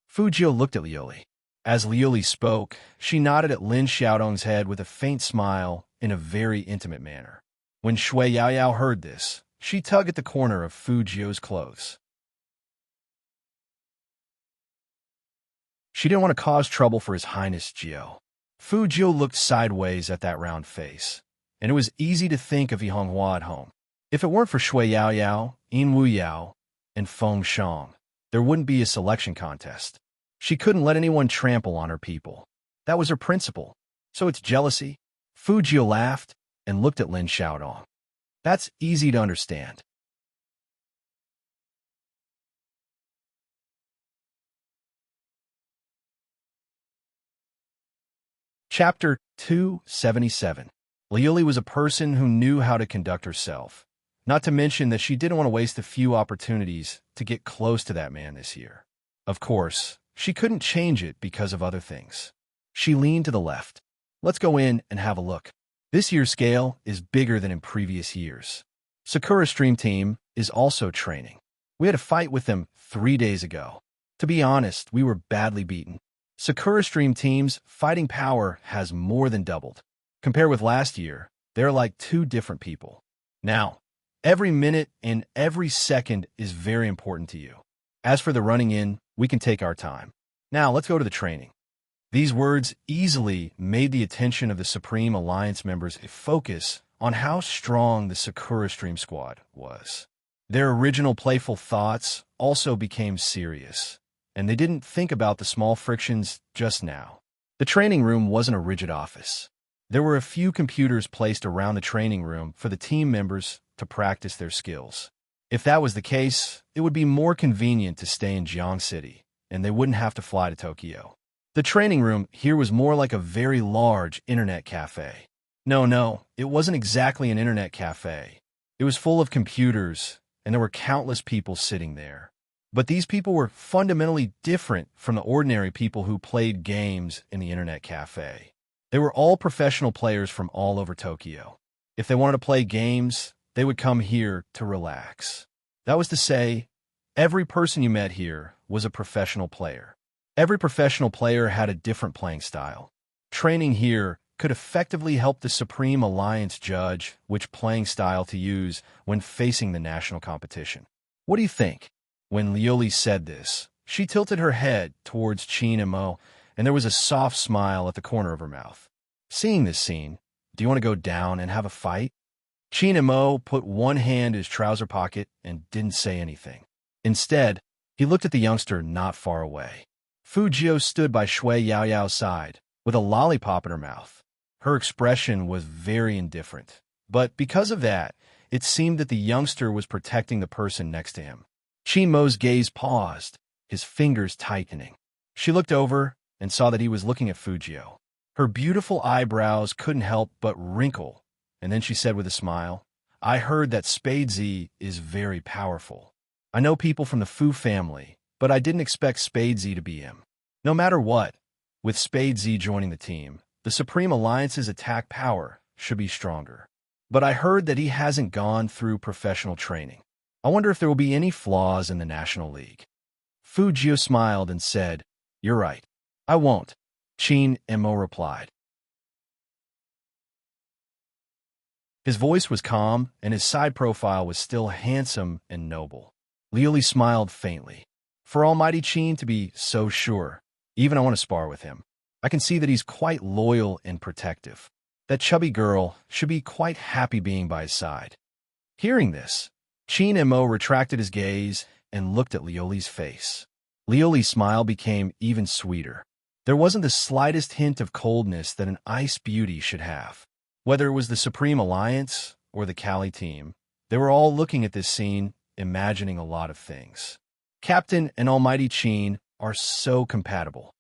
Fu Jiu looked at Liuli. As Liuli spoke, she nodded at Lin Xiaotong's head with a faint smile in a very intimate manner. When Shui Yaoyao heard this, she tugged at the corner of Fu Jiu's clothes. She didn't want to cause trouble for His Highness Jiu. Fu Jiu looked sideways at that round face, and it was easy to think of Yihonghua at home. If it weren't for Shui Yaoyao, Yin Wu Yao, and Feng Shang, there wouldn't be a selection contest. She couldn't let anyone trample on her people. That was her principle. So it's jealousy? Fu Jiu laughed and looked at Lin Xiaotong. That's easy to understand. Chapter 277. Liuli was a person who knew how to conduct herself, not to mention that she didn't want to waste the few opportunities to get close to that man this year. Of course, she couldn't change it because of other things. She leaned to the left. Let's go in and have a look. This year's scale is bigger than in previous years. Sakura Stream Team is also training. We had a fight with them 3 days ago. To be honest, we were badly beaten. Sakura Stream Team's fighting power has more than doubled. Compared with last year, they're like two different people. Now, every minute and every second is very important to you. As for the running in, we can take our time. Now, let's go to the training. These words easily made the attention of the Supreme Alliance members focus on how strong the Sakura Stream Squad was. Their original playful thoughts also became serious, and they didn't think about the small frictions just now. The training room wasn't a rigid office. There were a few computers placed around the training room for the team members to practice their skills. If that was the case, it would be more convenient to stay in Jiang City, and they wouldn't have to fly to Tokyo. The training room here was more like a very large internet cafe. No, it wasn't exactly an internet cafe. It was full of computers, and there were countless people sitting there. But these people were fundamentally different from the ordinary people who played games in the internet cafe. They were all professional players from all over Tokyo. If they wanted to play games, they would come here to relax. That was to say, every person you met here was a professional player. Every professional player had a different playing style. Training here could effectively help the Supreme Alliance judge which playing style to use when facing the national competition. What do you think? When Liuli said this, she tilted her head towards Qin and Mo, and there was a soft smile at the corner of her mouth. Seeing this scene, do you want to go down and have a fight? Qin and Mo put one hand in his trouser pocket and didn't say anything. Instead, he looked at the youngster not far away. Fu Jio stood by Shui Yaoyao's side, with a lollipop in her mouth. Her expression was very indifferent, but because of that, it seemed that the youngster was protecting the person next to him. Qin Mo's gaze paused, his fingers tightening. She looked over and saw that he was looking at Fu Jio. Her beautiful eyebrows couldn't help but wrinkle, and then she said with a smile, I heard that Spadesy is very powerful. I know people from the Fu family, but I didn't expect Spadesy to be him. No matter what, with Spadesy joining the team, the Supreme Alliance's attack power should be stronger. But I heard that he hasn't gone through professional training. I wonder if there will be any flaws in the National League. Fu Jio smiled and said, You're right. I won't. Qin and Mo replied. His voice was calm, and his side profile was still handsome and noble. Liuli smiled faintly. For Almighty Qin to be so sure, even I want to spar with him. I can see that he's quite loyal and protective. That chubby girl should be quite happy being by his side. Hearing this, Qin and Mo retracted his gaze and looked at Liuli's face. Liuli's smile became even sweeter. There wasn't the slightest hint of coldness that an ice beauty should have. Whether it was the Supreme Alliance or the Cali team, they were all looking at this scene, imagining a lot of things. Captain and Almighty Qin are so compatible.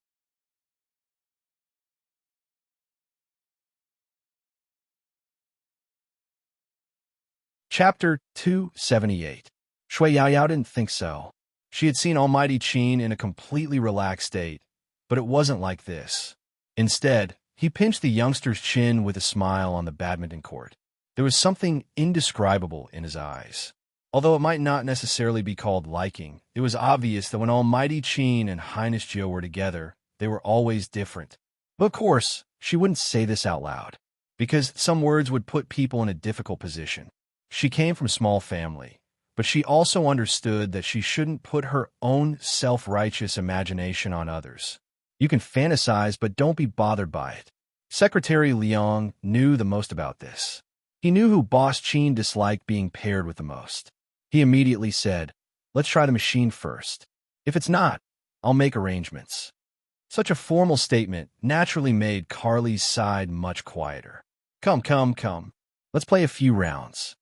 Chapter 278. Shui Yaoyao didn't think so. She had seen Almighty Qin in a completely relaxed state, but it wasn't like this. Instead, he pinched the youngster's chin with a smile on the badminton court. There was something indescribable in his eyes. Although it might not necessarily be called liking, it was obvious that when Almighty Qin and Highness Jiu were together, they were always different. But of course, she wouldn't say this out loud, because some words would put people in a difficult position. She came from a small family, but she also understood that she shouldn't put her own self-righteous imagination on others. You can fantasize, but don't be bothered by it. Secretary Liang knew the most about this. He knew who Boss Qin disliked being paired with the most. He immediately said, Let's try the machine first. If it's not, I'll make arrangements. Such a formal statement naturally made Carly's side much quieter. Come. Let's play a few rounds.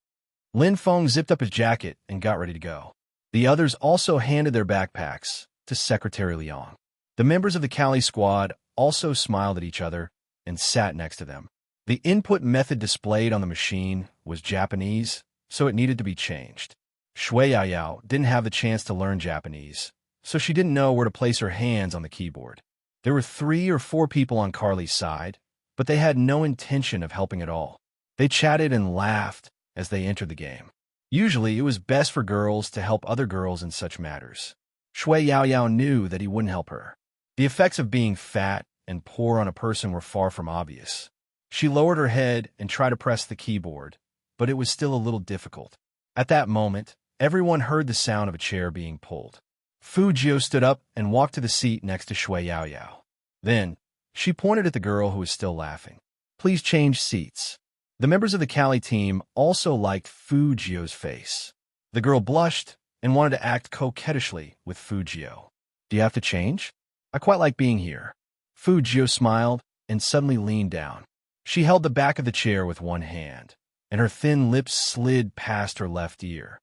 Lin Feng zipped up his jacket and got ready to go. The others also handed their backpacks to Secretary Liang. The members of the Cali squad also smiled at each other and sat next to them. The input method displayed on the machine was Japanese, so it needed to be changed. Shui Yaoyao didn't have the chance to learn Japanese, so she didn't know where to place her hands on the keyboard. There were 3 or 4 people on Carly's side, but they had no intention of helping at all. They chatted and laughed as they entered the game. Usually, it was best for girls to help other girls in such matters. Shui Yaoyao knew that he wouldn't help her. The effects of being fat and poor on a person were far from obvious. She lowered her head and tried to press the keyboard, but it was still a little difficult. At that moment, everyone heard the sound of a chair being pulled. Fu Jio stood up and walked to the seat next to Shui Yaoyao. Then, she pointed at the girl who was still laughing. Please change seats. The members of the Cali team also liked Fu Jio's face. The girl blushed and wanted to act coquettishly with Fu Jio. Do you have to change? I quite like being here. Fu Jio smiled and suddenly leaned down. She held the back of the chair with one hand, and her thin lips slid past her left ear.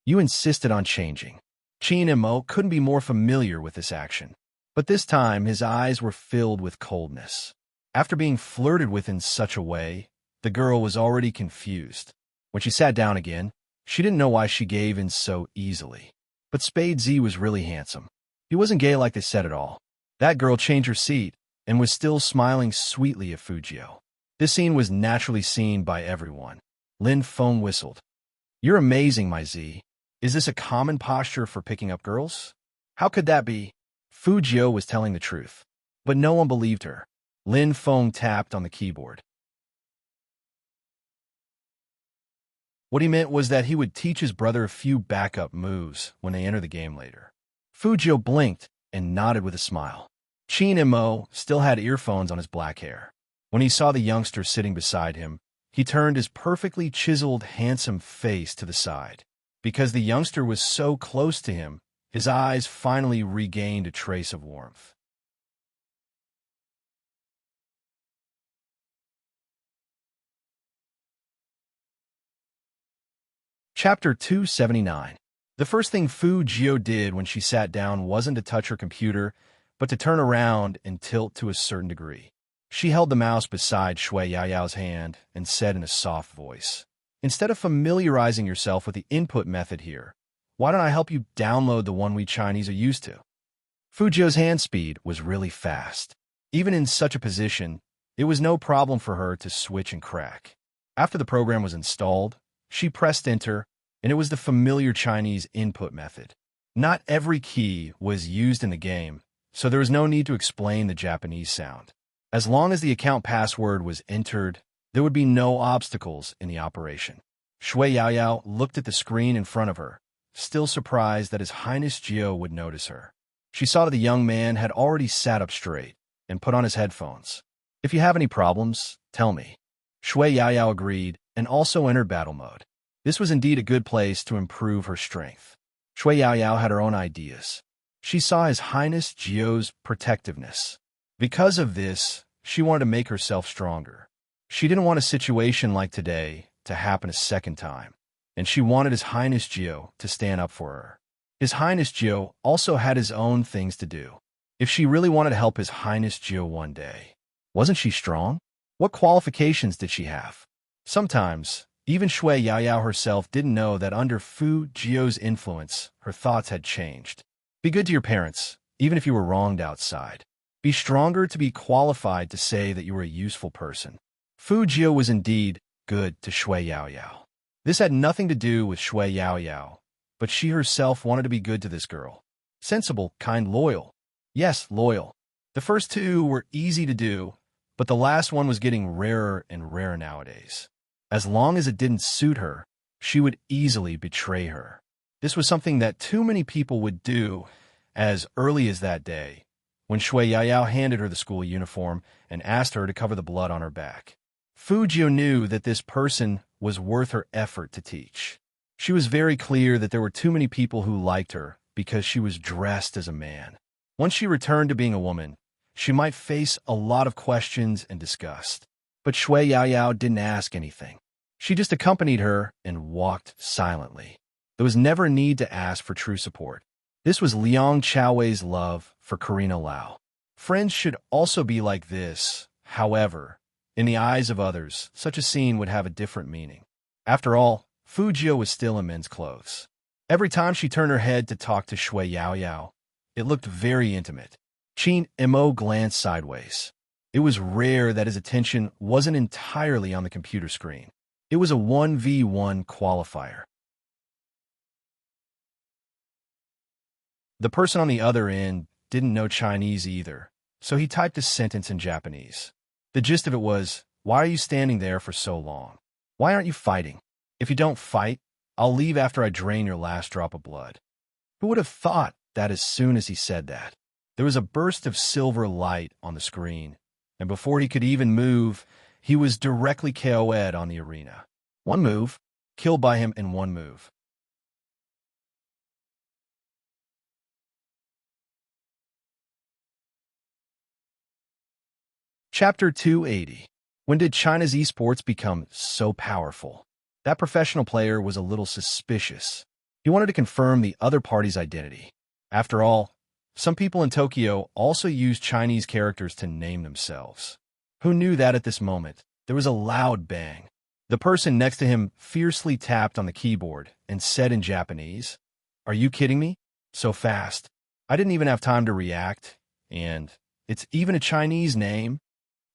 You insisted on changing. Qin and Mo couldn't be more familiar with this action, but this time his eyes were filled with coldness. After being flirted with in such a way, the girl was already confused. When she sat down again, she didn't know why she gave in so easily. But Spade Z was really handsome. He wasn't gay like they said at all. That girl changed her seat and was still smiling sweetly at Fu Jio. This scene was naturally seen by everyone. Lin Feng whistled. You're amazing, my Z. Is this a common posture for picking up girls? How could that be? Fu Jio was telling the truth, but no one believed her. Lin Feng tapped on the keyboard. What he meant was that he would teach his brother a few backup moves when they enter the game later. Fu Jio blinked and nodded with a smile. Qin Mo still had earphones on his black hair. When he saw the youngster sitting beside him, he turned his perfectly chiseled, handsome face to the side. Because the youngster was so close to him, his eyes finally regained a trace of warmth. Chapter 279. The first thing Fu Jio did when she sat down wasn't to touch her computer, but to turn around and tilt to a certain degree. She held the mouse beside Shui Yaoyao's hand and said in a soft voice, "Instead of familiarizing yourself with the input method here, why don't I help you download the one we Chinese are used to?" Fu Jio's hand speed was really fast. Even in such a position, it was no problem for her to switch and crack. After the program was installed, she pressed enter, and it was the familiar Chinese input method. Not every key was used in the game, so there was no need to explain the Japanese sound. As long as the account password was entered, there would be no obstacles in the operation. Shui Yaoyao looked at the screen in front of her, still surprised that His Highness Jio would notice her. She saw that the young man had already sat up straight and put on his headphones. "If you have any problems, tell me." Shui Yaoyao agreed and also entered battle mode. This was indeed a good place to improve her strength. Shui Yaoyao had her own ideas. She saw His Highness Jio's protectiveness. Because of this, she wanted to make herself stronger. She didn't want a situation like today to happen a second time, and she wanted His Highness Jio to stand up for her. His Highness Jio also had his own things to do. If she really wanted to help His Highness Jio one day, wasn't she strong? What qualifications did she have? Sometimes, even Shui Yaoyao herself didn't know that under Fu Jio's influence, her thoughts had changed. Be good to your parents, even if you were wronged outside. Be stronger to be qualified to say that you were a useful person. Fu Jio was indeed good to Shui Yaoyao. This had nothing to do with Shui Yaoyao, but she herself wanted to be good to this girl. Sensible, kind, loyal. Yes, loyal. The first two were easy to do, but the last one was getting rarer and rarer nowadays. As long as it didn't suit her, she would easily betray her. This was something that too many people would do as early as that day, when Shui Yaoyao handed her the school uniform and asked her to cover the blood on her back. Fu Jio knew that this person was worth her effort to teach. She was very clear that there were too many people who liked her because she was dressed as a man. Once she returned to being a woman, she might face a lot of questions and disgust. But Shui Yaoyao didn't ask anything. She just accompanied her and walked silently. There was never a need to ask for true support. This was Liang Chaowei's love for Karina Lau. Friends should also be like this. However, in the eyes of others, such a scene would have a different meaning. After all, Fu Jio was still in men's clothes. Every time she turned her head to talk to Shui Yaoyao, it looked very intimate. Qin Mo glanced sideways. It was rare that his attention wasn't entirely on the computer screen. It was a 1v1 qualifier. The person on the other end didn't know Chinese either, so he typed a sentence in Japanese. The gist of it was, "Why are you standing there for so long? Why aren't you fighting? If you don't fight, I'll leave after I drain your last drop of blood." Who would have thought that as soon as he said that? There was a burst of silver light on the screen, and before he could even move, he was directly KO'd on the arena. One move, killed by him in one move. Chapter 280. When did China's esports become so powerful? That professional player was a little suspicious. He wanted to confirm the other party's identity. After all, some people in Tokyo also used Chinese characters to name themselves. Who knew that at this moment, there was a loud bang. The person next to him fiercely tapped on the keyboard and said in Japanese, "Are you kidding me? So fast. I didn't even have time to react, and it's even a Chinese name."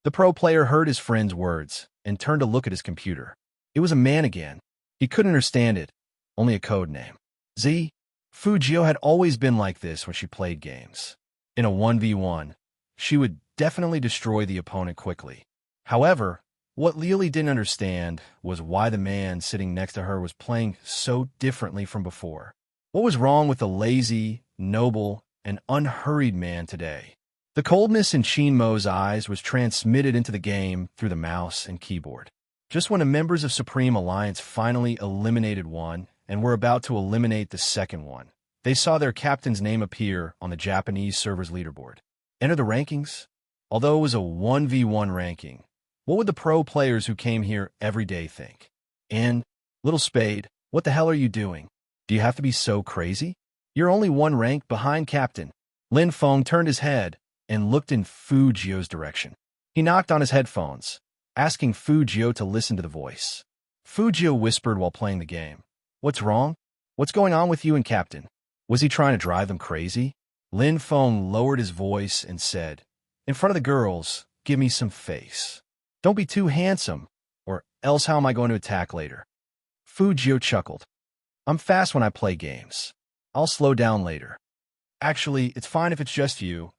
The pro player heard his friend's words and turned to look at his computer. It was a man again. He couldn't understand it, only a code name. Fu Jio had always been like this when she played games. In a 1v1, she would definitely destroy the opponent quickly. However, what Lily didn't understand was why the man sitting next to her was playing so differently from before. What was wrong with the lazy, noble, and unhurried man today? The coldness in Qin Mo's eyes was transmitted into the game through the mouse and keyboard. Just when the members of Supreme Alliance finally eliminated one and were about to eliminate the second one, they saw their captain's name appear on the Japanese server's leaderboard. Enter the rankings? Although it was a 1v1 ranking, what would the pro players who came here every day think? And, Little Spade, what the hell are you doing? Do you have to be so crazy? You're only one rank behind Captain. Lin Feng turned his head and looked in Fu Jio's direction. He knocked on his headphones, asking Fu Jio to listen to the voice. Fu Jio whispered while playing the game. What's wrong? What's going on with you and Captain? Was he trying to drive them crazy? Lin Feng lowered his voice and said, in front of the girls, give me some face. Don't be too handsome, or else how am I going to attack later? Fu Jio chuckled. I'm fast when I play games. I'll slow down later. Actually, it's fine if it's just you,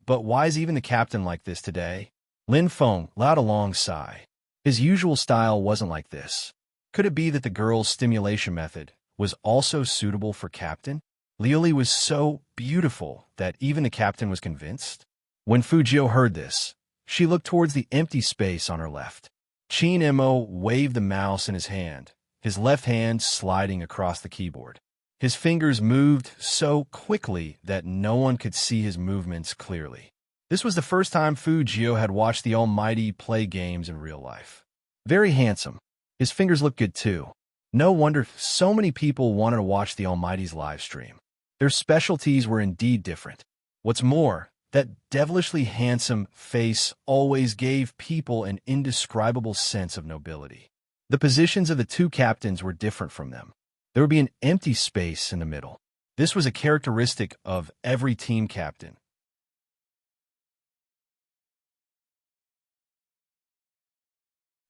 but why is even the captain like this today? Lin Feng let out a long sigh. His usual style wasn't like this. Could it be that the girl's stimulation method was also suitable for Captain? Liuli was so beautiful that even the captain was convinced. When Fu Jio heard this, she looked towards the empty space on her left. Qin Mo waved the mouse in his hand, his left hand sliding across the keyboard. His fingers moved so quickly that no one could see his movements clearly. This was the first time Fu Jio had watched the Almighty play games in real life. Very handsome. His fingers looked good too. No wonder so many people wanted to watch the Almighty's live stream. Their specialties were indeed different. What's more, that devilishly handsome face always gave people an indescribable sense of nobility. The positions of the two captains were different from them. There would be an empty space in the middle. This was a characteristic of every team captain.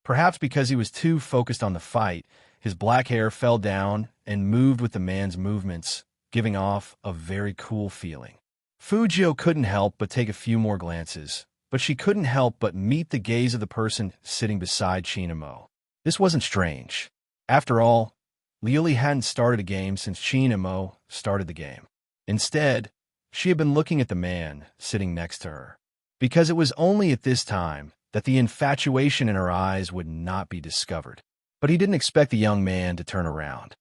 Perhaps because he was too focused on the fight, his black hair fell down and moved with the man's movements, giving off a very cool feeling. Fu Jio couldn't help but take a few more glances, but she couldn't help but meet the gaze of the person sitting beside Qin Mo. This wasn't strange. After all, Liuli hadn't started a game since Qin Mo started the game. Instead, she had been looking at the man sitting next to her, because it was only at this time that the infatuation in her eyes would not be discovered. But he didn't expect the young man to turn around.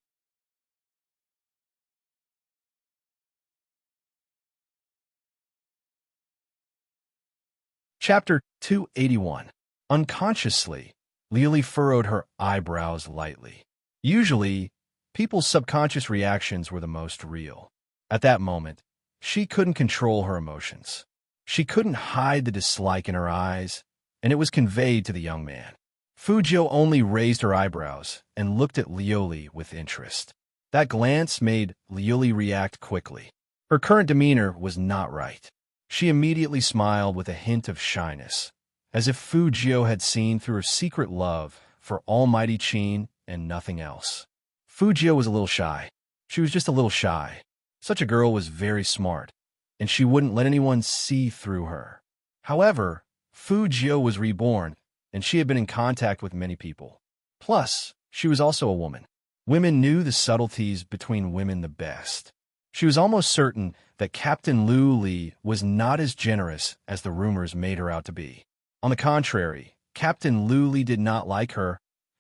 Chapter 281. Unconsciously, Liuli furrowed her eyebrows lightly. Usually, people's subconscious reactions were the most real. At that moment, she couldn't control her emotions. She couldn't hide the dislike in her eyes, and it was conveyed to the young man. Fu Jio only raised her eyebrows and looked at Liuli with interest. That glance made Liuli react quickly. Her current demeanor was not right. She immediately smiled with a hint of shyness, as if Fu Jio had seen through her secret love for Almighty Qin and nothing else. Fu Jio was a little shy. She was just a little shy. Such a girl was very smart, and she wouldn't let anyone see through her. However, Fu Jio was reborn, and she had been in contact with many people. Plus, she was also a woman. Women knew the subtleties between women the best. She was almost certain that Captain Liu Li was not as generous as the rumors made her out to be. On the contrary, Captain Liu Li did not like her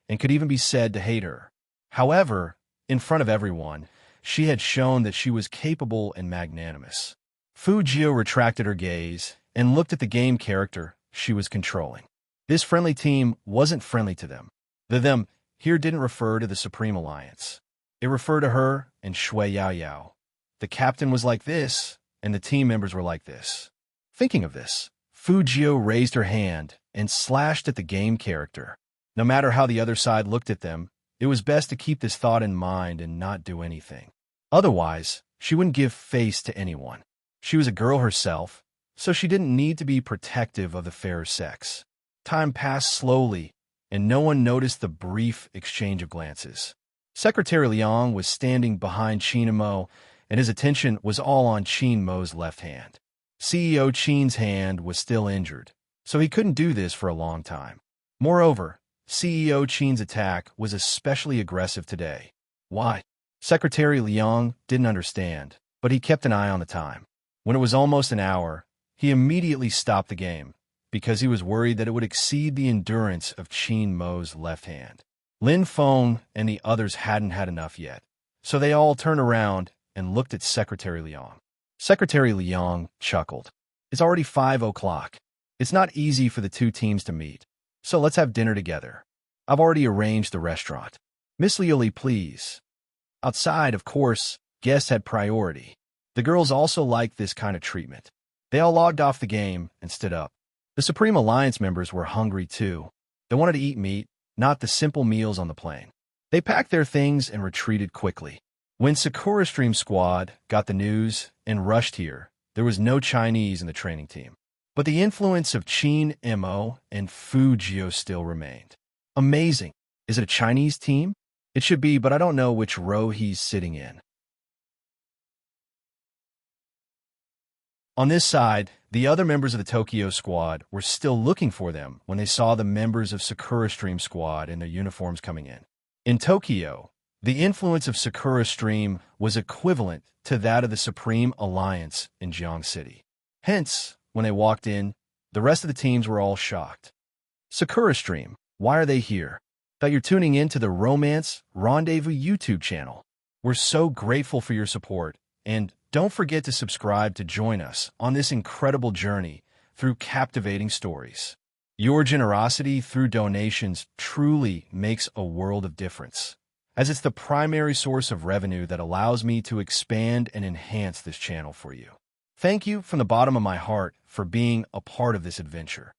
and could even be said to hate her. However, in front of everyone, she had shown that she was capable and magnanimous. Fu Jio retracted her gaze and looked at the game character she was controlling. This friendly team wasn't friendly to them. The them here didn't refer to the Supreme Alliance. It referred to her and Shui Yao Yao. The captain was like this, and the team members were like this. Thinking of this, Fu Jio raised her hand and slashed at the game character. No matter how the other side looked at them, it was best to keep this thought in mind and not do anything. Otherwise, she wouldn't give face to anyone. She was a girl herself, so she didn't need to be protective of the fairer sex. Time passed slowly, and no one noticed the brief exchange of glances. Secretary Liang was standing behind Qin Mo, and his attention was all on Qin Mo's left hand. CEO Qin's hand was still injured, so he couldn't do this for a long time. Moreover, CEO Qin's attack was especially aggressive today. Why? Secretary Liang didn't understand, but he kept an eye on the time. When it was almost an hour, He immediately stopped the game because he was worried that it would exceed the endurance of Qin Mo's left hand. Lin Feng and the others hadn't had enough yet, so they all turned around and looked at Secretary Liang. Secretary Liang chuckled. It's already 5 o'clock. It's not easy for the two teams to meet, so let's have dinner together. I've already arranged the restaurant. Miss Lioli, please. Outside, of course, guests had priority. The girls also liked this kind of treatment. They all logged off the game and stood up. The Supreme Alliance members were hungry too. They wanted to eat meat, not the simple meals on the plane. They packed their things and retreated quickly. When Sakura Stream Squad got the news and rushed here, there was no Chinese in the training team. But the influence of Qin Mo and Fu Jio still remained. Amazing. Is it a Chinese team? It should be, but I don't know which row he's sitting in. On this side, the other members of the Tokyo squad were still looking for them when they saw the members of Sakura Stream Squad in their uniforms coming in. In Tokyo, the influence of Sakura Stream was equivalent to that of the Supreme Alliance in Jiang City. Hence, when they walked in, the rest of the teams were all shocked. Sakura Stream, why are they here? Thought you're tuning in to the Romance Rendezvous YouTube channel. We're so grateful for your support, and don't forget to subscribe to join us on this incredible journey through captivating stories. Your generosity through donations truly makes a world of difference, as it's the primary source of revenue that allows me to expand and enhance this channel for you. Thank you from the bottom of my heart for being a part of this adventure.